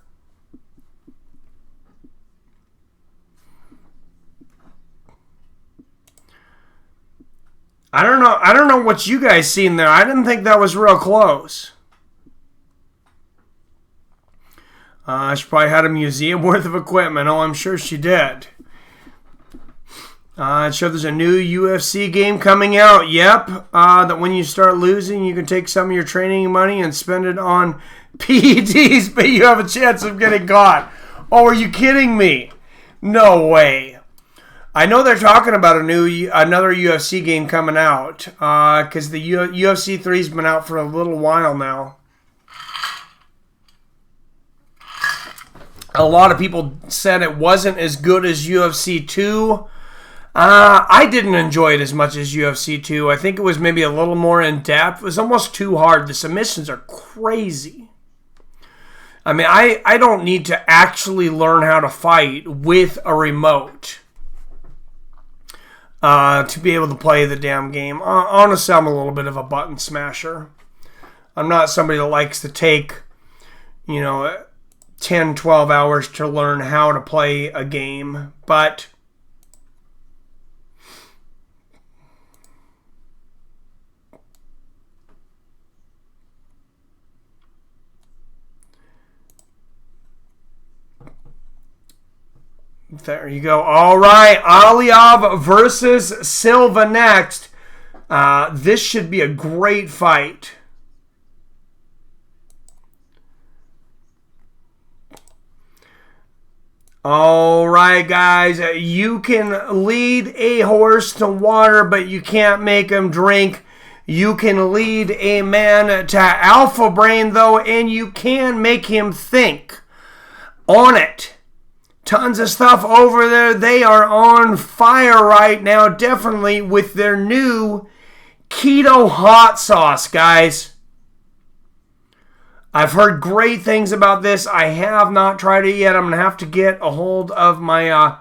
I don't know what you guys seen there. I didn't think that was real close. She probably had a museum worth of equipment. Oh, I'm sure she did. It showed there's a new UFC game coming out. Yep. That when you start losing, you can take some of your training money and spend it on PEDs, but you have a chance of getting caught. Oh, are you kidding me? No way. I know they're talking about another UFC game coming out because the UFC 3's been out for a little while now. A lot of people said it wasn't as good as UFC 2. I didn't enjoy it as much as UFC 2. I think it was maybe a little more in-depth. It was almost too hard. The submissions are crazy. I mean, I don't need to actually learn how to fight with a remote to be able to play the damn game. Honestly, I'm a little bit of a button smasher. I'm not somebody that likes to take, 10, 12 hours to learn how to play a game. But There you go. All right, Aliyev versus Silva next. This should be a great fight. All right, guys. You can lead a horse to water, but you can't make him drink. You can lead a man to alpha brain, though, and you can make him think. On it. Tons of stuff over there. They are on fire right now, definitely with their new keto hot sauce, guys. I've heard great things about this. I have not tried it yet. I'm going to have to get a hold of my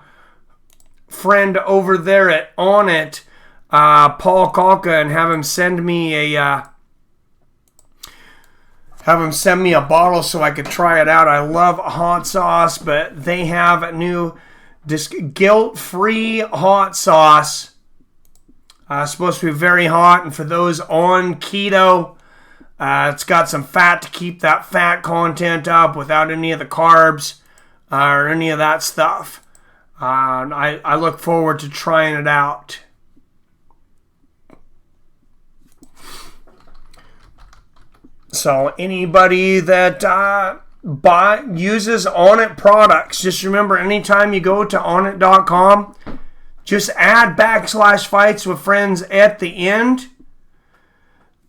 friend over there at On It, Paul Kalka, and have him send me a bottle so I could try it out. I love hot sauce, but they have a new guilt-free hot sauce. Supposed to be very hot, and for those on keto, it's got some fat to keep that fat content up without any of the carbs or any of that stuff. I look forward to trying it out. So anybody that uses On It products, just remember anytime you go to onit.com, just add /fights with friends at the end.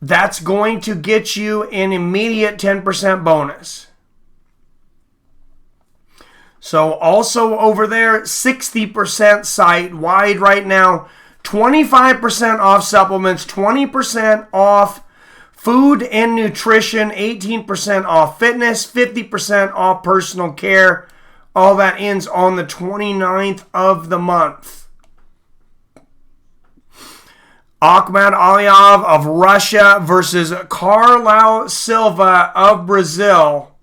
That's going to get you an immediate 10% bonus. So also over there, 60% site wide right now, 25% off supplements, 20% off food and nutrition, 18% off fitness, 50% off personal care. All that ends on the 29th of the month. Akhmed Aliyev of Russia versus Carlos Silva of Brazil.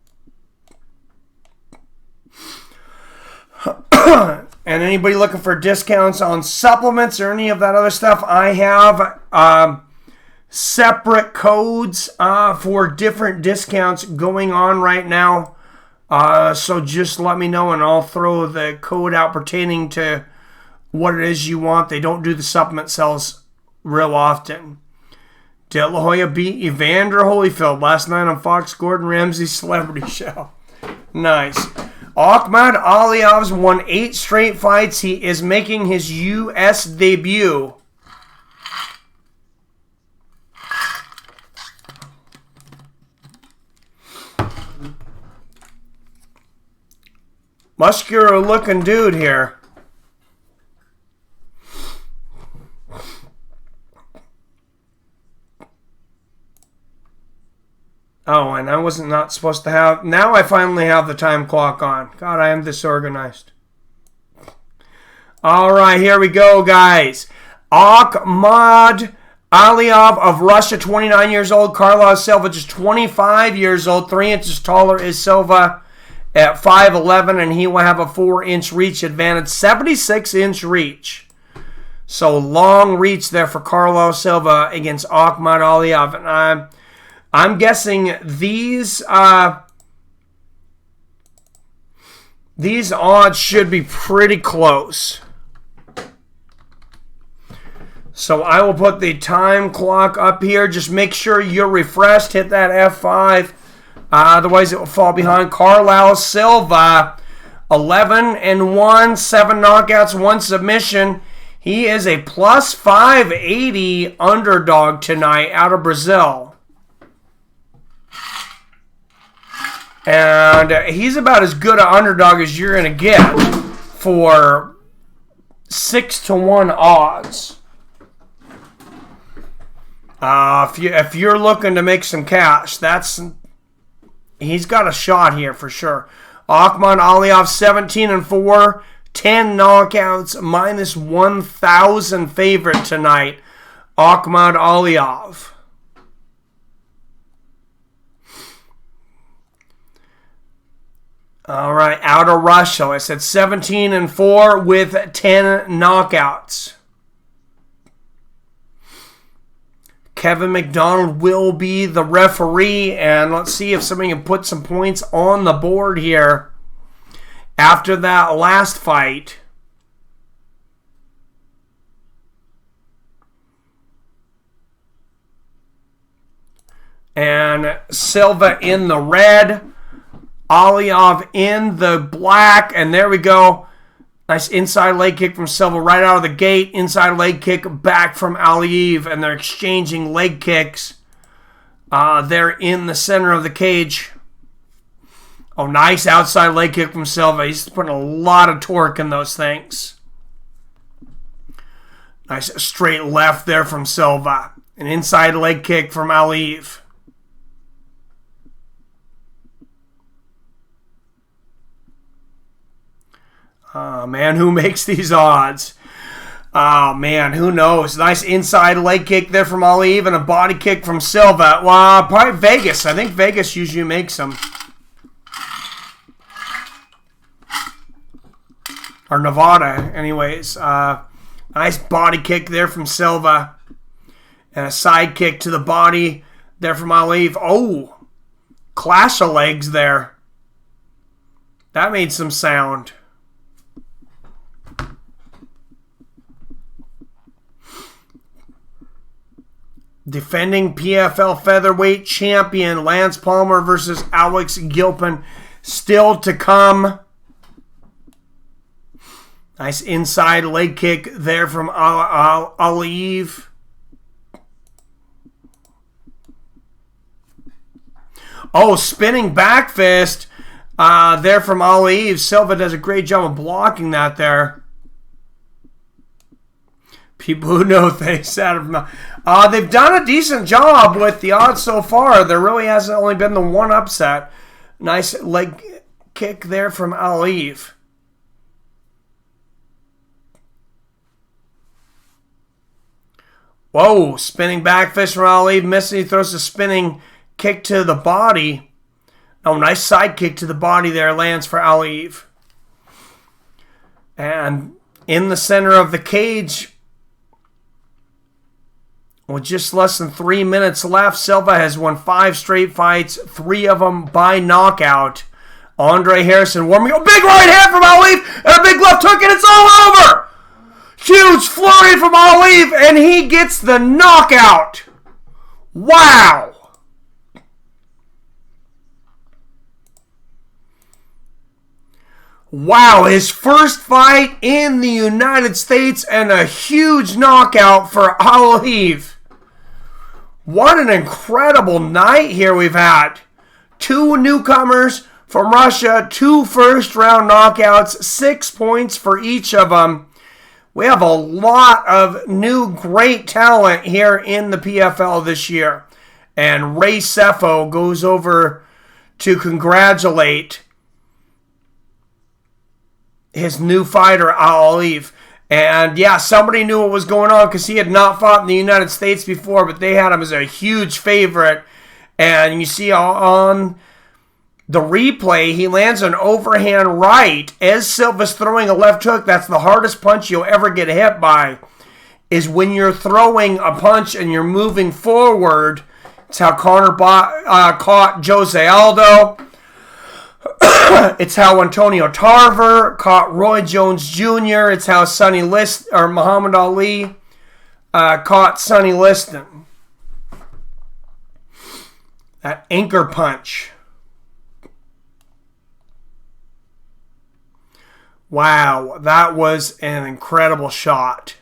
And anybody looking for discounts on supplements or any of that other stuff, I have separate codes for different discounts going on right now. So just let me know and I'll throw the code out pertaining to what it is you want. They don't do the supplement sales real often. De La Hoya beat Evander Holyfield last night on Fox Gordon Ramsay's Celebrity Show. Nice. Akhmed Aliyev's won 8 straight fights. He is making his U.S. debut. Muscular looking dude here. Oh, and I wasn't not supposed to have... Now I finally have the time clock on. God, I am disorganized. All right, here we go, guys. Akhmed Aliyev of Russia, 29 years old. Carlos Silva, just 25 years old. 3 inches taller is Silva at 5'11", and he will have a 4-inch reach advantage. 76-inch reach. So long reach there for Carlos Silva against Akhmed Aliyev. And I'm guessing these odds should be pretty close. So I will put the time clock up here. Just make sure you're refreshed. Hit that F5. Otherwise, it will fall behind. Carlos Silva, 11-1, 7 knockouts, 1 submission. He is a plus 580 underdog tonight out of Brazil. And he's about as good an underdog as you're going to get for 6-1 odds. If you're looking to make some cash, he's got a shot here for sure. Akhmed Aliyev, 17-4, 10 knockouts, minus 1,000 favorite tonight. Akhmed Aliyev. All right, out of Russia. I said 17-4 with 10 knockouts. Kevin McDonald will be the referee, and let's see if somebody can put some points on the board here. after that last fight, and Silva in the red, Aliyev in the black, and there we go. Nice inside leg kick from Silva right out of the gate. Inside leg kick back from Aliyev, and they're exchanging leg kicks. They're in the center of the cage. Oh, nice outside leg kick from Silva. He's putting a lot of torque in those things. Nice straight left there from Silva. An inside leg kick from Aliyev. Oh, man, who makes these odds? Oh, man, who knows? Nice inside leg kick there from Aliyev and a body kick from Silva. Well, probably Vegas. I think Vegas usually makes them. Or Nevada, anyways. Nice body kick there from Silva. And a side kick to the body there from Aliyev. Oh, clash of legs there. That made some sound. Defending PFL featherweight champion Lance Palmer versus Alex Gilpin still to come. Nice inside leg kick there from Aliyev. Oh, spinning back fist there from Aliyev. Silva does a great job of blocking that there. People who know things out of mouth. They've done a decent job with the odds so far. There really hasn't only been the one upset. Nice leg kick there from Aliyev. Whoa, spinning back fist from Aliyev. Missing, he throws a spinning kick to the body. Oh, nice side kick to the body there, lands for Aliyev. And in the center of the cage, with just less than 3 minutes left, Silva has won 5 straight fights, 3 of them by knockout. Andre Harrison warming up. Big right hand from Aliyev and a big left hook, and it's all over. Huge flurry from Aliyev, and he gets the knockout. Wow. Wow, his first fight in the United States and a huge knockout for Aliyev. What an incredible night here we've had. 2 newcomers from Russia, 2 first-round knockouts, 6 points for each of them. We have a lot of new great talent here in the PFL this year. And Ray Sefo goes over to congratulate his new fighter, Aliyev. And yeah, somebody knew what was going on because he had not fought in the United States before, but they had him as a huge favorite. And you see on the replay, he lands an overhand right as Silva's throwing a left hook. That's the hardest punch you'll ever get hit by, is when you're throwing a punch and you're moving forward. It's how Conor caught Jose Aldo. It's how Antonio Tarver caught Roy Jones Jr. It's how Muhammad Ali caught Sonny Liston. That anchor punch. Wow, that was an incredible shot.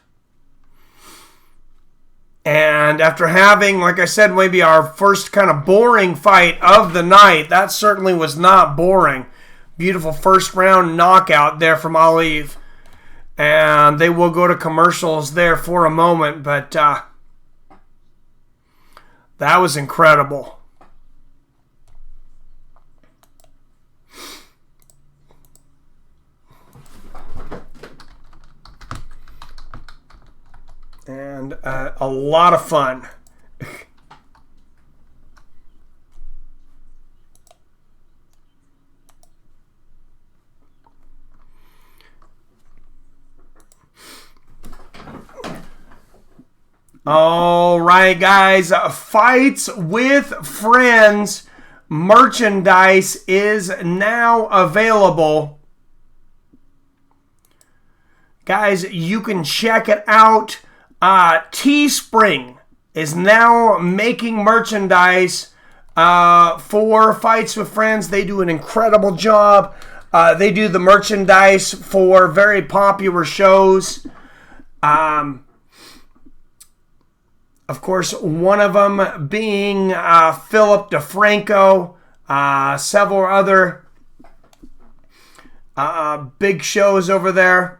And after having, like I said, maybe our first kind of boring fight of the night, that certainly was not boring. Beautiful first round knockout there from Aliyev. And they will go to commercials there for a moment, but that was incredible. And a lot of fun. All right, guys. Fights with Friends merchandise is now available. Guys, you can check it out. Teespring is now making merchandise for Fights with Friends. They do an incredible job. They do the merchandise for very popular shows. Of course, one of them being Philip DeFranco, several other big shows over there.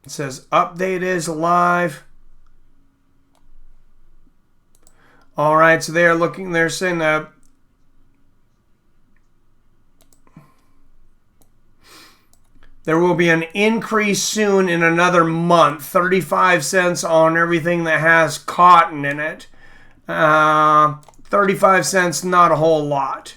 It says update is live. All right, so they're saying that there will be an increase soon in another month, 35 cents on everything that has cotton in it. 35 cents, not a whole lot.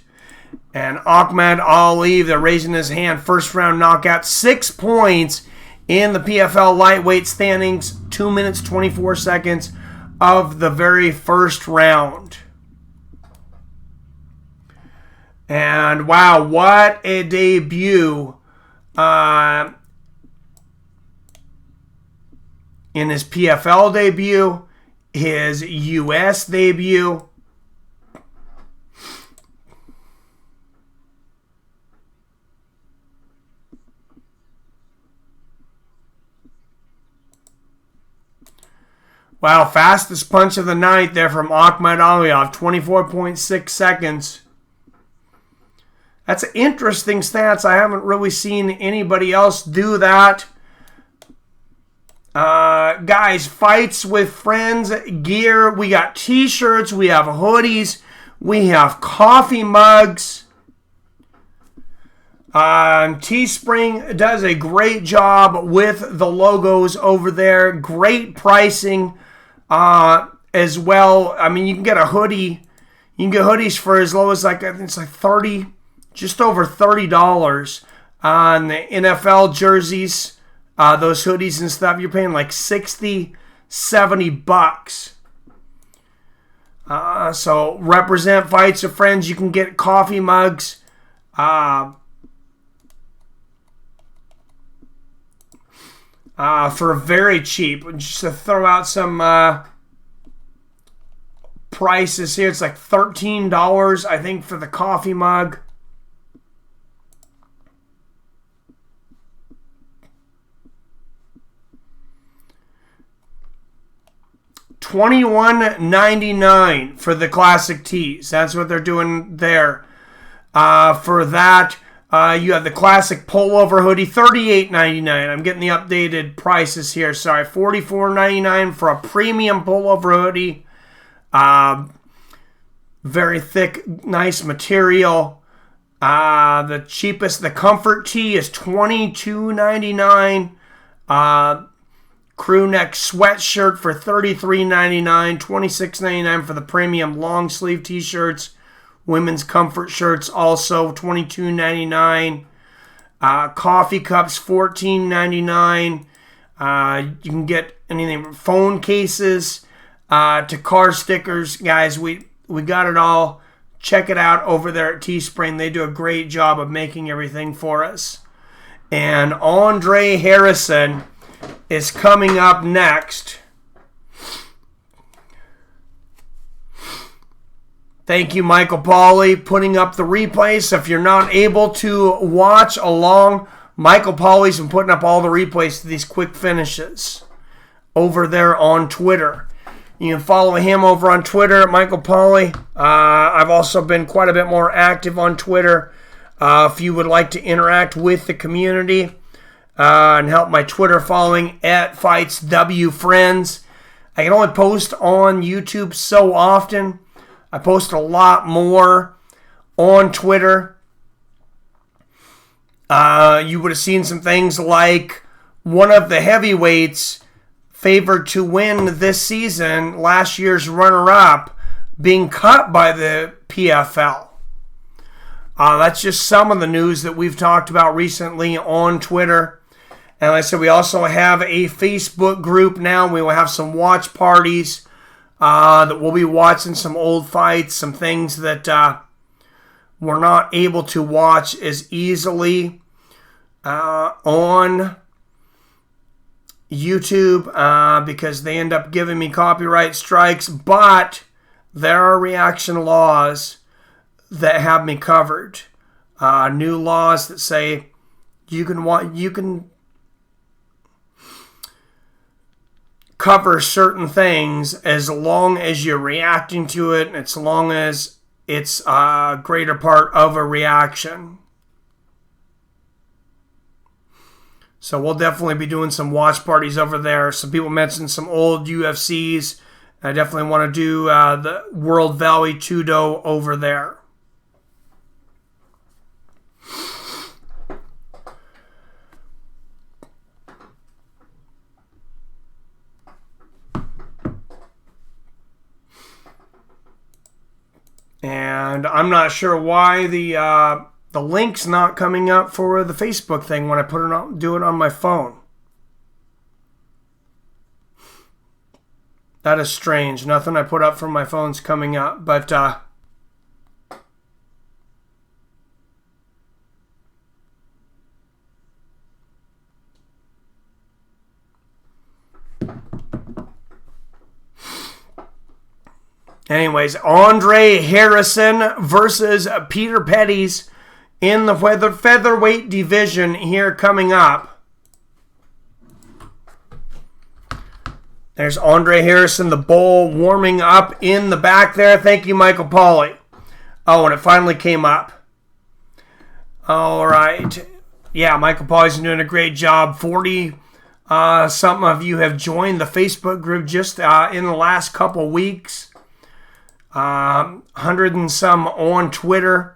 And Ahmed Ali, they're raising his hand, first round knockout, 6 points in the PFL lightweight standings, 2 minutes, 24 seconds of the very first round. And wow, what a debut in his PFL debut, his US debut. Wow, fastest punch of the night there from Ahmed Ali off 24.6 seconds. That's interesting stats. I haven't really seen anybody else do that. Guys, Fights with Friends gear. We got t-shirts. We have hoodies. We have coffee mugs. Teespring does a great job with the logos over there. Great pricing as well. I mean, you can get a hoodie. You can get hoodies for as low as I think it's like $30, just over $30 on the NFL jerseys. Those hoodies and stuff, you're paying like $60, $70. So represent Fights with Friends. You can get coffee mugs. For very cheap. Just to throw out some prices here, it's like $13, I think, for the coffee mug. $21.99 for the classic tees. That's what they're doing there. For that, you have the classic pullover hoodie, $38.99. I'm getting the updated prices here. Sorry, $44.99 for a premium pullover hoodie. Very thick, nice material. The cheapest, the comfort tee is $22.99. Crew neck sweatshirt for $33.99. $26.99 for the premium long sleeve t-shirts. Women's comfort shirts also $22.99. Coffee cups $14.99. You can get anything from phone cases to car stickers. Guys, we got it all. Check it out over there at Teespring. They do a great job of making everything for us. And Andre Harrison is coming up next. Thank you, Michael Pauly, putting up the replays. So if you're not able to watch along, Michael Pauly's been putting up all the replays to these quick finishes over there on Twitter. You can follow him over on Twitter at Michael Pauly. I've also been quite a bit more active on Twitter. If you would like to interact with the community and help my Twitter following at FightsWFriends. I can only post on YouTube so often. I post a lot more on Twitter. You would have seen some things like one of the heavyweights favored to win this season, last year's runner-up, being cut by the PFL. That's just some of the news that we've talked about recently on Twitter. And like I said, we also have a Facebook group now. We will have some watch parties that we'll be watching some old fights, some things that we're not able to watch as easily on YouTube because they end up giving me copyright strikes, but there are reaction laws that have me covered. New laws that say you can cover certain things as long as you're reacting to it, and as long as it's a greater part of a reaction. So we'll definitely be doing some watch parties over there. Some people mentioned some old UFCs. I definitely want to do the World Valley Judo over there. And I'm not sure why the link's not coming up for the Facebook thing when I do it on my phone. That is strange. Nothing I put up from my phone's coming up, but anyways, Andre Harrison versus Peter Pettis in the featherweight division here coming up. There's Andre Harrison, the bull, warming up in the back there. Thank you, Michael Pauly. Oh, and it finally came up. All right. Yeah, Michael Pauly's doing a great job. 40 something of you have joined the Facebook group just in the last couple weeks. 100 and some on Twitter.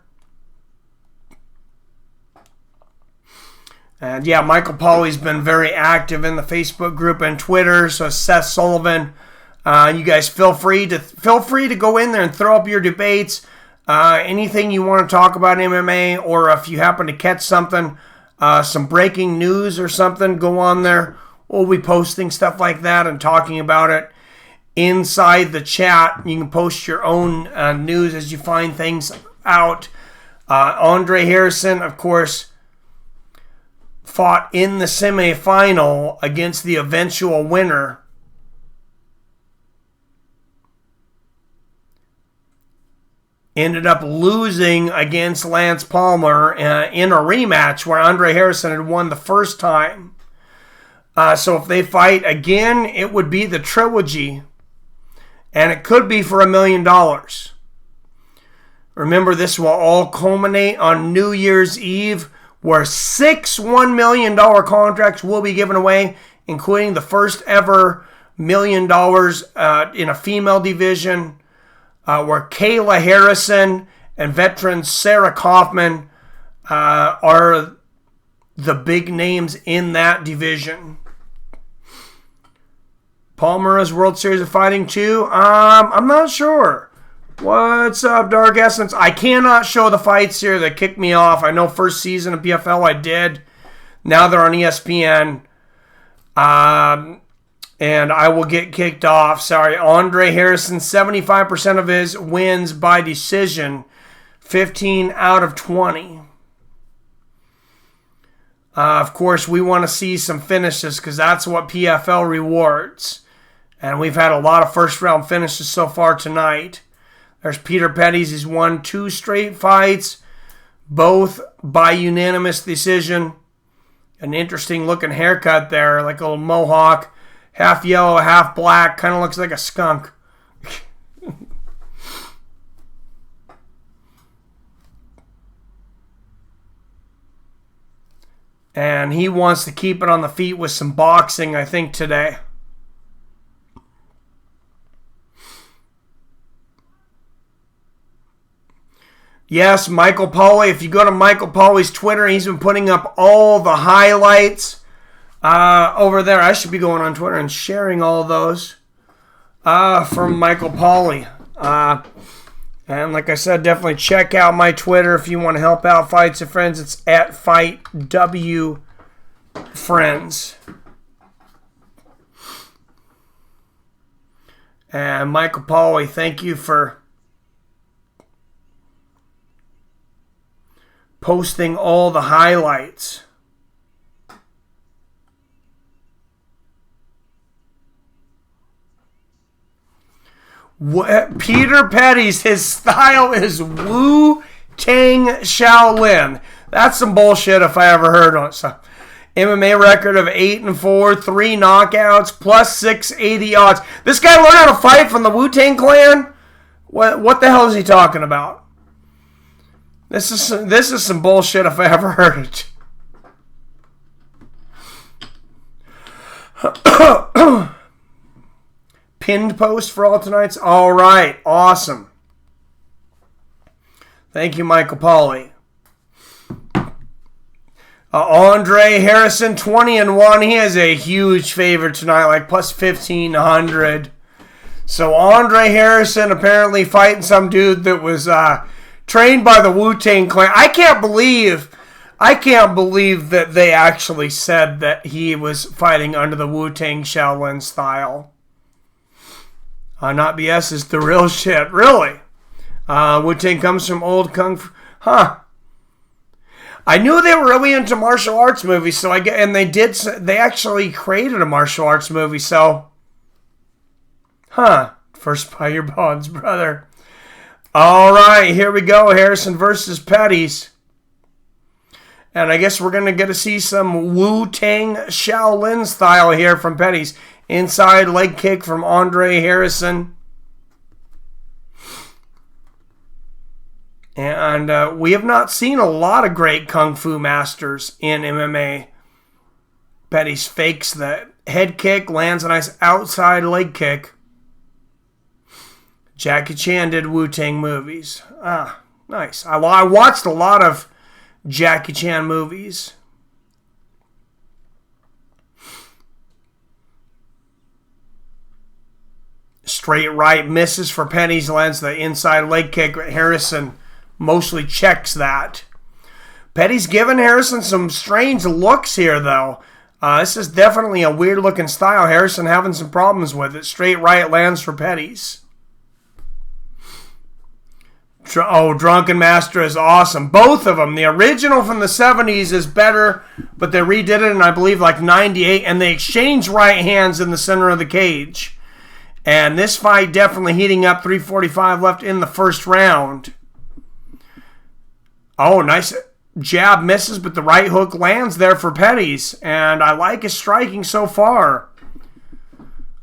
And yeah, Michael Pauly's been very active in the Facebook group and Twitter. So Seth Sullivan, you guys feel free to go in there and throw up your debates. Anything you want to talk about MMA, or if you happen to catch something, some breaking news or something, go on there. We'll be posting stuff like that and talking about it inside the chat. You can post your own news as you find things out. Andre Harrison, of course, fought in the semifinal against the eventual winner. Ended up losing against Lance Palmer in a rematch where Andre Harrison had won the first time. So if they fight again, it would be the trilogy. And it could be for $1 million. Remember, this will all culminate on New Year's Eve, where 6 $1 million contracts will be given away, including the first ever $1 million in a female division, where Kayla Harrison and veteran Sarah Kaufman are the big names in that division. Palmer is World Series of Fighting 2. I'm not sure. What's up, Dark Essence? I cannot show the fights here that kicked me off. I know first season of PFL I did. Now they're on ESPN. And I will get kicked off. Sorry. Andre Harrison, 75% of his wins by decision. 15 out of 20. Of course, we want to see some finishes because that's what PFL rewards. And we've had a lot of first-round finishes so far tonight. There's Peter Pettis. He's won 2 straight fights, both by unanimous decision. An interesting-looking haircut there, like a little mohawk. Half yellow, half black. Kind of looks like a skunk. And he wants to keep it on the feet with some boxing, I think, today. Yes, Michael Pauly. If you go to Michael Pauly's Twitter, he's been putting up all the highlights over there. I should be going on Twitter and sharing all of those from Michael Pauly. And like I said, definitely check out my Twitter if you want to help out Fights and Friends. It's at FightWFriends. And Michael Pauly, thank you for posting all the highlights. Peter Petty's, his style is Wu Tang Shaolin. That's some bullshit if I ever heard on it. So, MMA record of 8-4, 3 knockouts, plus 680 odds. This guy learned how to fight from the Wu-Tang Clan? What the hell is he talking about? This is some bullshit if I ever heard it. Pinned post for all tonight's? All right. Awesome. Thank you, Michael Pauly. Andre Harrison, 20-1. He has a huge favorite tonight, like plus 1,500. So Andre Harrison apparently fighting some dude that was trained by the Wu-Tang Clan. I can't believe that they actually said that he was fighting under the Wu-Tang Shaolin style. Not BS is the real shit. Really? Wu-Tang comes from old Kung Fu. Huh. I knew they were really into martial arts movies, so they actually created a martial arts movie, so. Huh. First buy your bonds, brother. All right, here we go. Harrison versus Petty's. And I guess we're going to get to see some Wu-Tang Shaolin style here from Petty's. Inside leg kick from Andre Harrison. And we have not seen a lot of great Kung Fu masters in MMA. Petty's fakes the head kick, lands a nice outside leg kick. Jackie Chan did Wu-Tang movies. Ah, nice. I watched a lot of Jackie Chan movies. Straight right misses for Petty's, lands the inside leg kick. Harrison mostly checks that. Petty's giving Harrison some strange looks here, though. This is definitely a weird-looking style. Harrison having some problems with it. Straight right lands for Petty's. Drunken Master is awesome. Both of them. The original from the 70s is better, but they redid it in, I believe, like 98, and they exchanged right hands in the center of the cage. And this fight definitely heating up. 3:45 left in the first round. Oh, nice jab misses, but the right hook lands there for Petty's. And I like his striking so far.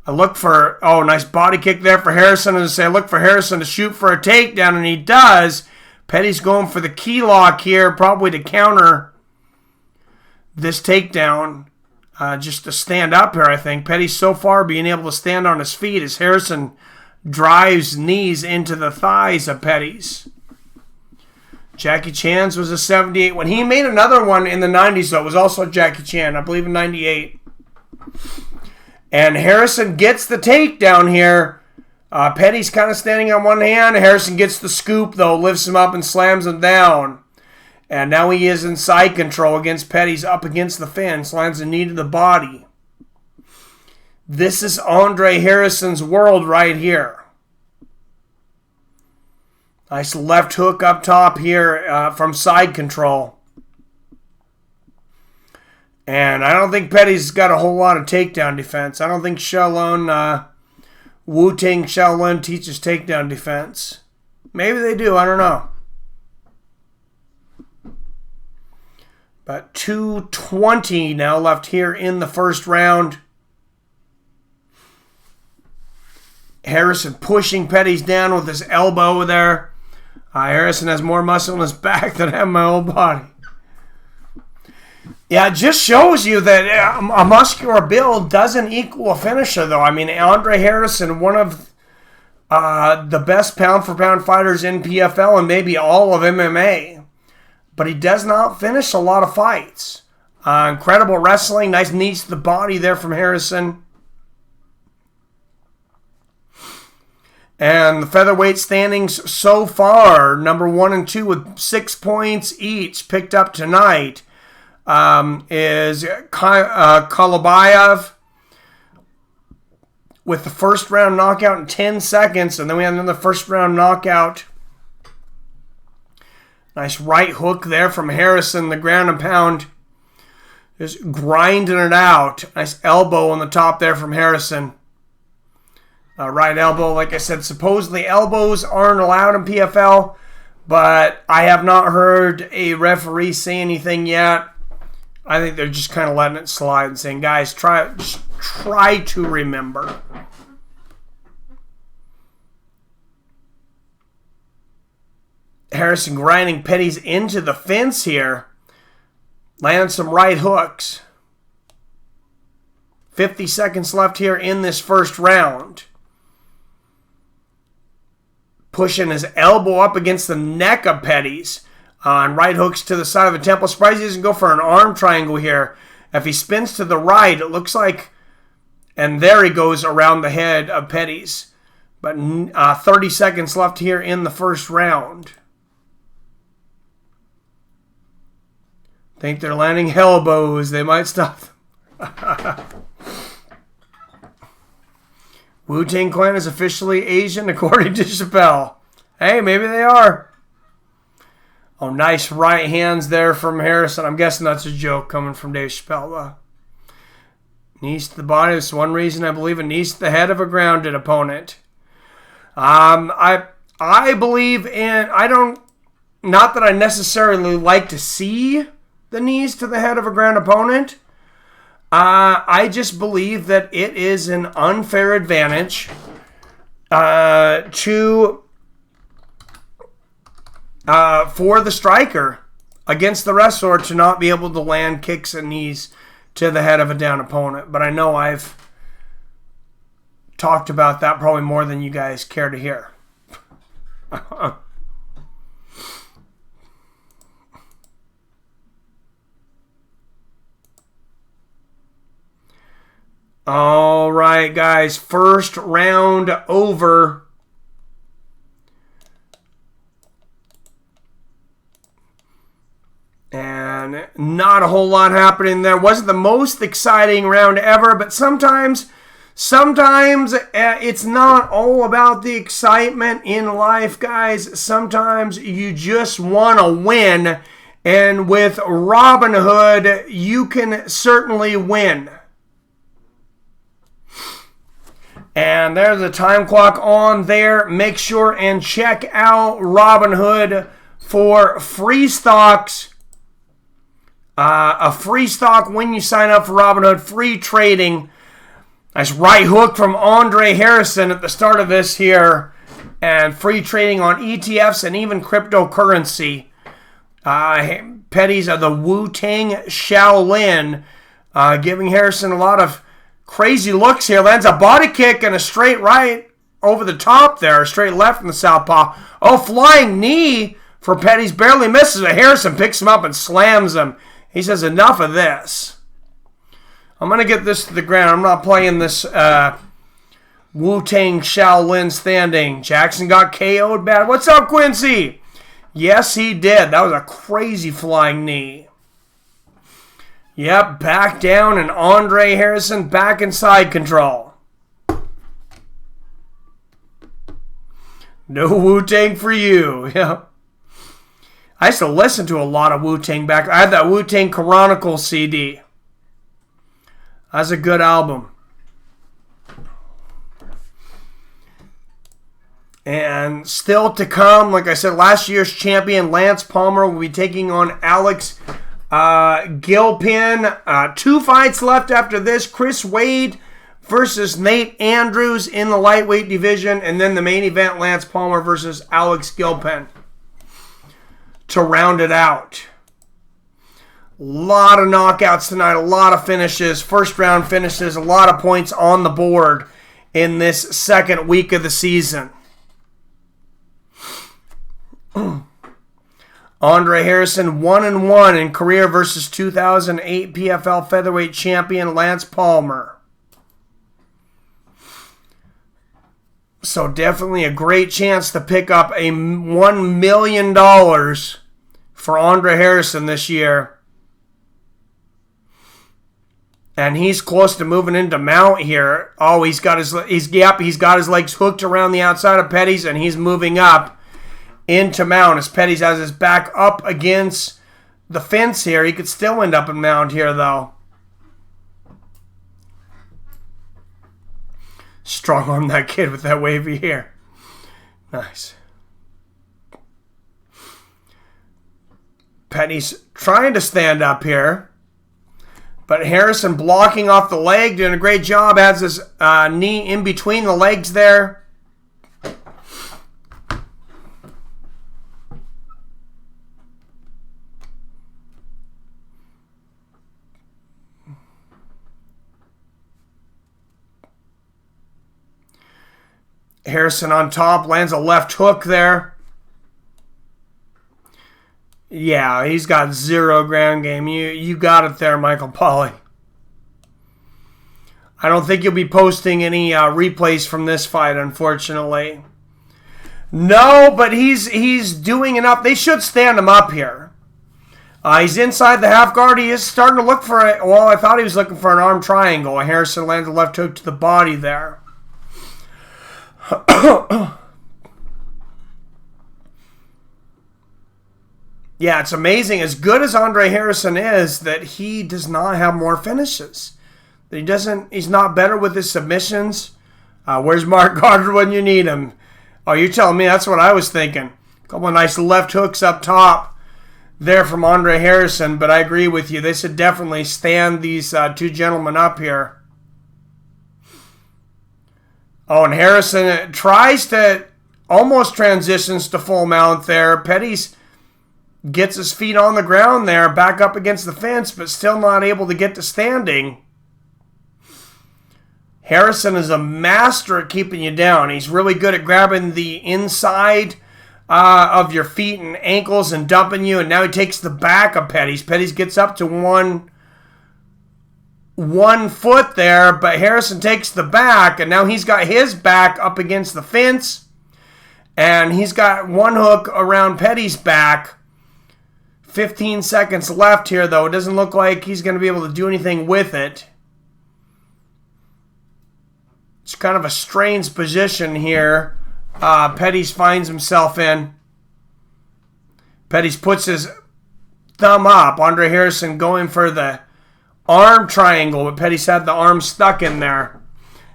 I look for, nice body kick there for Harrison. And I look for Harrison to shoot for a takedown, and he does. Petty's going for the key lock here, probably to counter this takedown. Just to stand up here, I think. Petty's so far being able to stand on his feet as Harrison drives knees into the thighs of Petty's. Jackie Chan's was a 78. When he made another one in the 90s, though, it was also Jackie Chan, I believe in 98. And Harrison gets the takedown here. Petty's kind of standing on one hand. Harrison gets the scoop, though, lifts him up and slams him down. And now he is in side control against Petty's up against the fence. Lands a knee to the body. This is Andre Harrison's world right here. Nice left hook up top here from side control. And I don't think Petty's got a whole lot of takedown defense. I don't think Wu-Tang Shaolin teaches takedown defense. Maybe they do. I don't know. But 2:20 now left here in the first round. Harrison pushing Petty's down with his elbow there. Harrison has more muscle in his back than I have my whole body. Yeah, it just shows you that a muscular build doesn't equal a finisher, though. I mean, Andre Harrison, one of the best pound-for-pound fighters in PFL and maybe all of MMA. But he does not finish a lot of fights. Incredible wrestling. Nice knees to the body there from Harrison. And the featherweight standings so far, number 1 and 2 with 6 points each picked up tonight, is Kolobayev with the first round knockout in 10 seconds. And then we had another first round knockout Nice right hook there from Harrison, the ground and pound. Just grinding it out. Nice elbow on the top there from Harrison. Right elbow, like I said, supposedly elbows aren't allowed in PFL, but I have not heard a referee say anything yet. I think they're just kind of letting it slide and saying, guys, just try to remember. Harrison grinding Pettis into the fence here. Landing some right hooks. 50 seconds left here in this first round. Pushing his elbow up against the neck of Pettis. And right hooks to the side of the temple. Surprised he doesn't go for an arm triangle here. If he spins to the right, it looks like... And there he goes around the head of Pettis. But 30 seconds left here in the first round. Think they're landing elbows. They might stop them. Wu-Tang Clan is officially Asian according to Chappelle. Hey, maybe they are. Oh, nice right hands there from Harrison. I'm guessing that's a joke coming from Dave Chappelle. Knees to the body. That's one reason I believe a knees to the head of a grounded opponent. I believe in... I don't... Not that I necessarily like to see the knees to the head of a ground opponent. I just believe that it is an unfair advantage for the striker against the wrestler to not be able to land kicks and knees to the head of a down opponent. But I know I've talked about that probably more than you guys care to hear. All right, guys. First round over. And not a whole lot happening there. Wasn't the most exciting round ever, but sometimes it's not all about the excitement in life, guys. Sometimes you just want to win. And with Robin Hood, you can certainly win. And there's a time clock on there. Make sure and check out Robinhood for free stocks. A free stock when you sign up for Robinhood. Free trading. Nice right hook from Andre Harrison at the start of this here. And free trading on ETFs and even cryptocurrency. Petties of the Wu-Tang Shaolin. Giving Harrison a lot of crazy looks here. Lands a body kick and a straight right over the top there. A straight left from the southpaw. Oh, flying knee for Pettis. Barely misses it. Harrison picks him up and slams him. He says, enough of this. I'm going to get this to the ground. I'm not playing this Wu-Tang Shaolin standing. Jackson got KO'd bad. What's up, Quincy? Yes, he did. That was a crazy flying knee. Yep, back down, and Andre Harrison back in side control. No Wu-Tang for you. Yep. I used to listen to a lot of Wu-Tang back. I had that Wu-Tang Chronicle CD. That's a good album. And still to come, like I said, last year's champion Lance Palmer will be taking on Alex Gilpin. 2 fights left after this. Chris Wade versus Nate Andrews in the lightweight division. And then the main event, Lance Palmer versus Alex Gilpin. To round it out. A lot of knockouts tonight. A lot of finishes. First round finishes. A lot of points on the board in this second week of the season. Andre Harrison 1-1 in career versus 2008 PFL featherweight champion Lance Palmer. So definitely a great chance to pick up a $1 million for Andre Harrison this year. And he's close to moving into mount here. Oh, he's got his legs hooked around the outside of Pettis, and he's moving up. into mount as Pettis has his back up against the fence here. He could still end up in mount here, though. Strong arm that kid with that wavy hair. Nice. Pettis trying to stand up here. But Harrison blocking off the leg, doing a great job. Has his knee in between the legs there. Harrison on top, lands a left hook there. Yeah, he's got 0 ground game. You got it there, Michael Pauly. I don't think you'll be posting any replays from this fight, unfortunately. No, but he's doing enough. They should stand him up here. He's inside the half guard. He is starting to look for it. Well, I thought he was looking for an arm triangle. Harrison lands a left hook to the body there. Yeah, it's amazing. As good as Andre Harrison is, that he does not have more finishes. He's not better with his submissions. Where's Mark Carter when you need him? Oh, you're telling me that's what I was thinking. A couple of nice left hooks up top there from Andre Harrison, but I agree with you. They should definitely stand these two gentlemen up here. Oh, and Harrison tries to almost transitions to full mount there. Pettis gets his feet on the ground there, back up against the fence, but still not able to get to standing. Harrison is a master at keeping you down. He's really good at grabbing the inside of your feet and ankles and dumping you, and now he takes the back of Pettis. Pettis gets up to one foot there, but Harrison takes the back, and now he's got his back up against the fence, and he's got one hook around Pettis' back. 15 seconds left here, though. It doesn't look like he's going to be able to do anything with it. It's kind of a strange position here Pettis finds himself in. Pettis puts his thumb up. Andre Harrison going for the arm triangle, but Pettis had the arm stuck in there.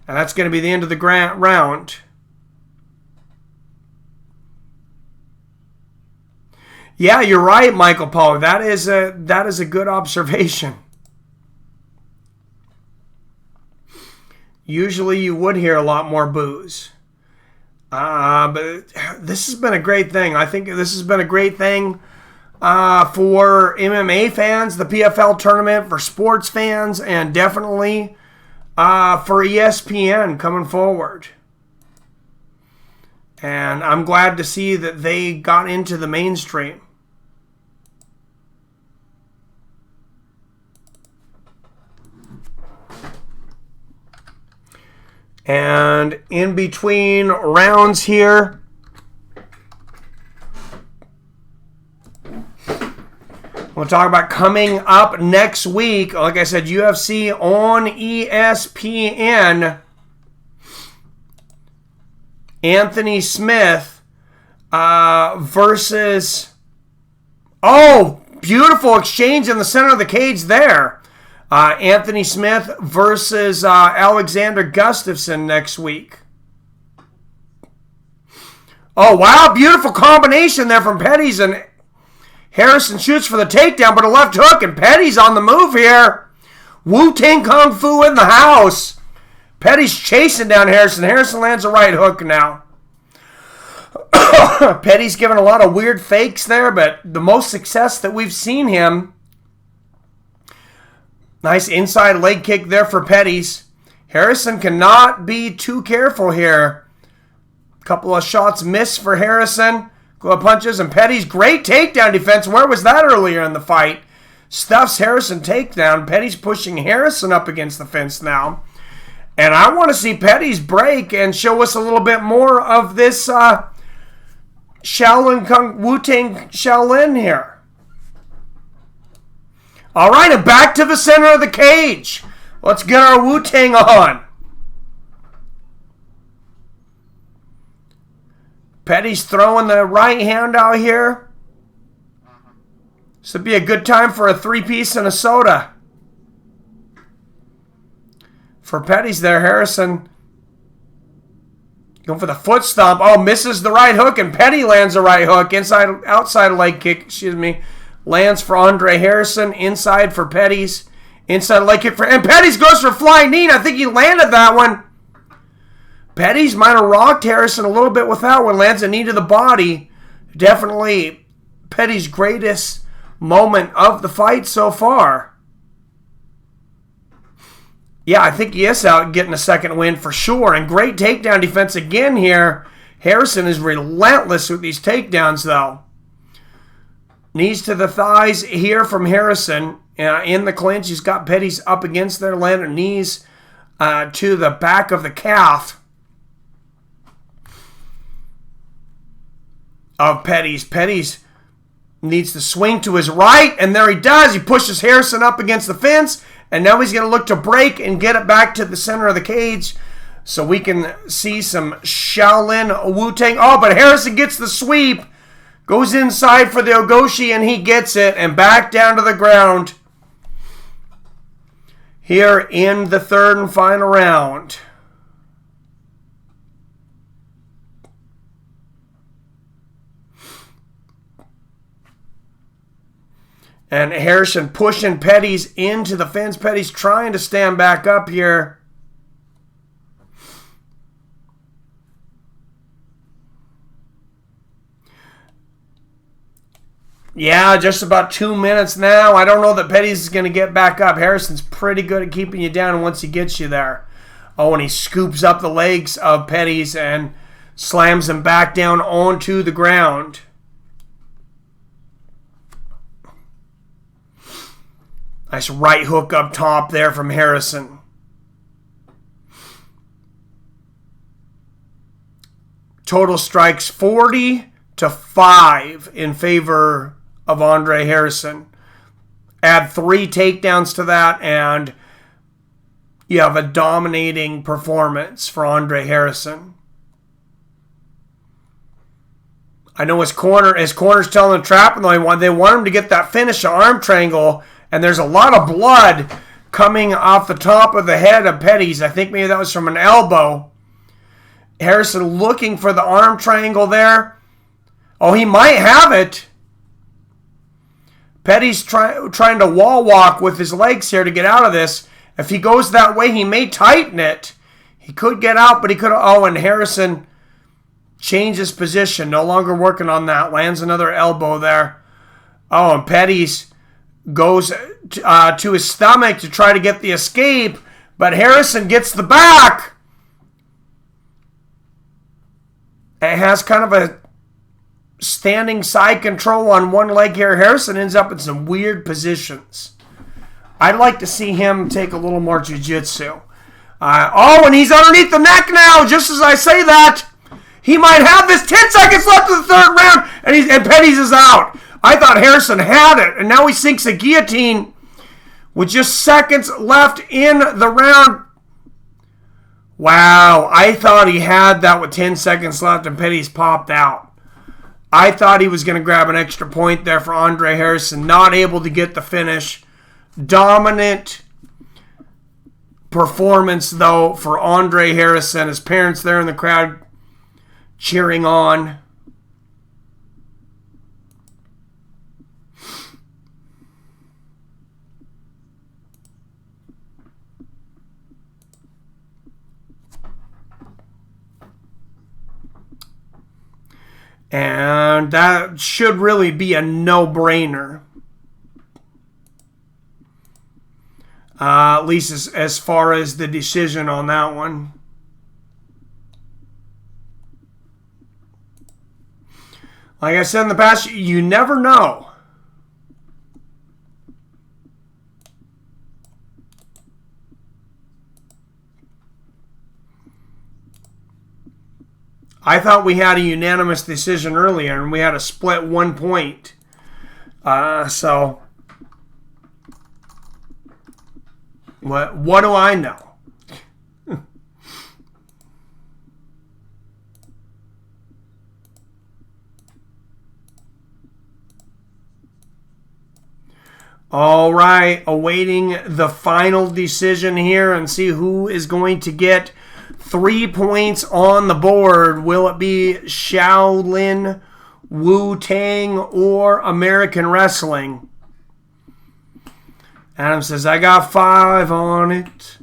And that's going to be the end of the round. Yeah, you're right, Michael Paul. That is a good observation. Usually you would hear a lot more boos. But this has been a great thing. I think this has been a great thing for MMA fans, the PFL tournament, for sports fans, and definitely for ESPN coming forward. And I'm glad to see that they got into the mainstream. And in between rounds here, we'll talk about coming up next week. Like I said, UFC on ESPN. Anthony Smith versus... Oh, beautiful exchange in the center of the cage there. Anthony Smith versus Alexander Gustafsson next week. Oh, wow. Beautiful combination there from Pettis, and Harrison shoots for the takedown, but a left hook, and Pettis on the move here. Wu-Tang Kung Fu in the house. Pettis chasing down Harrison. Harrison lands a right hook now. Pettis giving a lot of weird fakes there, but the most success that we've seen him. Nice inside leg kick there for Pettis. Harrison cannot be too careful here. Couple of shots missed for Harrison. Couple of punches, and Pettis, great takedown defense. Where was that earlier in the fight? Stuffs Harrison takedown. Pettis pushing Harrison up against the fence now. And I want to see Pettis break and show us a little bit more of this Wu-Tang Shaolin here. All right, and back to the center of the cage. Let's get our Wu-Tang on. Petty's throwing the right hand out here. This would be a good time for a 3-piece and a soda. For Petty's there, Harrison going for the foot stomp. Oh, misses the right hook, and Petty lands a right hook. Outside leg kick, lands for Andre Harrison. Inside for Petty's. Inside leg kick and Petty's goes for flying knee. I think he landed that one. Petty's might have rocked Harrison a little bit with that one. Lands a knee to the body. Definitely Petty's greatest moment of the fight so far. Yeah, I think he is out getting a second win for sure. And great takedown defense again here. Harrison is relentless with these takedowns, though. Knees to the thighs here from Harrison. In the clinch, he's got Petty's up against there. Landing knees to the back of the calf of Petty's. Petty's needs to swing to his right, and there he does. He pushes Harrison up against the fence, and now he's going to look to break and get it back to the center of the cage so we can see some Shaolin Wu-Tang. Oh, but Harrison gets the sweep, goes inside for the Ogoshi, and he gets it, and back down to the ground here in the third and final round. And Harrison pushing Petty's into the fence. Petty's trying to stand back up here. Yeah, just about 2 minutes now. I don't know that Petty's is going to get back up. Harrison's pretty good at keeping you down once he gets you there. Oh, and he scoops up the legs of Petty's and slams him back down onto the ground. Nice right hook up top there from Harrison. Total strikes 40-5 in favor of Andre Harrison. Add 3 takedowns to that, and you have a dominating performance for Andre Harrison. I know his corner's telling the trap, and they want him to get that finish, an arm triangle. And there's a lot of blood coming off the top of the head of Petty's. I think maybe that was from an elbow. Harrison looking for the arm triangle there. Oh, he might have it. Petty's trying to wall walk with his legs here to get out of this. If he goes that way, he may tighten it. He could get out, but he could. Oh, and Harrison changes position. No longer working on that. Lands another elbow there. Oh, and Petty's goes to his stomach to try to get the escape, but Harrison gets the back. It has kind of a standing side control on one leg here. Harrison ends up in some weird positions. I'd like to see him take a little more jiu-jitsu. Oh, and he's underneath the neck now, just as I say that. He might have this. 10 seconds left of the third round, and Petty's is out. I thought Harrison had it, and now he sinks a guillotine with just seconds left in the round. Wow, I thought he had that with 10 seconds left, and Petty's popped out. I thought he was going to grab an extra point there for Andre Harrison. Not able to get the finish. Dominant performance, though, for Andre Harrison. His parents there in the crowd cheering on. And that should really be a no-brainer. At least as far as the decision on that one. Like I said in the past, you never know. I thought we had a unanimous decision earlier, and we had a split 1 point. So, what do I know? All right, awaiting the final decision here and see who is going to get 3 points on the board. Will it be Shaolin, Wu Tang, or American Wrestling? Adam says, I got 5 on it.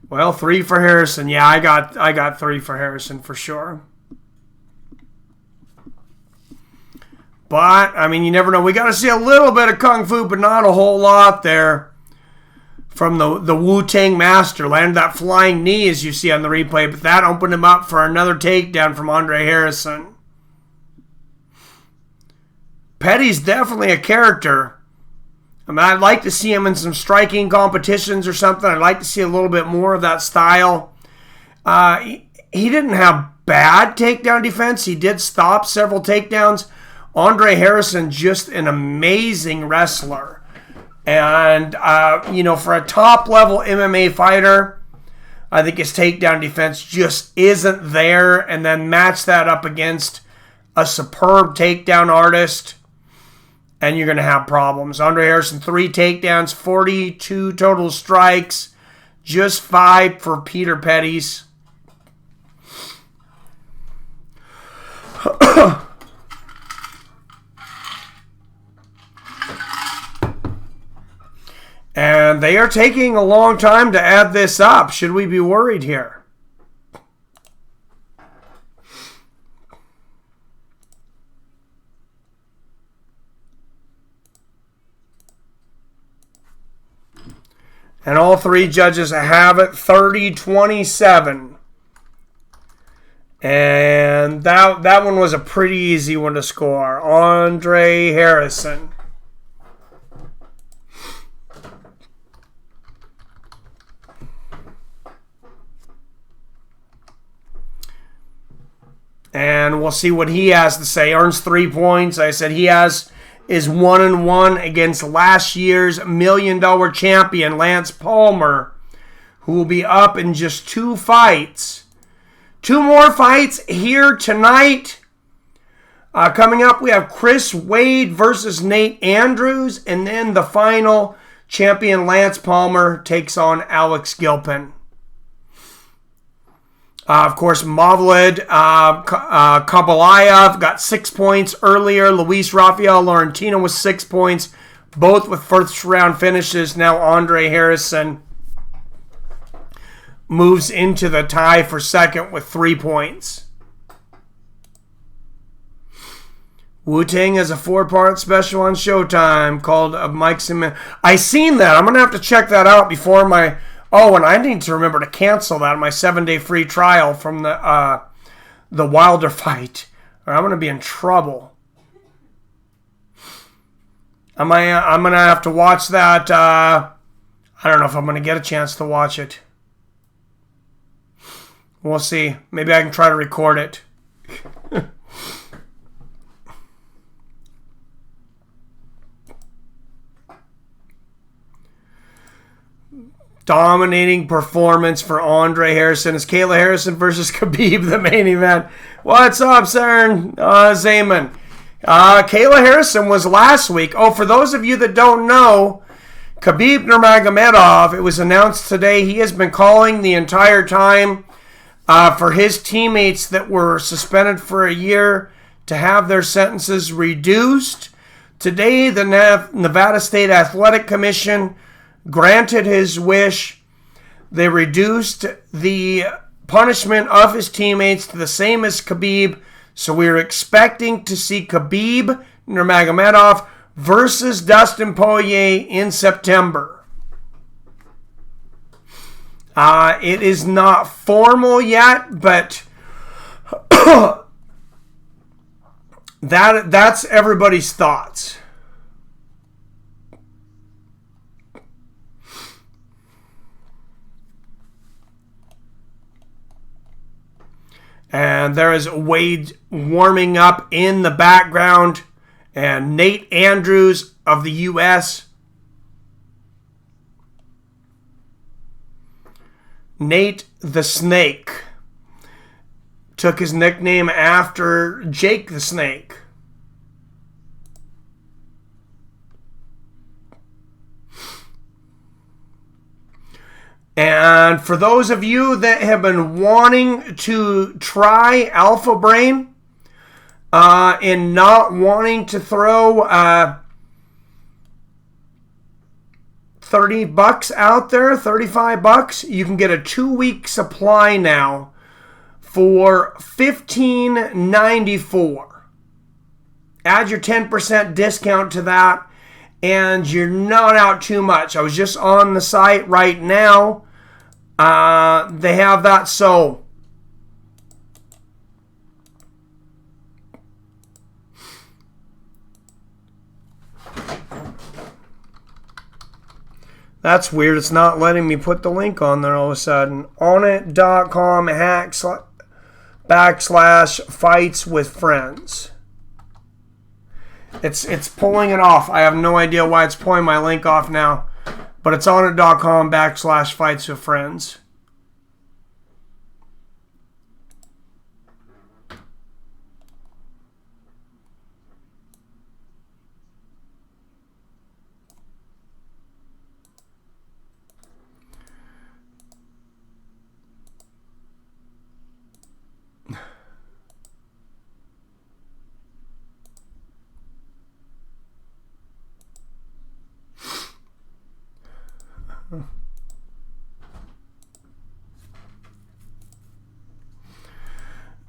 Well, 3 for Harrison. Yeah, I got 3 for Harrison for sure. But, I mean, you never know. We got to see a little bit of Kung Fu, but not a whole lot there from the Wu-Tang Master. Landed that flying knee, as you see on the replay, but that opened him up for another takedown from Andre Harrison. Petty's definitely a character. I mean, I'd like to see him in some striking competitions or something. I'd like to see a little bit more of that style. He didn't have bad takedown defense. He did stop several takedowns. Andre Harrison, just an amazing wrestler. And, for a top-level MMA fighter, I think his takedown defense just isn't there. And then match that up against a superb takedown artist, and you're going to have problems. Andre Harrison, 3 takedowns, 42 total strikes, just 5 for Peter Petty's. And they are taking a long time to add this up. Should we be worried here? And all 3 judges have it 30-27. And that one was a pretty easy one to score. Andre Harrison. And we'll see what he has to say. Earns 3 points. I said he is 1-1 against last year's $1 million champion, Lance Palmer, who will be up in just 2 fights. 2 more fights here tonight. Coming up, we have Chris Wade versus Nate Andrews. And then the final champion, Lance Palmer, takes on Alex Gilpin. Of course, Mavlid Kabalayev got 6 points earlier. Luis Rafael Laurentino with 6 points, both with first-round finishes. Now Andre Harrison moves into the tie for second with 3 points. Wu-Tang has a 4-part special on Showtime called Mike Simmons. I seen that. I'm going to have to check that out before my... Oh, and I need to remember to cancel that, my 7-day free trial from the Wilder fight, or I'm going to be in trouble. I'm going to have to watch that. I don't know if I'm going to get a chance to watch it. We'll see. Maybe I can try to record it. Dominating performance for Andre Harrison. It's Kayla Harrison versus Khabib, the main event. What's up, Cern? Zaman. Kayla Harrison was last week. Oh, for those of you that don't know, Khabib Nurmagomedov, it was announced today, he has been calling the entire time for his teammates that were suspended for a year to have their sentences reduced. Today, the Nevada State Athletic Commission granted his wish. They reduced the punishment of his teammates to the same as Khabib. So we're expecting to see Khabib Nurmagomedov versus Dustin Poirier in September. It is not formal yet, but that's everybody's thoughts. And there is Wade warming up in the background. And Nate Andrews of the U.S. Nate the Snake. Took his nickname after Jake the Snake. And for those of you that have been wanting to try Alpha Brain and not wanting to throw $30 out there, $35, you can get a 2-week supply now for $15.94. Add your 10% discount to that, and you're not out too much. I was just on the site right now. They have that, so that's weird. It's not letting me put the link on there all of a sudden. Onnit.com/fights with friends. It's pulling it off. I have no idea why it's pulling my link off now. But it's onnit.com/fights with friends.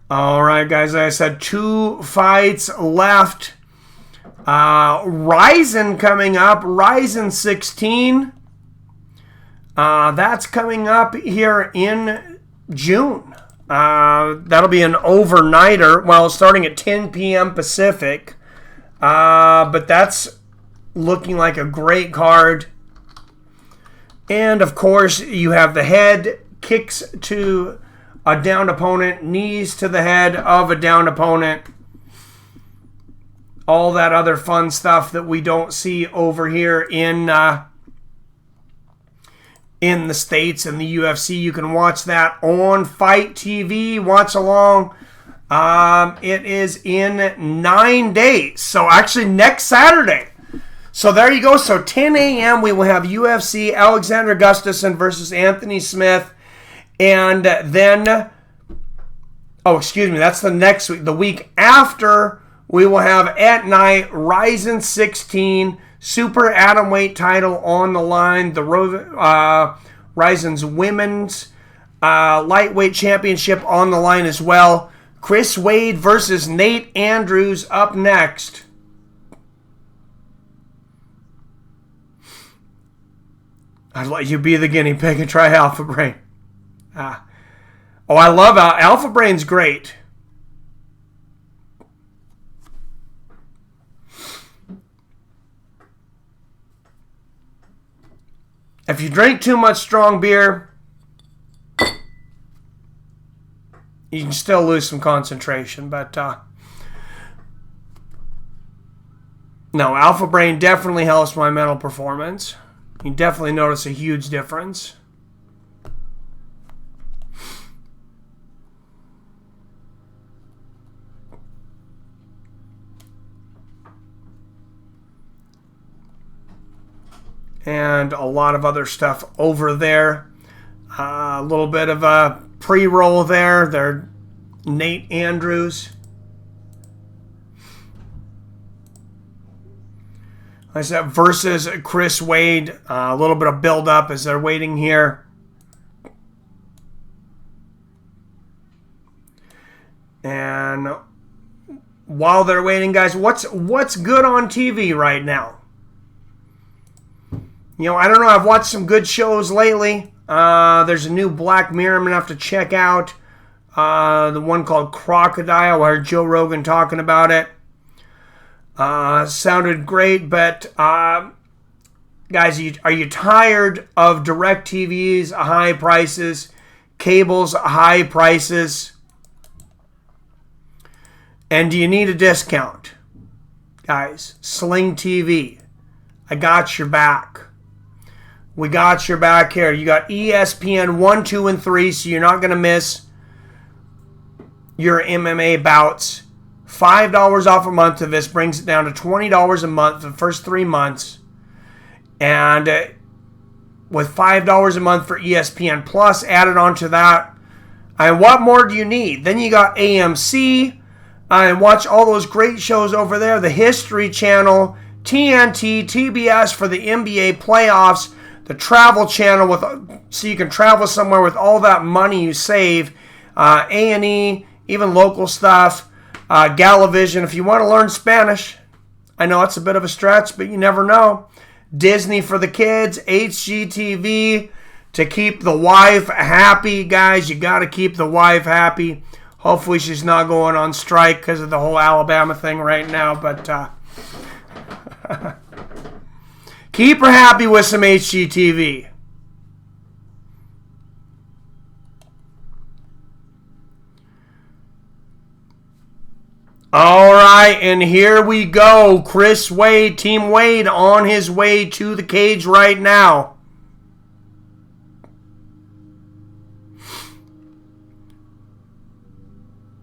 All right, guys, like I said, 2 fights left. Ryzen coming up. Ryzen 16. That's coming up here in June. That'll be an overnighter. Well, starting at 10 p.m. Pacific. But that's looking like a great card. And, of course, you have the head kicks to a downed opponent, knees to the head of a downed opponent. All that other fun stuff that we don't see over here in the States and the UFC. You can watch that on Fight TV. Watch along. It is in 9 days. So actually next Saturday. So there you go. So 10 a.m. we will have UFC Alexander Gustafsson versus Anthony Smith. And then, that's the next week. The week after, we will have at night Ryzen 16 Super Atomweight title on the line. The Ryzen's Women's Lightweight Championship on the line as well. Chris Wade versus Nate Andrews up next. I'd let you be the guinea pig and try Alpha Brain. I love Alpha Brain's great. If you drink too much strong beer, you can still lose some concentration. But no, Alpha Brain definitely helps my mental performance. You definitely notice a huge difference. And a lot of other stuff over there. A little bit of a pre-roll there. They're Nate Andrews. Like I said, versus Chris Wade. A little bit of build-up as they're waiting here. And while they're waiting, guys, what's good on TV right now? You know, I don't know. I've watched some good shows lately. There's a new Black Mirror I'm going to have to check out. The one called Crocodile. I heard Joe Rogan talking about it. Sounded great, but guys, are you tired of DirecTV's high prices, cable's high prices? And do you need a discount? Guys, Sling TV. I got your back. We got your back here. You got ESPN 1, 2, and 3, so you're not going to miss your MMA bouts. $5 off a month of this brings it down to $20 a month for the first 3 months. And with $5 a month for ESPN Plus added onto that. And what more do you need? Then you got AMC, and watch all those great shows over there. The History Channel, TNT, TBS for the NBA playoffs, the Travel Channel so you can travel somewhere with all that money you save, A&E, even local stuff, Galavision if you want to learn Spanish. I know it's a bit of a stretch, but you never know. Disney for the kids, HGTV to keep the wife happy. Guys, you got to keep the wife happy. Hopefully she's not going on strike because of the whole Alabama thing right now, but keep her happy with some HGTV. All right, and here we go. Chris Wade, Team Wade, on his way to the cage right now.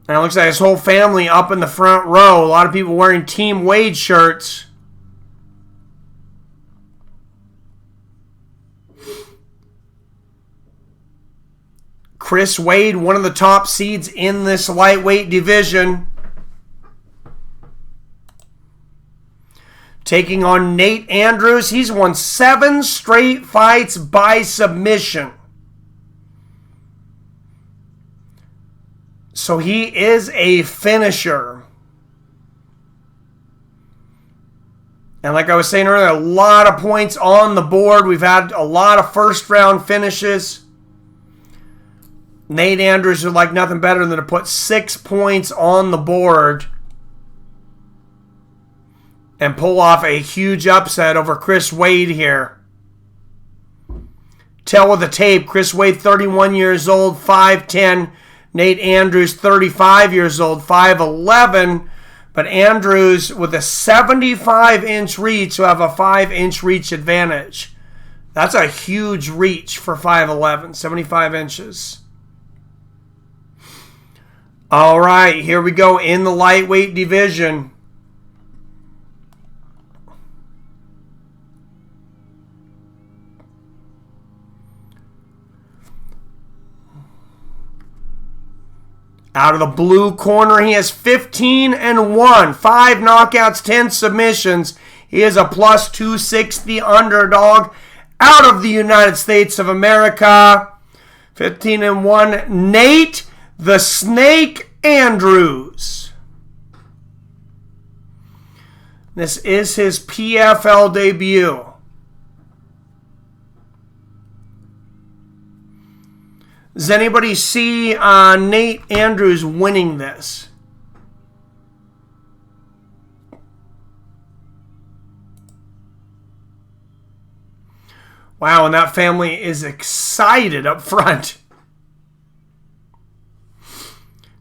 And it looks like his whole family up in the front row. A lot of people wearing Team Wade shirts. Chris Wade, one of the top seeds in this lightweight division. Taking on Nate Andrews. He's won 7 straight fights by submission. So he is a finisher. And like I was saying earlier, a lot of points on the board. We've had a lot of first round finishes. Nate Andrews would like nothing better than to put 6 points on the board and pull off a huge upset over Chris Wade here. Tell with the tape, Chris Wade, 31 years old, 5'10". Nate Andrews, 35 years old, 5'11". But Andrews, with a 75-inch reach, will have a 5-inch reach advantage. That's a huge reach for 5'11", 75 inches. All right, here we go in the lightweight division. Out of the blue corner, he has 15-1, 5 knockouts, 10 submissions. He is a plus 260 underdog out of the United States of America. 15-1, Nate the Snake Andrews. This is his PFL debut. Does anybody see Nate Andrews winning this? Wow, and that family is excited up front.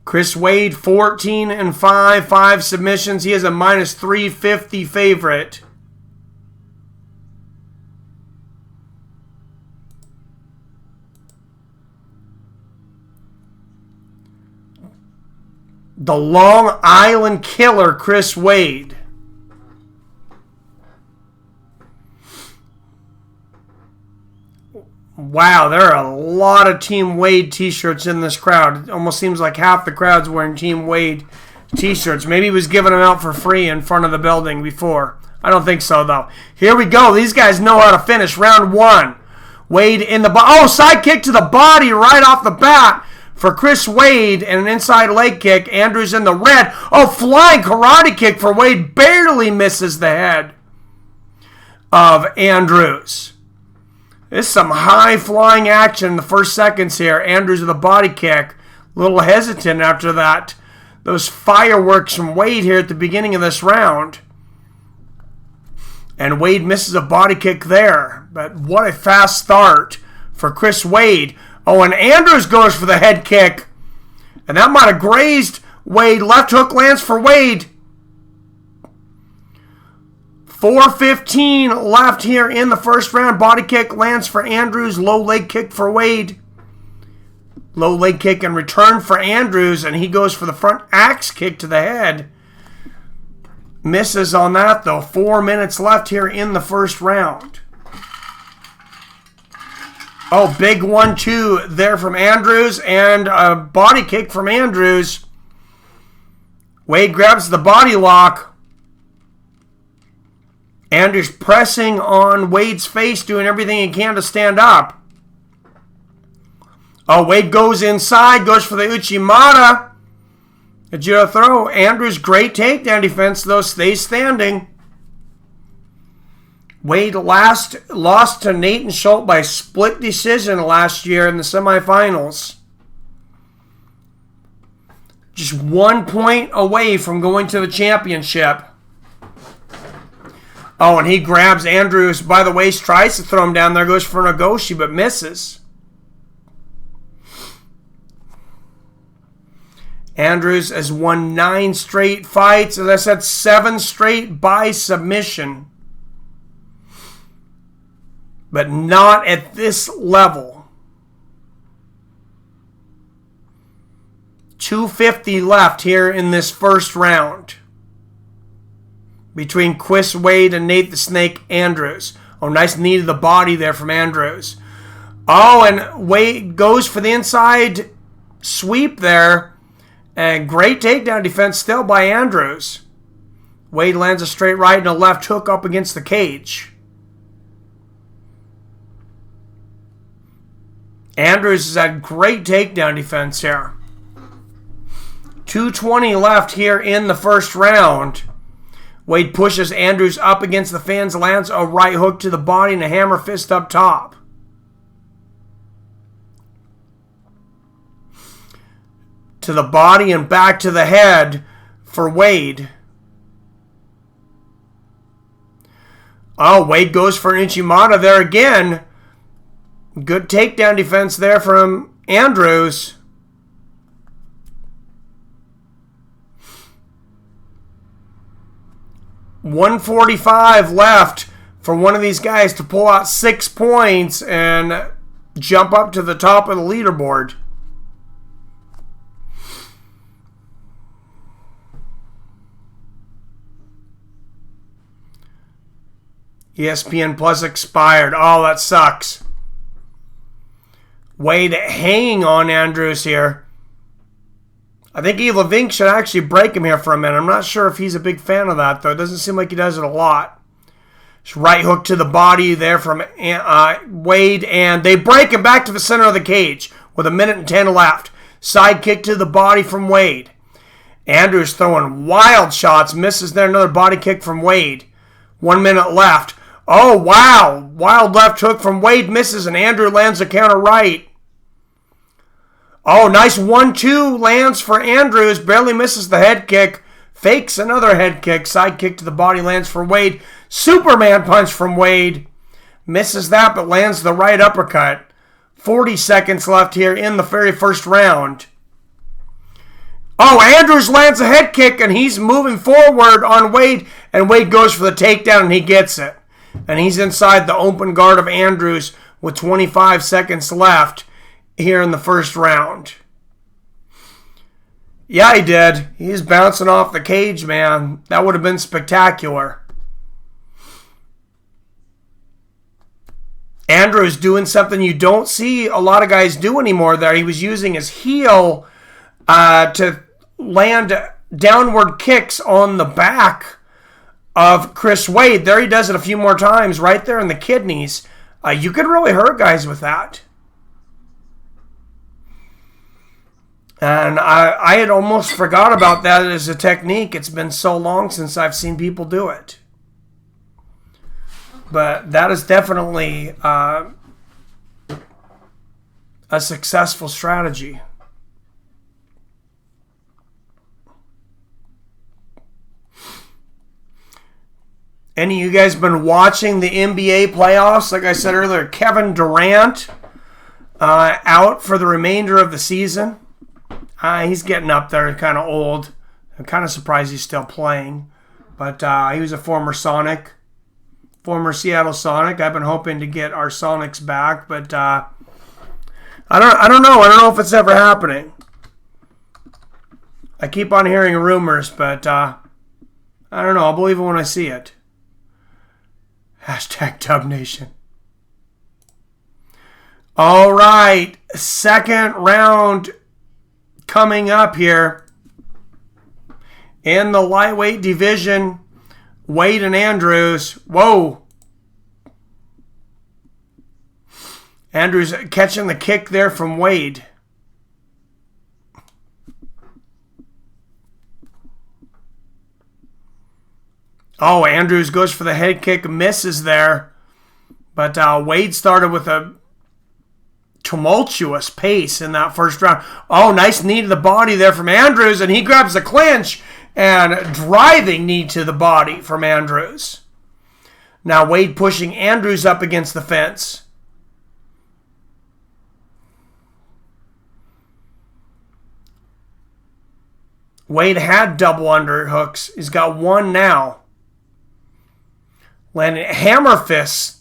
Chris Wade, 14-5, 5 submissions. He is a minus 350 favorite. The Long Island Killer, Chris Wade. Wow, there are a lot of Team Wade t-shirts in this crowd. It almost seems like half the crowd's wearing Team Wade t-shirts. Maybe he was giving them out for free in front of the building before. I don't think so, though. Here we go. These guys know how to finish. Round 1. Wade in the side kick to the body right off the bat for Chris Wade, and an inside leg kick. Andrews in the red. Flying karate kick for Wade. Barely misses the head of Andrews. This is some high-flying action in the first seconds here. Andrews with a body kick. A little hesitant after that. Those fireworks from Wade here at the beginning of this round. And Wade misses a body kick there. But what a fast start for Chris Wade. And Andrews goes for the head kick. And that might have grazed Wade. Left hook lands for Wade. 4:15 left here in the first round. Body kick lands for Andrews. Low leg kick for Wade. Low leg kick in return for Andrews. And he goes for the front axe kick to the head. Misses on that, though. 4 minutes left here in the first round. Oh, big 1-2 there from Andrews, and a body kick from Andrews. Wade grabs the body lock. Andrews pressing on Wade's face, doing everything he can to stand up. Oh, Wade goes inside, goes for the Uchimata. A judo throw. Andrews, great takedown defense, though, stays standing. Wade lost to Natan Schulte by split decision last year in the semifinals. Just 1 point away from going to the championship. Oh, and he grabs Andrews by the waist, tries to throw him down there, goes for Nagoshi, but misses. Andrews has won 9 straight fights. As I said, 7 straight by submission. But not at this level. 2:50 left here in this first round. Between Chris Wade and Nate the Snake Andrews. Oh, nice knee to the body there from Andrews. Oh, and Wade goes for the inside sweep there. And great takedown defense still by Andrews. Wade lands a straight right and a left hook up against the cage. Andrews has had great takedown defense here. 2:20 left here in the first round. Wade pushes Andrews up against the fence, lands a right hook to the body and a hammer fist up top. To the body and back to the head for Wade. Oh, Wade goes for an Uchimata there again. Good takedown defense there from Andrews. $145 left for one of these guys to pull out 6 points and jump up to the top of the leaderboard. ESPN Plus expired. Oh, that sucks. Wade hanging on Andrews here. I think Levink should actually break him here for a minute. I'm not sure if he's a big fan of that, though. It doesn't seem like he does it a lot. Just right hook to the body there from Wade, and they break him back to the center of the cage with 1:10 left. Side kick to the body from Wade. Andrews throwing wild shots. Misses there. Another body kick from Wade. 1 minute left. Oh, wow. Wild left hook from Wade. Misses, and Andrew lands a counter right. Oh, nice 1-2 lands for Andrews. Barely misses the head kick. Fakes another head kick. Side kick to the body lands for Wade. Superman punch from Wade. Misses that, but lands the right uppercut. 40 seconds left here in the very first round. Oh, Andrews lands a head kick, and he's moving forward on Wade. And Wade goes for the takedown, and he gets it. And he's inside the open guard of Andrews with 25 seconds left here in the first round. Yeah, he did. He's bouncing off the cage, man. That would have been spectacular. Andrews doing something you don't see a lot of guys do anymore there. He was using his heel to land downward kicks on the back of Chris Wade. There he does it a few more times right there in the kidneys. You could really hurt guys with that. And I had almost forgot about that as a technique. It's been so long since I've seen people do it. But that is definitely a successful strategy. Any of you guys been watching the NBA playoffs? Like I said earlier, Kevin Durant out for the remainder of the season. He's getting up there, kind of old. I'm kind of surprised he's still playing. But he was a former Sonic, former Seattle Sonic. I've been hoping to get our Sonics back, but I don't know. I don't know if it's ever happening. I keep on hearing rumors, but I don't know. I'll believe it when I see it. #DubNation. All right, second round coming up here in the lightweight division. Wade and Andrews. Whoa. Andrews catching the kick there from Wade. Oh, Andrews goes for the head kick, misses there. But Wade started with a tumultuous pace in that first round. Oh, nice knee to the body there from Andrews, and he grabs the clinch, and driving knee to the body from Andrews. Now Wade pushing Andrews up against the fence. Wade had double underhooks. He's got one now. Landing hammer fists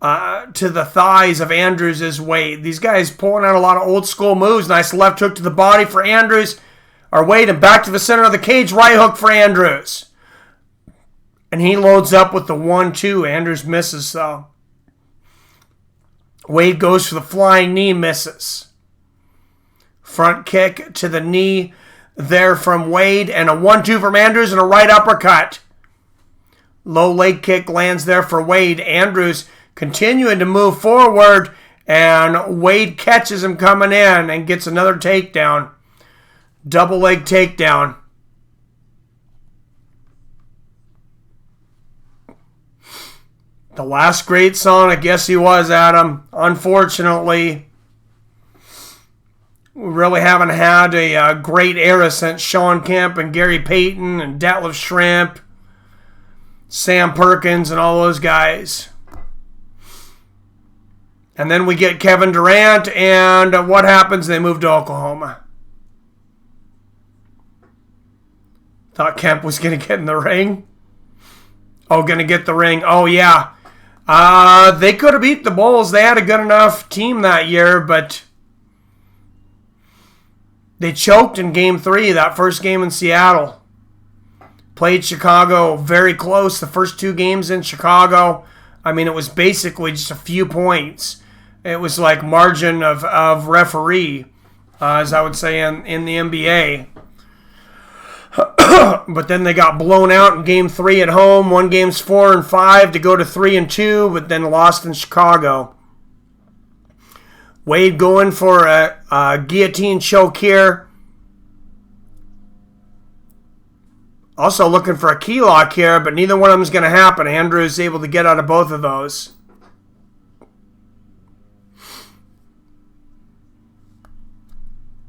to the thighs of Andrews as Wade. These guys pulling out a lot of old school moves. Nice left hook to the body for Andrews. Or Wade, and back to the center of the cage. Right hook for Andrews. And he loads up with the 1-2. Andrews misses though. Wade goes for the flying knee, misses. Front kick to the knee there from Wade. And a 1-2 from Andrews and a right uppercut. Low leg kick lands there for Wade. Andrews continuing to move forward. And Wade catches him coming in and gets another takedown. Double leg takedown. The last great song, I guess he was, Adam. Unfortunately, we really haven't had a great era since Sean Kemp and Gary Payton and Detlef Schrempf, Sam Perkins, and all those guys. And then we get Kevin Durant, and what happens? They move to Oklahoma. Thought Kemp was going to get in the ring. Oh, going to get the ring. Oh, yeah. They could have beat the Bulls. They had a good enough team that year, but they choked in Game 3, that first game in Seattle. Played Chicago very close. The first two games in Chicago, I mean, it was basically just a few points. It was like margin of referee, as I would say in the NBA. But then they got blown out in Game 3 at home. Won Games 4 and 5 to go to 3 and 2, but then lost in Chicago. Wade going for a guillotine choke here. Also looking for a key lock here, but neither one of them is going to happen. Andrews is able to get out of both of those.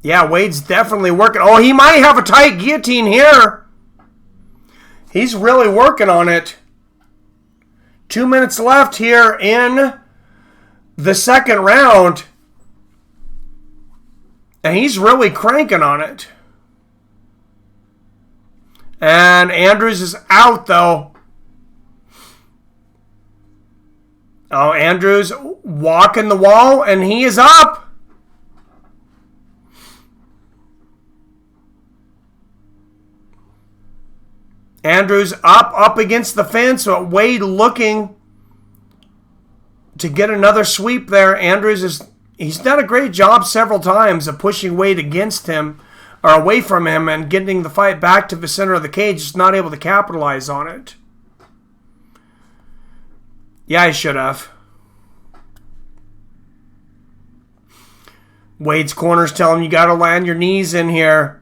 Yeah, Wade's definitely working. Oh, he might have a tight guillotine here. He's really working on it. 2 minutes left here in the second round. And he's really cranking on it. And Andrews is out, though. Oh, Andrews walking the wall, and he is up. Andrews up against the fence. So Wade looking to get another sweep there. Andrews he's done a great job several times of pushing Wade against him or away from him and getting the fight back to the center of the cage. Just not able to capitalize on it. Yeah, he should have. Wade's corners tell him you got to land your knees in here.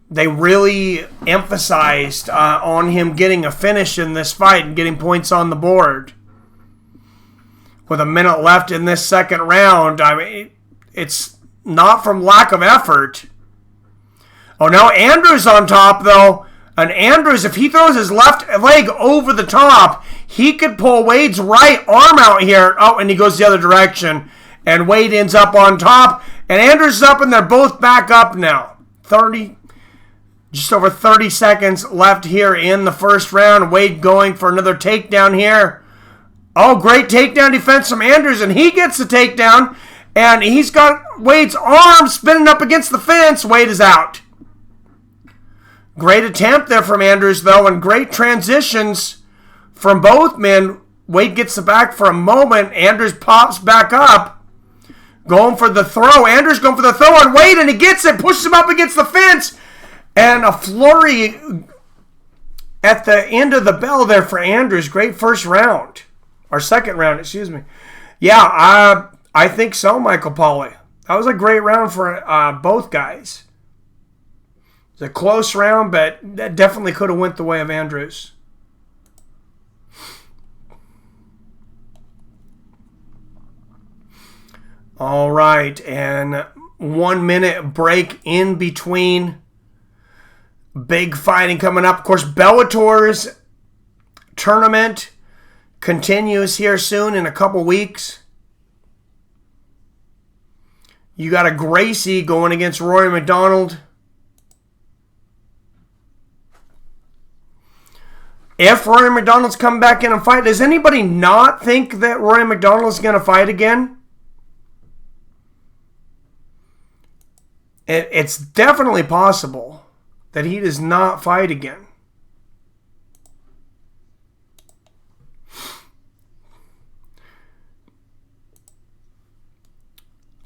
They really emphasized on him getting a finish in this fight and getting points on the board. With a minute left in this second round, I mean, it's not from lack of effort. Oh, now Andrews on top, though. And Andrews, if he throws his left leg over the top, he could pull Wade's right arm out here. Oh, and he goes the other direction. And Wade ends up on top. And Andrews is up, and they're both back up now. Just over 30 seconds left here in the first round. Wade going for another takedown here. Oh, great takedown defense from Andrews, and he gets the takedown. And he's got Wade's arm spinning up against the fence. Wade is out. Great attempt there from Andrews, though, and great transitions from both men. Wade gets the back for a moment. Andrews pops back up. going for the throw. Andrews going for the throw on Wade, and he gets it, pushes him up against the fence. And a flurry at the end of the bell there for Andrews. Great first round. Or second round, excuse me. Yeah, I think so, Michael Pauly. That was a great round for both guys. It was a close round, but that definitely could have went the way of Andrews. All right, and 1 minute break in between. Big fighting coming up. Of course, Bellator's tournament continues here soon in a couple weeks. You got a Gracie going against Rory McDonald. If Rory McDonald's come back in and fight, does anybody not think that Rory McDonald's going to fight again? It's definitely possible that he does not fight again.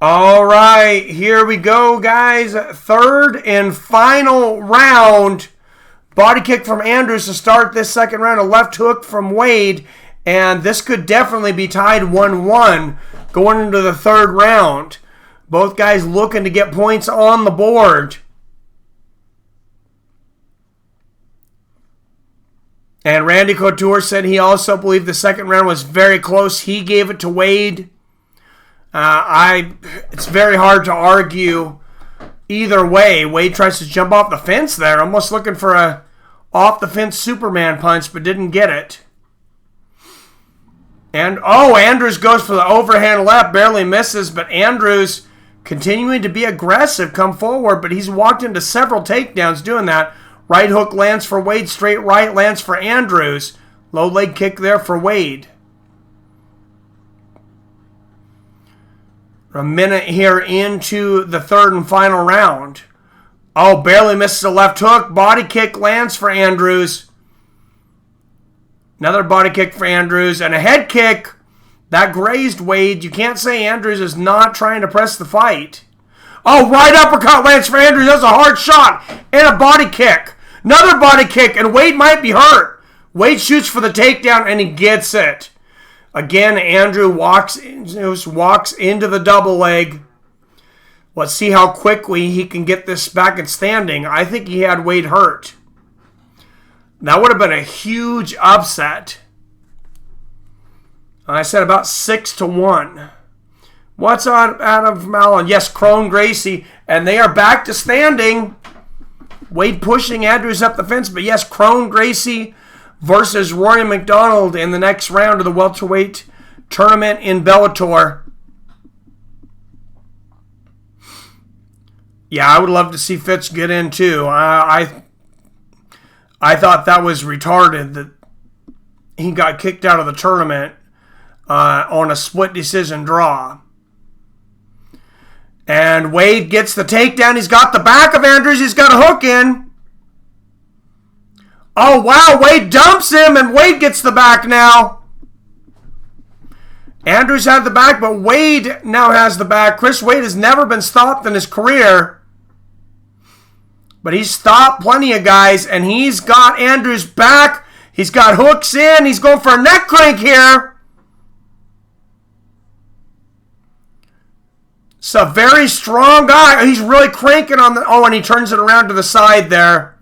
All right, here we go, guys. Third and final round. Body kick from Andrews to start this second round. A left hook from Wade. And this could definitely be tied 1-1 going into the third round. Both guys looking to get points on the board. And Randy Couture said he also believed the second round was very close. He gave it to Wade. It's very hard to argue either way. Wade tries to jump off the fence there, almost looking for a off-the-fence Superman punch, but didn't get it. And, Andrews goes for the overhand left, barely misses, but Andrews continuing to be aggressive, come forward, but he's walked into several takedowns doing that. Right hook lands for Wade, straight right lands for Andrews. Low leg kick there for Wade. A minute here into the third and final round. Barely misses a left hook. Body kick lands for Andrews. Another body kick for Andrews. And a head kick that grazed Wade. You can't say Andrews is not trying to press the fight. Right uppercut lands for Andrews. That's a hard shot. And a body kick. Another body kick. And Wade might be hurt. Wade shoots for the takedown and he gets it. Again, Andrews walks into the double leg. Let's see how quickly he can get this back and standing. I think he had Wade hurt. That would have been a huge upset. I said about 6-1. What's on Adam Malin? Yes, Crone Gracie. And they are back to standing. Wade pushing Andrews up the fence. But yes, Crone Gracie versus Rory McDonald in the next round of the welterweight tournament in Bellator. Yeah, I would love to see Fitz get in too. I thought that was retarded that he got kicked out of the tournament on a split decision draw. And Wade gets the takedown. He's got the back of Andrews. He's got a hook in. Oh, wow. Wade dumps him, and Wade gets the back now. Andrews had the back, but Wade now has the back. Chris Wade has never been stopped in his career. But he's stopped plenty of guys, and he's got Andrews back. He's got hooks in. He's going for a neck crank here. It's a very strong guy. He's really cranking on the... and he turns it around to the side there.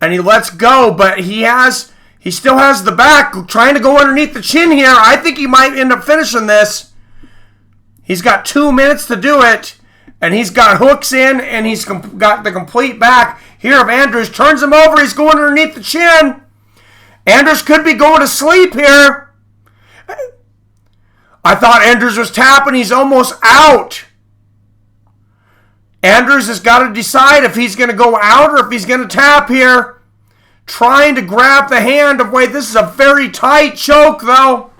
And he lets go, but he still has the back, trying to go underneath the chin here. I think he might end up finishing this. He's got 2 minutes to do it. And he's got hooks in, and he's got the complete back here of Andrews. Turns him over. He's going underneath the chin. Andrews could be going to sleep here. I thought Andrews was tapping. He's almost out. Andrews has got to decide if he's going to go out or if he's going to tap here. Trying to grab the hand of Wade. This is a very tight choke, though.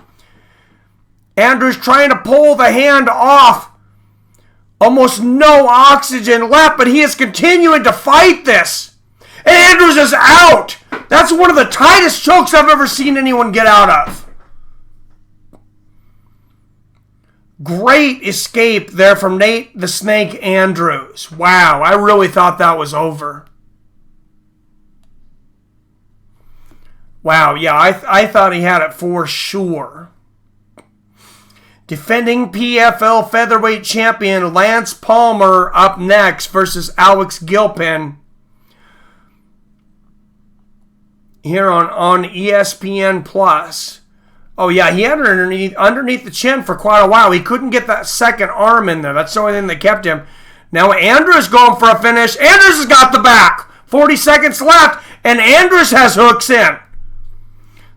Andrews trying to pull the hand off. Almost no oxygen left, but he is continuing to fight this. And Andrews is out. That's one of the tightest chokes I've ever seen anyone get out of. Great escape there from Nate the Snake Andrews. Wow, I really thought that was over. Wow, yeah, I thought he had it for sure. Defending PFL featherweight champion Lance Palmer up next versus Alex Gilpin here on ESPN Plus. Oh yeah, he had it underneath the chin for quite a while. He couldn't get that second arm in there. That's the only thing that kept him. Now Andrews going for a finish. Andrews has got the back. 40 seconds left, and Andrews has hooks in.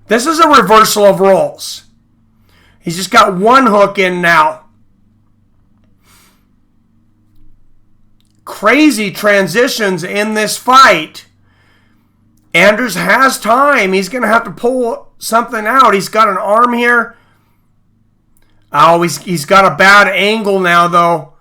This is a reversal of roles. He's just got one hook in now. Crazy transitions in this fight. Andrews has time. He's going to have to pull something out. He's got an arm here. Oh, he's got a bad angle now, though.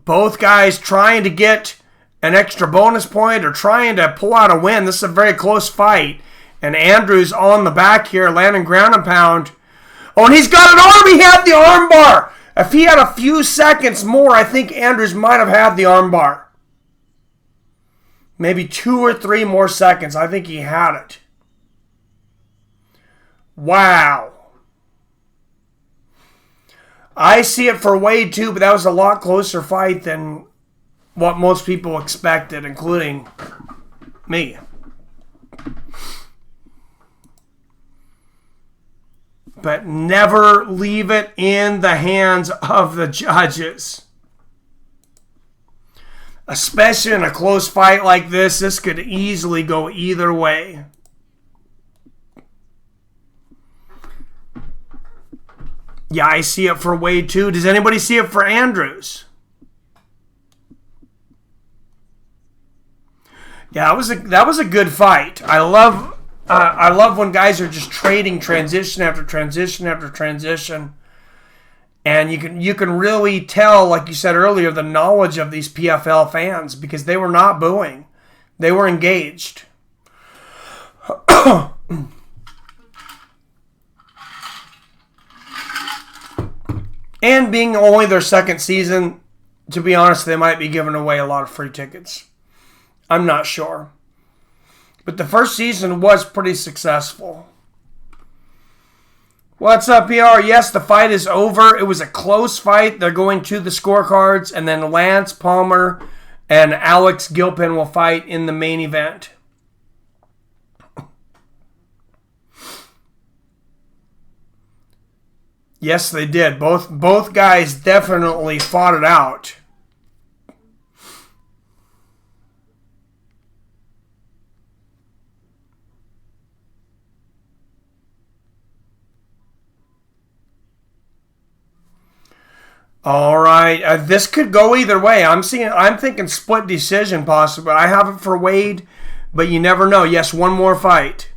Both guys trying to get an extra bonus point or trying to pull out a win. This is a very close fight. And Andrews on the back here, landing ground and pound. Oh, and he's got an arm. He had the arm bar. If he had a few seconds more, I think Andrews might have had the arm bar. Maybe 2 or 3 more seconds. I think he had it. Wow. I see it for Wade too, but that was a lot closer fight than what most people expected, including me. But never leave it in the hands of the judges. Especially in a close fight like this, this could easily go either way. Yeah, I see it for Wade too. Does anybody see it for Andrews? Yeah, that was a good fight. I love when guys are just trading transition after transition after transition, and you can really tell, like you said earlier, the knowledge of these PFL fans, because they were not booing, they were engaged. And being only their second season, to be honest, they might be giving away a lot of free tickets. I'm not sure. But the first season was pretty successful. What's up, PR? Yes, the fight is over. It was a close fight. They're going to the scorecards, and then Lance Palmer and Alex Gilpin will fight in the main event. Yes, they did. Both guys definitely fought it out. All right, this could go either way. I'm thinking split decision possible. I have it for Wade, but you never know. Yes, one more fight.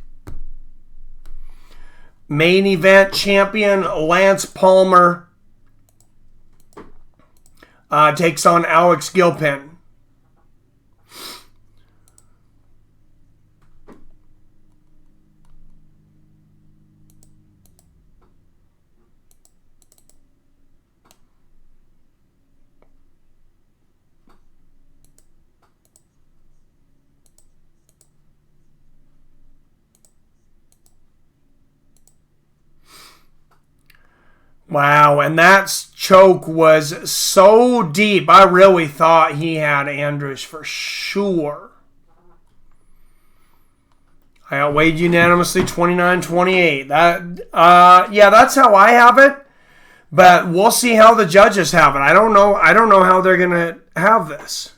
Main event champion Lance Palmer takes on Alex Gilpin. Wow, and that choke was so deep. I really thought he had Andrews for sure. I outweighed unanimously 29-28. Yeah, that's how I have it. But we'll see how the judges have it. I don't know how they're going to have this.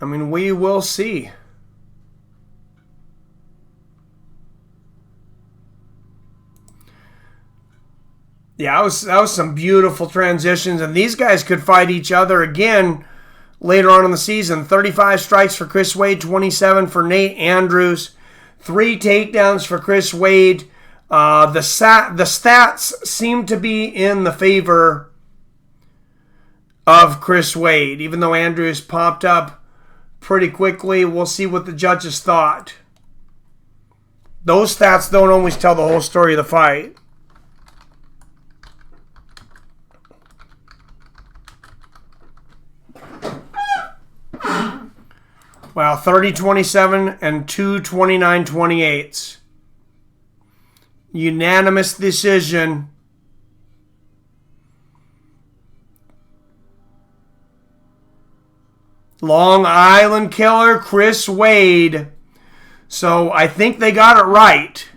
I mean, we will see. Yeah, that was some beautiful transitions, and these guys could fight each other again later on in the season. 35 strikes for Chris Wade, 27 for Nate Andrews, 3 takedowns for Chris Wade. The stats seem to be in the favor of Chris Wade. Even though Andrews popped up pretty quickly, we'll see what the judges thought. Those stats don't always tell the whole story of the fight. Wow, 30-27 and 2 29-28. Unanimous decision. Long Island Killer, Chris Wade. So I think they got it right.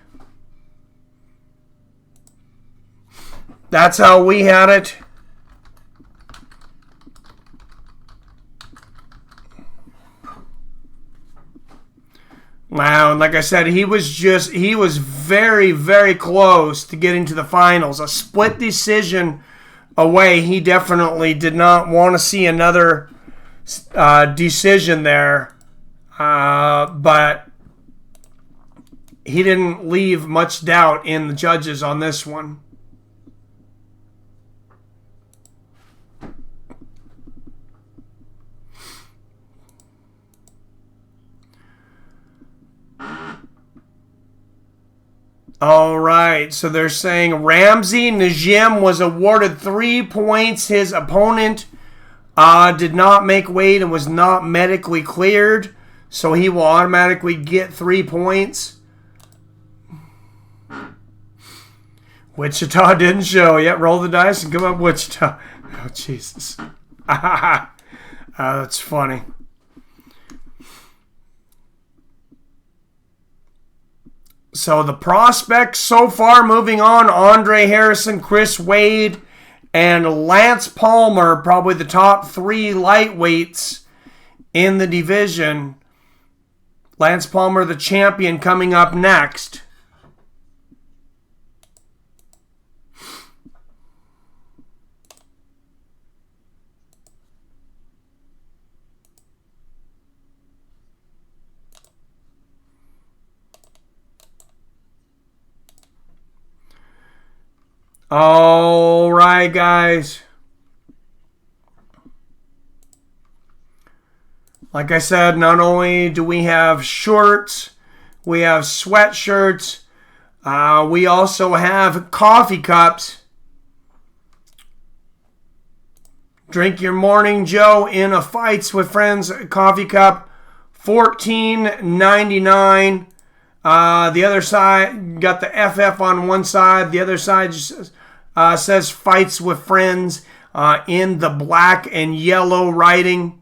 That's how we had it. Wow, and like I said, he was very, very close to getting to the finals. A split decision away. He definitely did not want to see another decision there. But he didn't leave much doubt in the judges on this one. All right, so they're saying Ramsey Najim was awarded 3 points. His opponent did not make weight and was not medically cleared, so he will automatically get 3 points. Wichita didn't show yet. Roll the dice and come up Wichita. Oh, Jesus. That's funny. So the prospects so far moving on, Andre Harrison, Chris Wade, and Lance Palmer, probably the top 3 lightweights in the division. Lance Palmer, the champion, coming up next. All right, guys. Like I said, not only do we have shorts, we have sweatshirts, we also have coffee cups. Drink your morning Joe in a Fights with Friends coffee cup, $14.99. The other side, got the FF on one side. The other side just, says Fights with Friends in the black and yellow writing.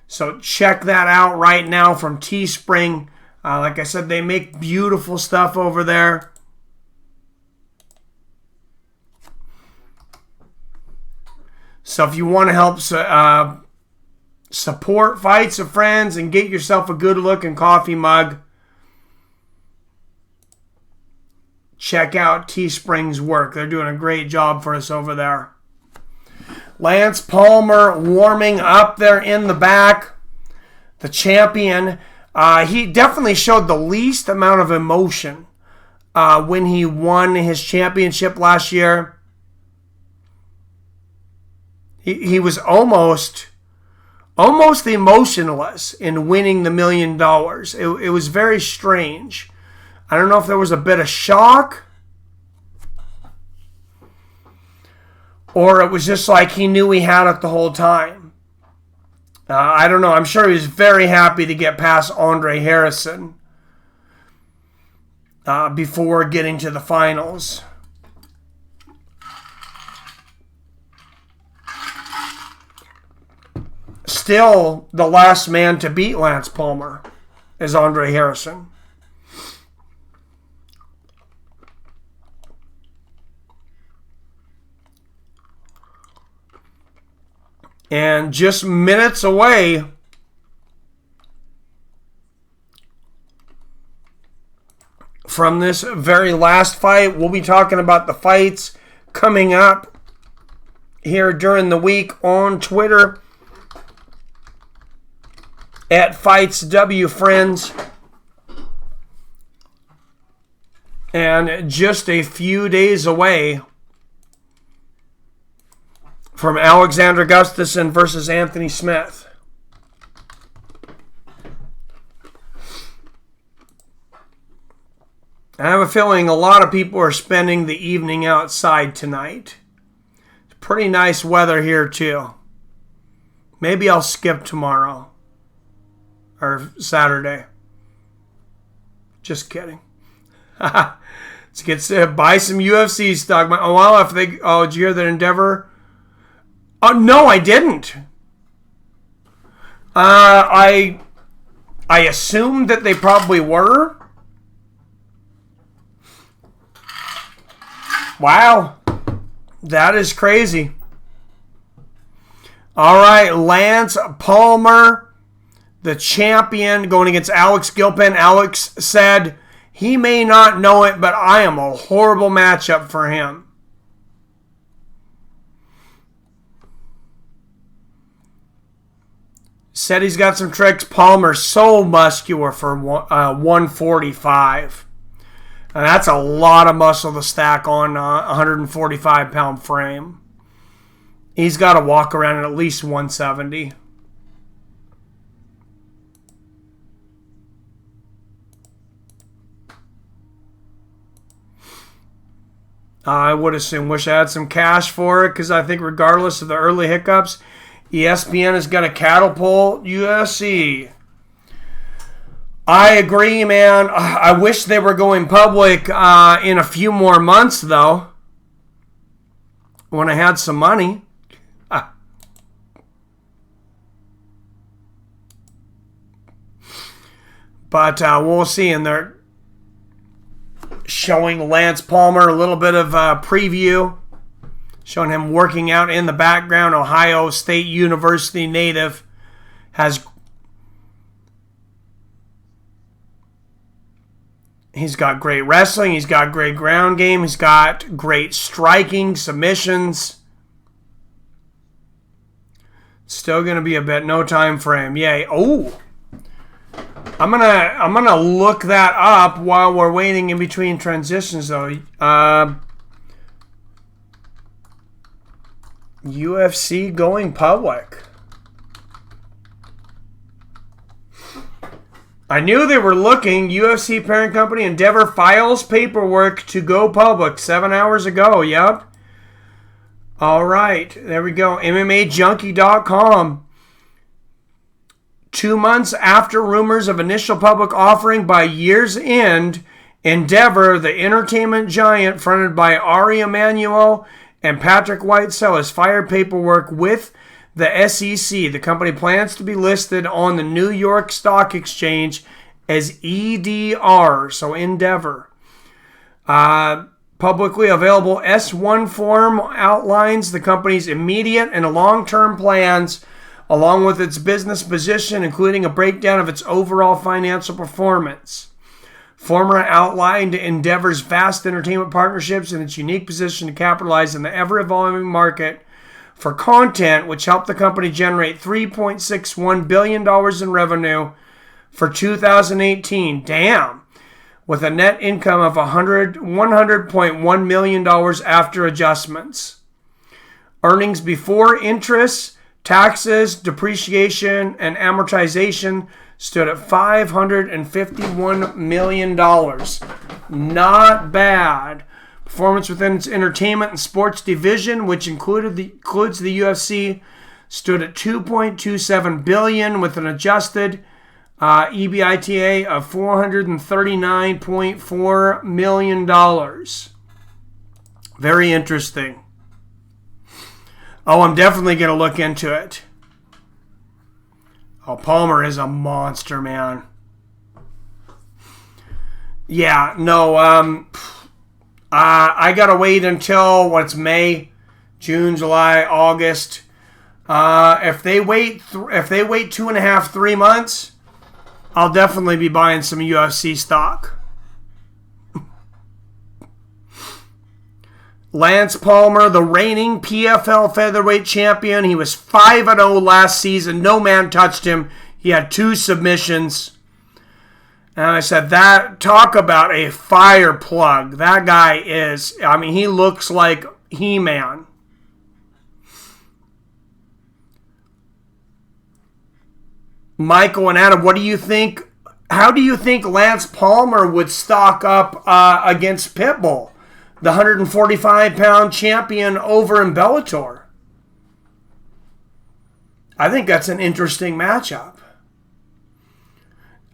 So check that out right now from Teespring. Like I said, they make beautiful stuff over there. So if you want to help support Fights with Friends and get yourself a good-looking coffee mug, check out Teespring's work. They're doing a great job for us over there. Lance Palmer warming up there in the back. The champion. He definitely showed the least amount of emotion when he won his championship last year. He was almost emotionless in winning the $1 million. It was very strange. I don't know if there was a bit of shock, or it was just like he knew he had it the whole time. I don't know. I'm sure he was very happy to get past Andre Harrison before getting to the finals. Still, the last man to beat Lance Palmer is Andre Harrison. And just minutes away from this very last fight, we'll be talking about the fights coming up here during the week on Twitter at FightsWFriends. And just a few days away from Alexander Gustafsson versus Anthony Smith. I have a feeling a lot of people are spending the evening outside tonight. It's pretty nice weather here too. Maybe I'll skip tomorrow or Saturday. Just kidding. Let's get buy some UFC stock. Oh well, if they did you hear that Endeavor? Oh no, I didn't. I assumed that they probably were. Wow, that is crazy. All right, Lance Palmer, the champion, going against Alex Gilpin. Alex said he may not know it, but I am a horrible matchup for him. Said he's got some tricks. Palmer's so muscular for 145. And that's a lot of muscle to stack on a 145-pound frame. He's got to walk around at least 170. I would assume. Wish I had some cash for it because I think regardless of the early hiccups, ESPN is going to catapult UFC. I agree, man. I wish they were going public in a few more months, though. When I had some money. But we'll see. And they're showing Lance Palmer a little bit of a preview. Showing him working out in the background. Ohio State University native. He's got great wrestling. He's got great ground game. He's got great striking, submissions. Still going to be a bit no time frame. Yay. Oh. I'm gonna look that up while we're waiting in between transitions, though. UFC going public. I knew they were looking. UFC parent company Endeavor files paperwork to go public 7 hours ago. Yep. All right. There we go. MMAJunkie.com. 2 months after rumors of initial public offering by year's end, Endeavor, the entertainment giant fronted by Ari Emanuel and Patrick Whitesell, has filed paperwork with the SEC. The company plans to be listed on the New York Stock Exchange as EDR, so Endeavor. Publicly available S-1 form outlines the company's immediate and long-term plans, along with its business position, including a breakdown of its overall financial performance. Former outlined Endeavor's vast entertainment partnerships and its unique position to capitalize on the ever-evolving market for content, which helped the company generate $3.61 billion in revenue for 2018. Damn. With a net income of $100.1 million after adjustments. Earnings before interest, taxes, depreciation, and amortization stood at $551 million. Not bad. Performance within its entertainment and sports division, which includes the UFC, stood at $2.27 billion with an adjusted EBITDA of $439.4 million. Very interesting. Oh, I'm definitely going to look into it. Oh, Palmer is a monster, man. Yeah, no, I got to wait until, May, June, July, August. If they wait 2.5, 3 months, I'll definitely be buying some UFC stock. Lance Palmer, the reigning PFL featherweight champion. He was 5-0 last season. No man touched him. He had 2 submissions. And I said, talk about a fire plug. That guy is, he looks like He-Man. Michael and Adam, what do you think? How do you think Lance Palmer would stock up against Pitbull, the 145-pound champion over in Bellator? I think that's an interesting matchup.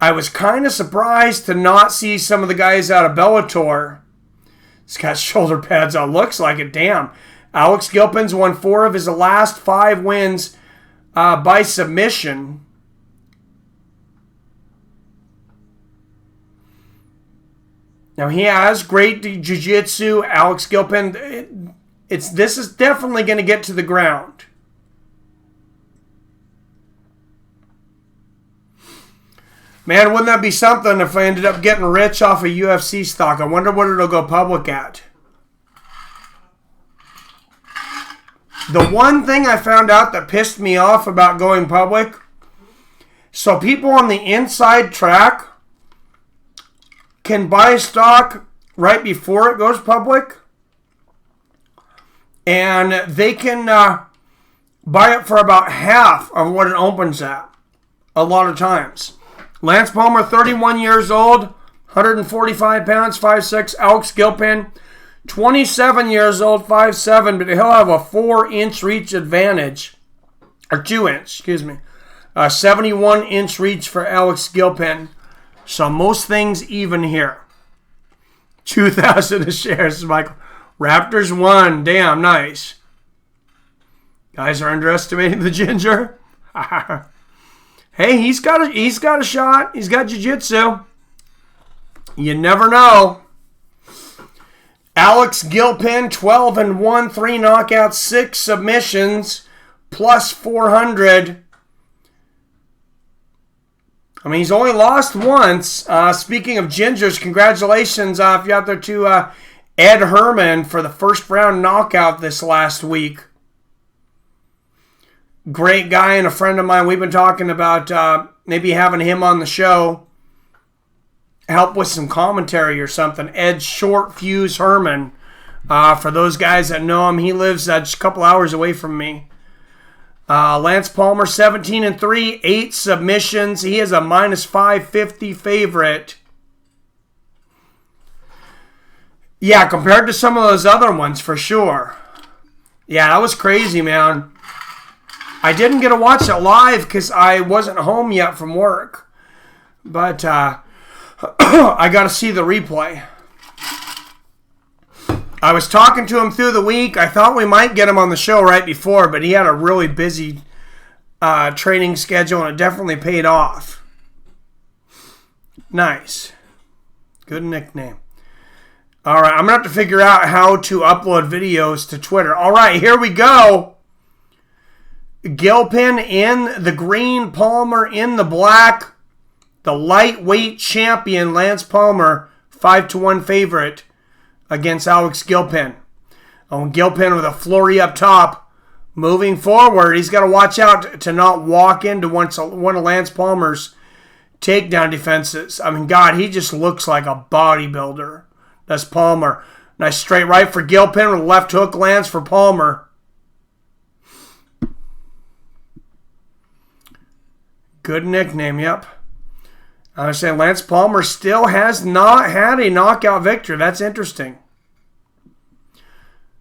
I was kind of surprised to not see some of the guys out of Bellator. He's got shoulder pads on. Looks like it. Damn. Alex Gilpin's won 4 of his last 5 wins by submission. Now, he has great jiu-jitsu. Alex Gilpin, this is definitely going to get to the ground. Man, wouldn't that be something if I ended up getting rich off of UFC stock? I wonder what it'll go public at. The one thing I found out that pissed me off about going public, so people on the inside track can buy stock right before it goes public, and they can buy it for about half of what it opens at a lot of times. Lance Palmer, 31 years old, 145 pounds, 5'6". Alex Gilpin, 27 years old, 5'7", but he'll have a 4-inch reach advantage, or 2-inch, excuse me. 71-inch reach for Alex Gilpin. So most things even here. 2,000 a share, Michael. Raptors won. Damn, nice. Guys are underestimating the ginger. Hey, he's got a shot. He's got jiu-jitsu. You never know. Alex Gilpin, 12-1, 3 knockouts, 6 submissions, plus 400. I mean, he's only lost once. Speaking of gingers, congratulations if you're out there to Ed Herman for the first round knockout this last week. Great guy and a friend of mine. We've been talking about maybe having him on the show. Help with some commentary or something. Ed Short Fuse Herman. For those guys that know him, he lives just a couple hours away from me. Lance Palmer, 17-3, 8 submissions. He is a minus 550 favorite. Yeah, compared to some of those other ones, for sure. Yeah, that was crazy, man. I didn't get to watch it live because I wasn't home yet from work. But I got to see the replay. I was talking to him through the week. I thought we might get him on the show right before, but he had a really busy training schedule, and it definitely paid off. Nice. Good nickname. All right, I'm going to have to figure out how to upload videos to Twitter. All right, here we go. Gilpin in the green, Palmer in the black. The lightweight champion, Lance Palmer, 5-1 favorite against Alex Gilpin. Oh, Gilpin with a flurry up top. Moving forward, he's got to watch out to not walk into one of Lance Palmer's takedown defenses. I mean, God, he just looks like a bodybuilder. That's Palmer. Nice straight right for Gilpin with a left hook lands for Palmer. Good nickname, yep. I was saying Lance Palmer still has not had a knockout victory. That's interesting.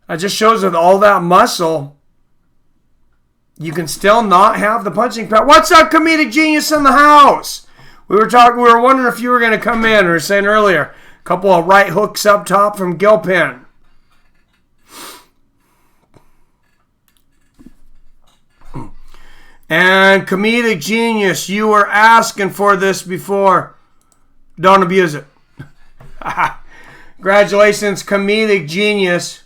That just shows with all that muscle, you can still not have the punching power. What's up, comedic genius in the house? We were wondering if you were going to come in. We were saying earlier, a couple of right hooks up top from Gilpin. And comedic genius, you were asking for this before. Don't abuse it. Congratulations, comedic genius.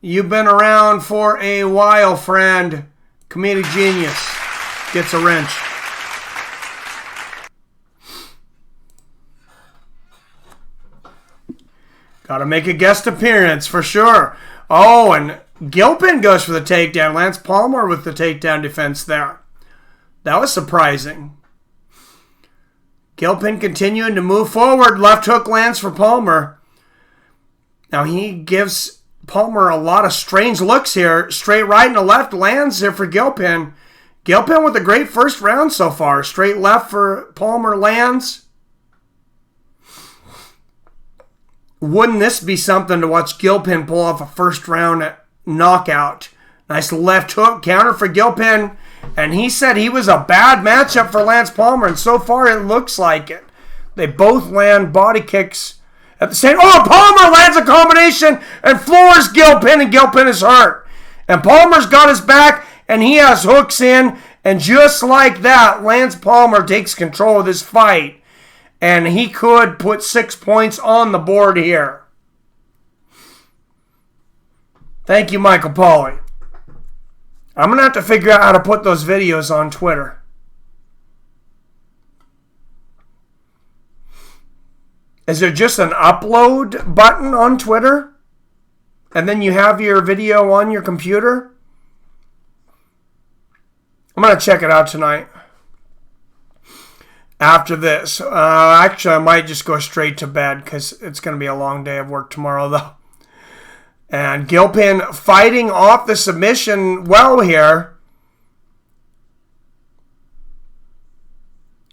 You've been around for a while, friend. Comedic genius gets a wrench. Gotta make a guest appearance for sure. Oh, and Gilpin goes for the takedown. Lance Palmer with the takedown defense there. That was surprising. Gilpin continuing to move forward. Left hook lands for Palmer. Now he gives Palmer a lot of strange looks here. Straight right and a left lands here for Gilpin. Gilpin with a great first round so far. Straight left for Palmer lands. Wouldn't this be something to watch Gilpin pull off a first round knockout? Nice left hook counter for Gilpin. And he said he was a bad matchup for Lance Palmer. And so far it looks like it. They both land body kicks at the same... Oh, Palmer lands a combination and floors Gilpin, and Gilpin is hurt. And Palmer's got his back, and he has hooks in. And just like that, Lance Palmer takes control of this fight. And he could put 6 points on the board here. Thank you, Michael Pauly. I'm going to have to figure out how to put those videos on Twitter. Is there just an upload button on Twitter? And then you have your video on your computer? I'm going to check it out tonight. After this. Actually, I might just go straight to bed because it's going to be a long day of work tomorrow, though. And Gilpin fighting off the submission well here.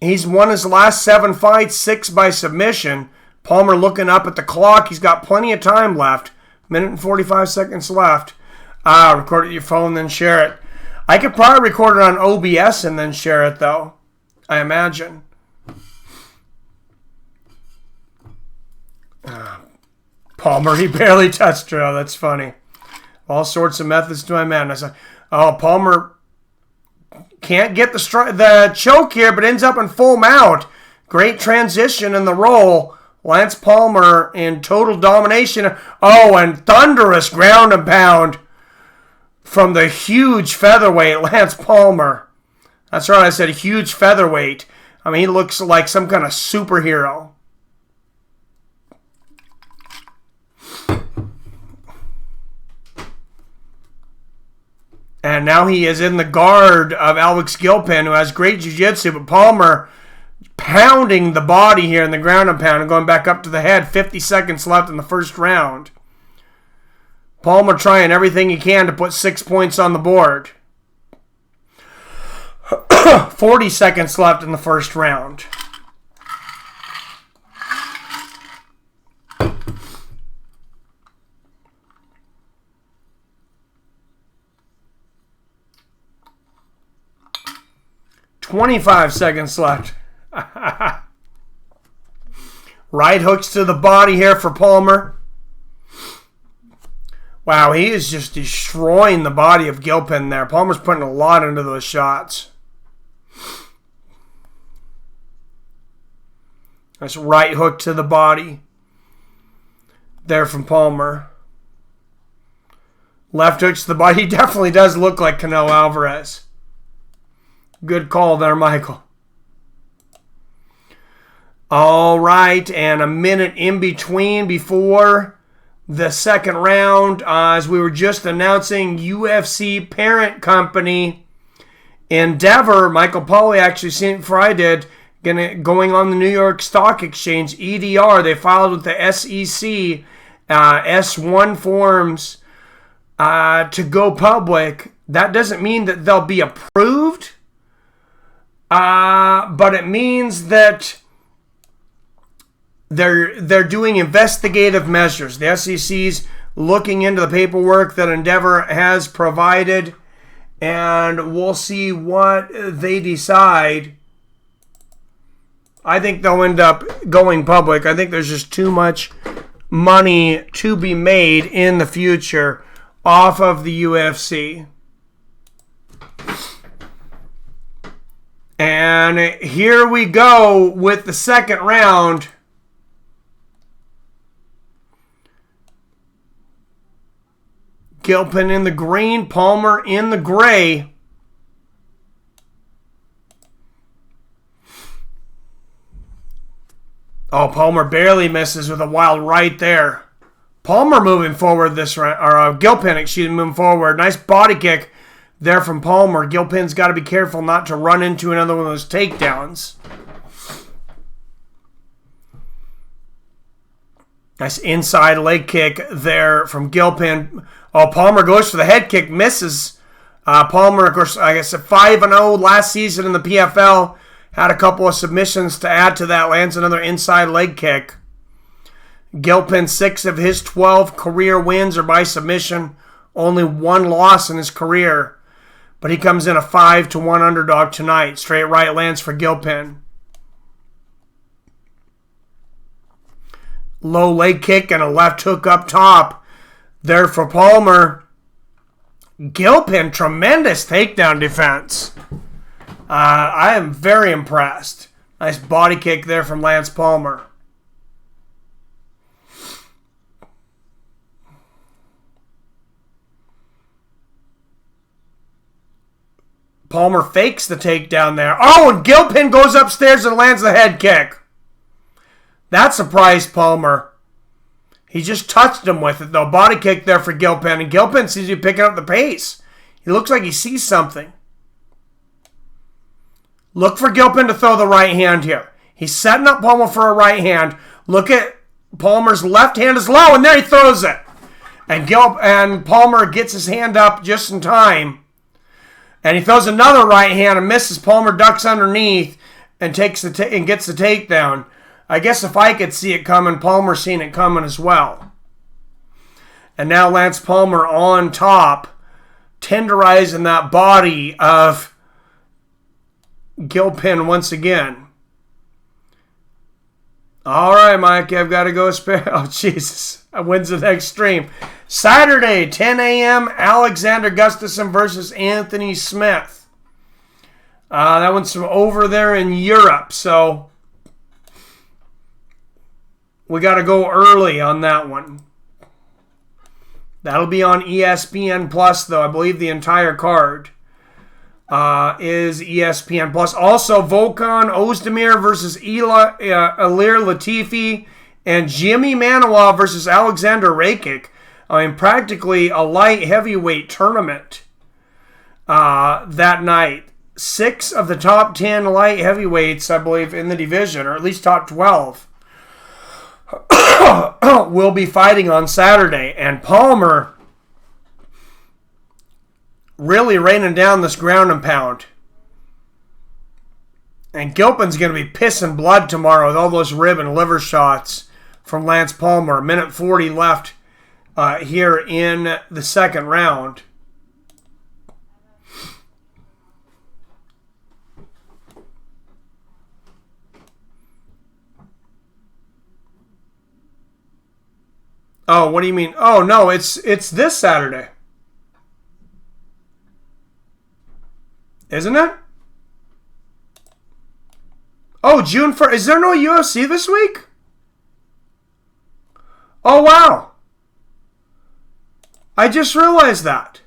He's won his last 7 fights, 6 by submission. Palmer looking up at the clock. He's got plenty of time left. Minute and 45 seconds left. Record it at your phone, then share it. I could probably record it on OBS and then share it, though. I imagine. Palmer, he barely touched her. Oh, that's funny. All sorts of methods to my madness. Oh, Palmer can't get the choke here, but ends up in full mount. Great transition in the roll. Lance Palmer in total domination. Oh, and thunderous ground and pound from the huge featherweight, Lance Palmer. That's right, I said huge featherweight. I mean, he looks like some kind of superhero. And now he is in the guard of Alex Gilpin, who has great jiu-jitsu, but Palmer pounding the body here in the ground and pound and going back up to the head. 50 seconds left in the first round. Palmer trying everything he can to put 6 points on the board. 40 seconds left in the first round. $25 seconds left. Right hooks to the body here for Palmer. Wow, he is just destroying the body of Gilpin there. Palmer's putting a lot into those shots. Nice right hook to the body there from Palmer. Left hooks to the body. He definitely does look like Canelo Alvarez. Good call there, Michael. All right, and a minute in between before the second round. As we were just announcing, UFC parent company Endeavor, Michael Pauly actually seen it before I did, going on the New York Stock Exchange, EDR. They filed with the SEC S1 forms to go public. That doesn't mean that they'll be approved. But it means that they're doing investigative measures. The SEC's looking into the paperwork that Endeavor has provided, and we'll see what they decide. I think they'll end up going public. I think there's just too much money to be made in the future off of the UFC. And here we go with the second round. Gilpin in the green, Palmer in the gray. Oh, Palmer barely misses with a wild right there. Palmer moving forward this round, or Gilpin, moving forward. Nice body kick there from Palmer. Gilpin's got to be careful not to run into another one of those takedowns. Nice inside leg kick there from Gilpin. Oh, Palmer goes for the head kick, misses Palmer, of course, I guess 5-0 last season in the PFL. Had a couple of submissions to add to that. Lands another inside leg kick. Gilpin, 6 of his 12 career wins are by submission. Only 1 loss in his career. But he comes in a 5-1 underdog tonight. Straight right lands for Gilpin. Low leg kick and a left hook up top. There for Palmer. Gilpin, tremendous takedown defense. I am very impressed. Nice body kick there from Lance Palmer. Palmer fakes the takedown there. Oh, and Gilpin goes upstairs and lands the head kick. That surprised Palmer. He just touched him with it, though. Body kick there for Gilpin, and Gilpin seems to be picking up the pace. He looks like he sees something. Look for Gilpin to throw the right hand here. He's setting up Palmer for a right hand. Look at Palmer's left hand is low, and there he throws it. And Palmer gets his hand up just in time. And he throws another right hand and misses. Palmer ducks underneath and gets the takedown. I guess if I could see it coming, Palmer's seen it coming as well. And now Lance Palmer on top, tenderizing that body of Gilpin once again. All right, Mike, I've got to go spare. Oh, Jesus. I wins the extreme. Saturday, 10 a.m., Alexander Gustafsson versus Anthony Smith. That one's from over there in Europe, so we got to go early on that one. That'll be on ESPN Plus, though. I believe the entire card is ESPN Plus. Also, Volkan Ozdemir versus Ilir Latifi and Jimmy Manuwa versus Alexander Rakic. I mean, practically a light heavyweight tournament that night. 6 of the top 10 light heavyweights, I believe, in the division, or at least top 12, will be fighting on Saturday. And Palmer really raining down this ground and pound. And Gilpin's going to be pissing blood tomorrow with all those rib and liver shots from Lance Palmer. 1:40 left here in the second round. Oh, what do you mean? Oh, no, it's this Saturday. Isn't it? Oh, June 1st. Is there no UFC this week? Oh, wow. I just realized that.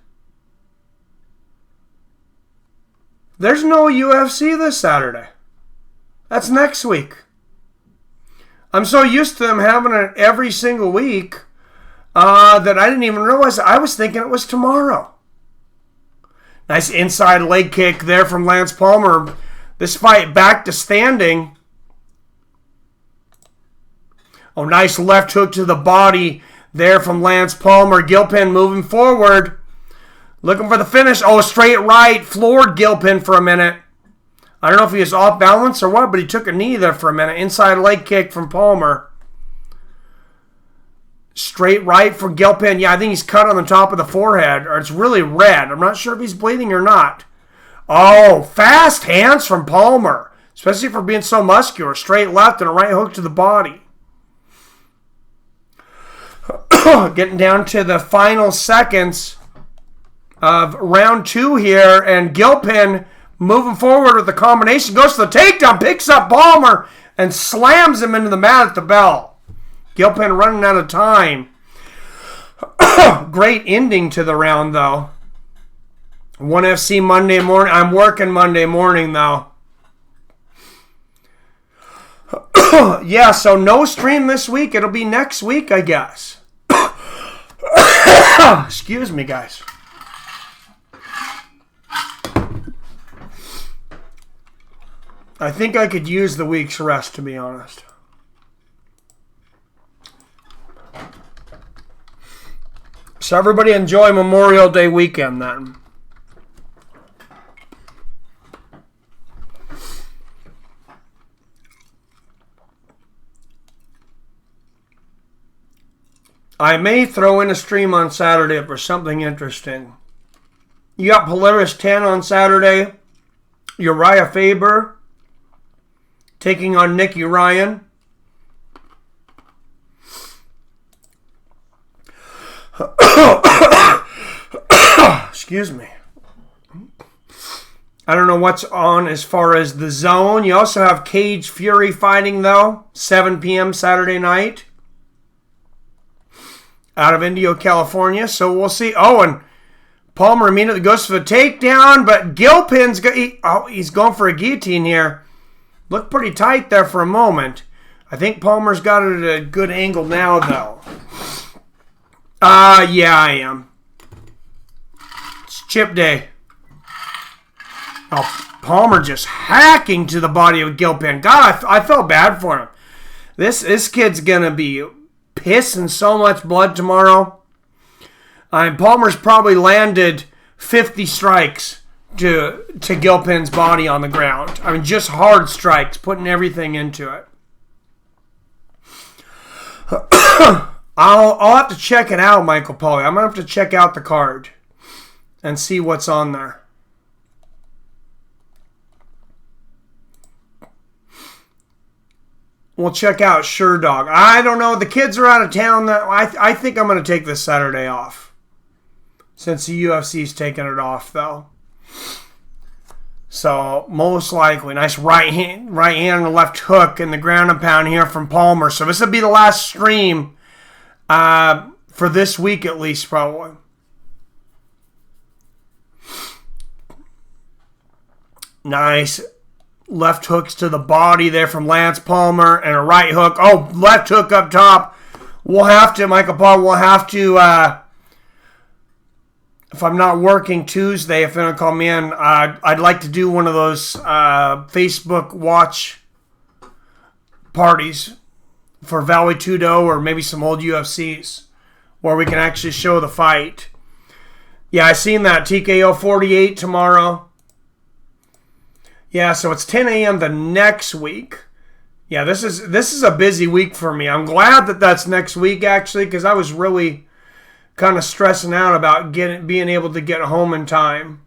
There's no UFC this Saturday. That's next week. I'm so used to them having it every single week that I didn't even realize. I was thinking it was tomorrow. Nice inside leg kick there from Lance Palmer. This fight back to standing. Oh, nice left hook to the body there from Lance Palmer. Gilpin moving forward. Looking for the finish. Oh, straight right. Floored Gilpin for a minute. I don't know if he was off balance or what, but he took a knee there for a minute. Inside leg kick from Palmer. Straight right for Gilpin. Yeah, I think he's cut on the top of the forehead, or it's really red. I'm not sure if he's bleeding or not. Oh, fast hands from Palmer, especially for being so muscular. Straight left and a right hook to the body. Getting down to the final seconds of round 2 here, and Gilpin moving forward with the combination. Goes to the takedown, picks up Palmer, and slams him into the mat at the bell. Gilpin running out of time. Great ending to the round, though. 1FC Monday morning. I'm working Monday morning, though. Yeah, so no stream this week. It'll be next week, I guess. Excuse me, guys. I think I could use the week's rest, to be honest. So everybody enjoy Memorial Day weekend then. I may throw in a stream on Saturday for something interesting. You got Polaris 10 on Saturday. Uriah Faber taking on Nicky Ryan. Excuse me. I don't know what's on as far as the zone. You also have Cage Fury fighting, though. 7 p.m. Saturday night. Out of Indio, California. So we'll see. Oh, and Palmer immediately goes for the takedown, but Gilpin's he's going for a guillotine here. Looked pretty tight there for a moment. I think Palmer's got it at a good angle now, though. Yeah, I am. It's chip day. Oh, Palmer just hacking to the body of Gilpin. God, I felt bad for him. This kid's going to be pissing so much blood tomorrow. Palmer's probably landed 50 strikes to Gilpin's body on the ground. I mean, just hard strikes, putting everything into it. I'll have to check it out, Michael Pauly. I'm going to have to check out the card and see what's on there. We'll check out Sure Dog. I don't know. The kids are out of town. I think I'm going to take this Saturday off. Since the UFC's taking it off, though. So, most likely. Nice right hand and left hook in the ground and pound here from Palmer. So, this will be the last stream for this week at least, probably. Nice left hooks to the body there from Lance Palmer and a right hook. Oh, left hook up top. We'll have to, Michael Paul, if I'm not working Tuesday, if they're going to call me in, I'd like to do one of those Facebook watch parties for Valley Tudo or maybe some old UFCs where we can actually show the fight. Yeah, I seen that. TKO 48 tomorrow. Yeah, so it's 10 a.m. the next week. Yeah, this is a busy week for me. I'm glad that that's next week, actually, because I was really kind of stressing out about being able to get home in time.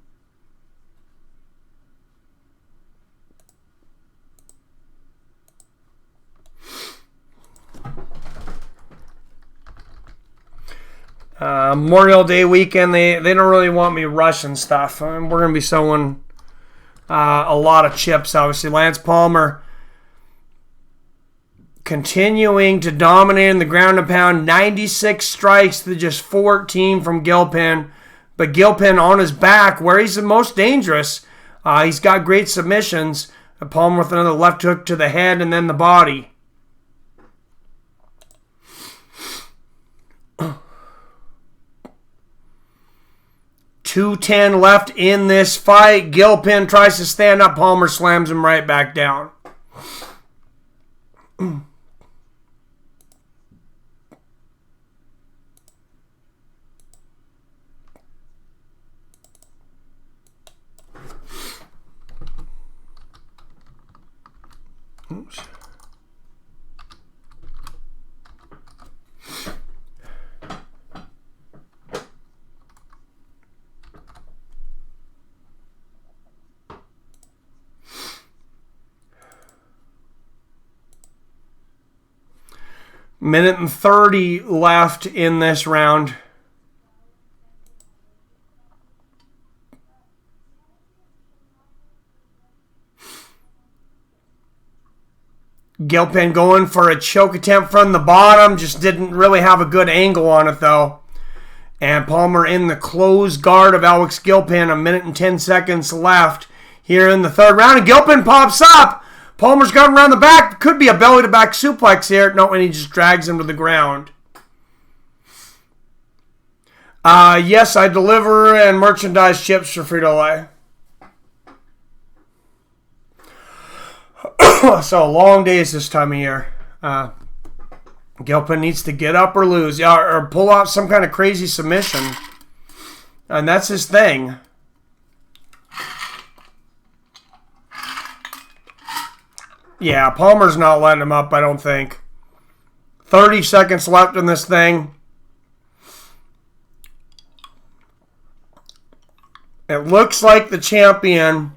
Memorial Day weekend, they don't really want me rushing stuff. We're going to be selling a lot of chips, obviously. Lance Palmer continuing to dominate in the ground and pound. 96 strikes to just 14 from Gilpin. But Gilpin on his back, where he's the most dangerous. He's got great submissions. Palmer with another left hook to the head and then the body. .210 left in this fight. Gilpin tries to stand up. Palmer slams him right back down. Oops. Minute and 30 left in this round. Gilpin going for a choke attempt from the bottom. Just didn't really have a good angle on it, though. And Palmer in the closed guard of Alex Gilpin. A minute and 10 seconds left here in the third round. And Gilpin pops up. Palmer's got him around the back. Could be a belly-to-back suplex here. No, and he just drags him to the ground. Yes, I deliver and merchandise chips for Frito-Lay. So, long days this time of year. Gilpin needs to get up or lose. Or pull out some kind of crazy submission. And that's his thing. Yeah, Palmer's not letting him up, I don't think. 30 seconds left in this thing. It looks like the champion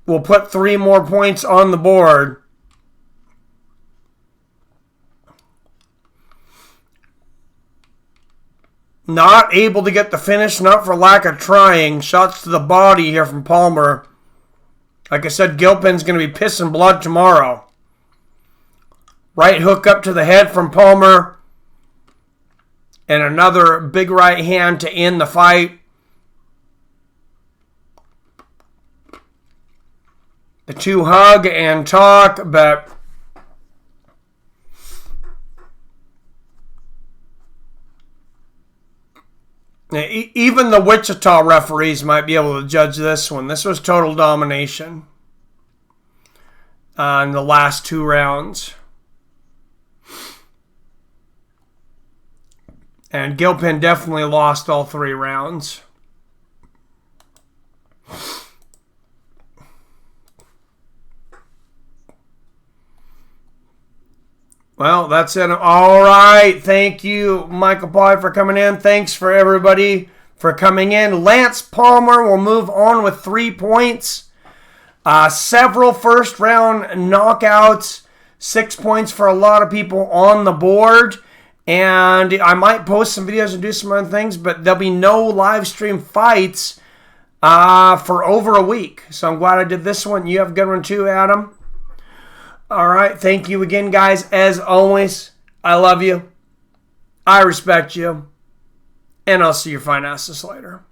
will put 3 more points on the board. Not able to get the finish, not for lack of trying. Shots to the body here from Palmer. Like I said, Gilpin's going to be pissing blood tomorrow. Right hook up to the head from Palmer. And another big right hand to end the fight. The two hug and talk, but even the Wichita referees might be able to judge this one. This was total domination in the last 2 rounds. And Gilpin definitely lost all 3 rounds. Well, that's it. All right. Thank you, Michael Pye, for coming in. Thanks for everybody for coming in. Lance Palmer will move on with 3 points. Several first-round knockouts. 6 points for a lot of people on the board. And I might post some videos and do some other things, but there'll be no live stream fights for over a week. So I'm glad I did this one. You have a good one too, Adam. All right. Thank you again, guys. As always, I love you. I respect you. And I'll see your fine asses later.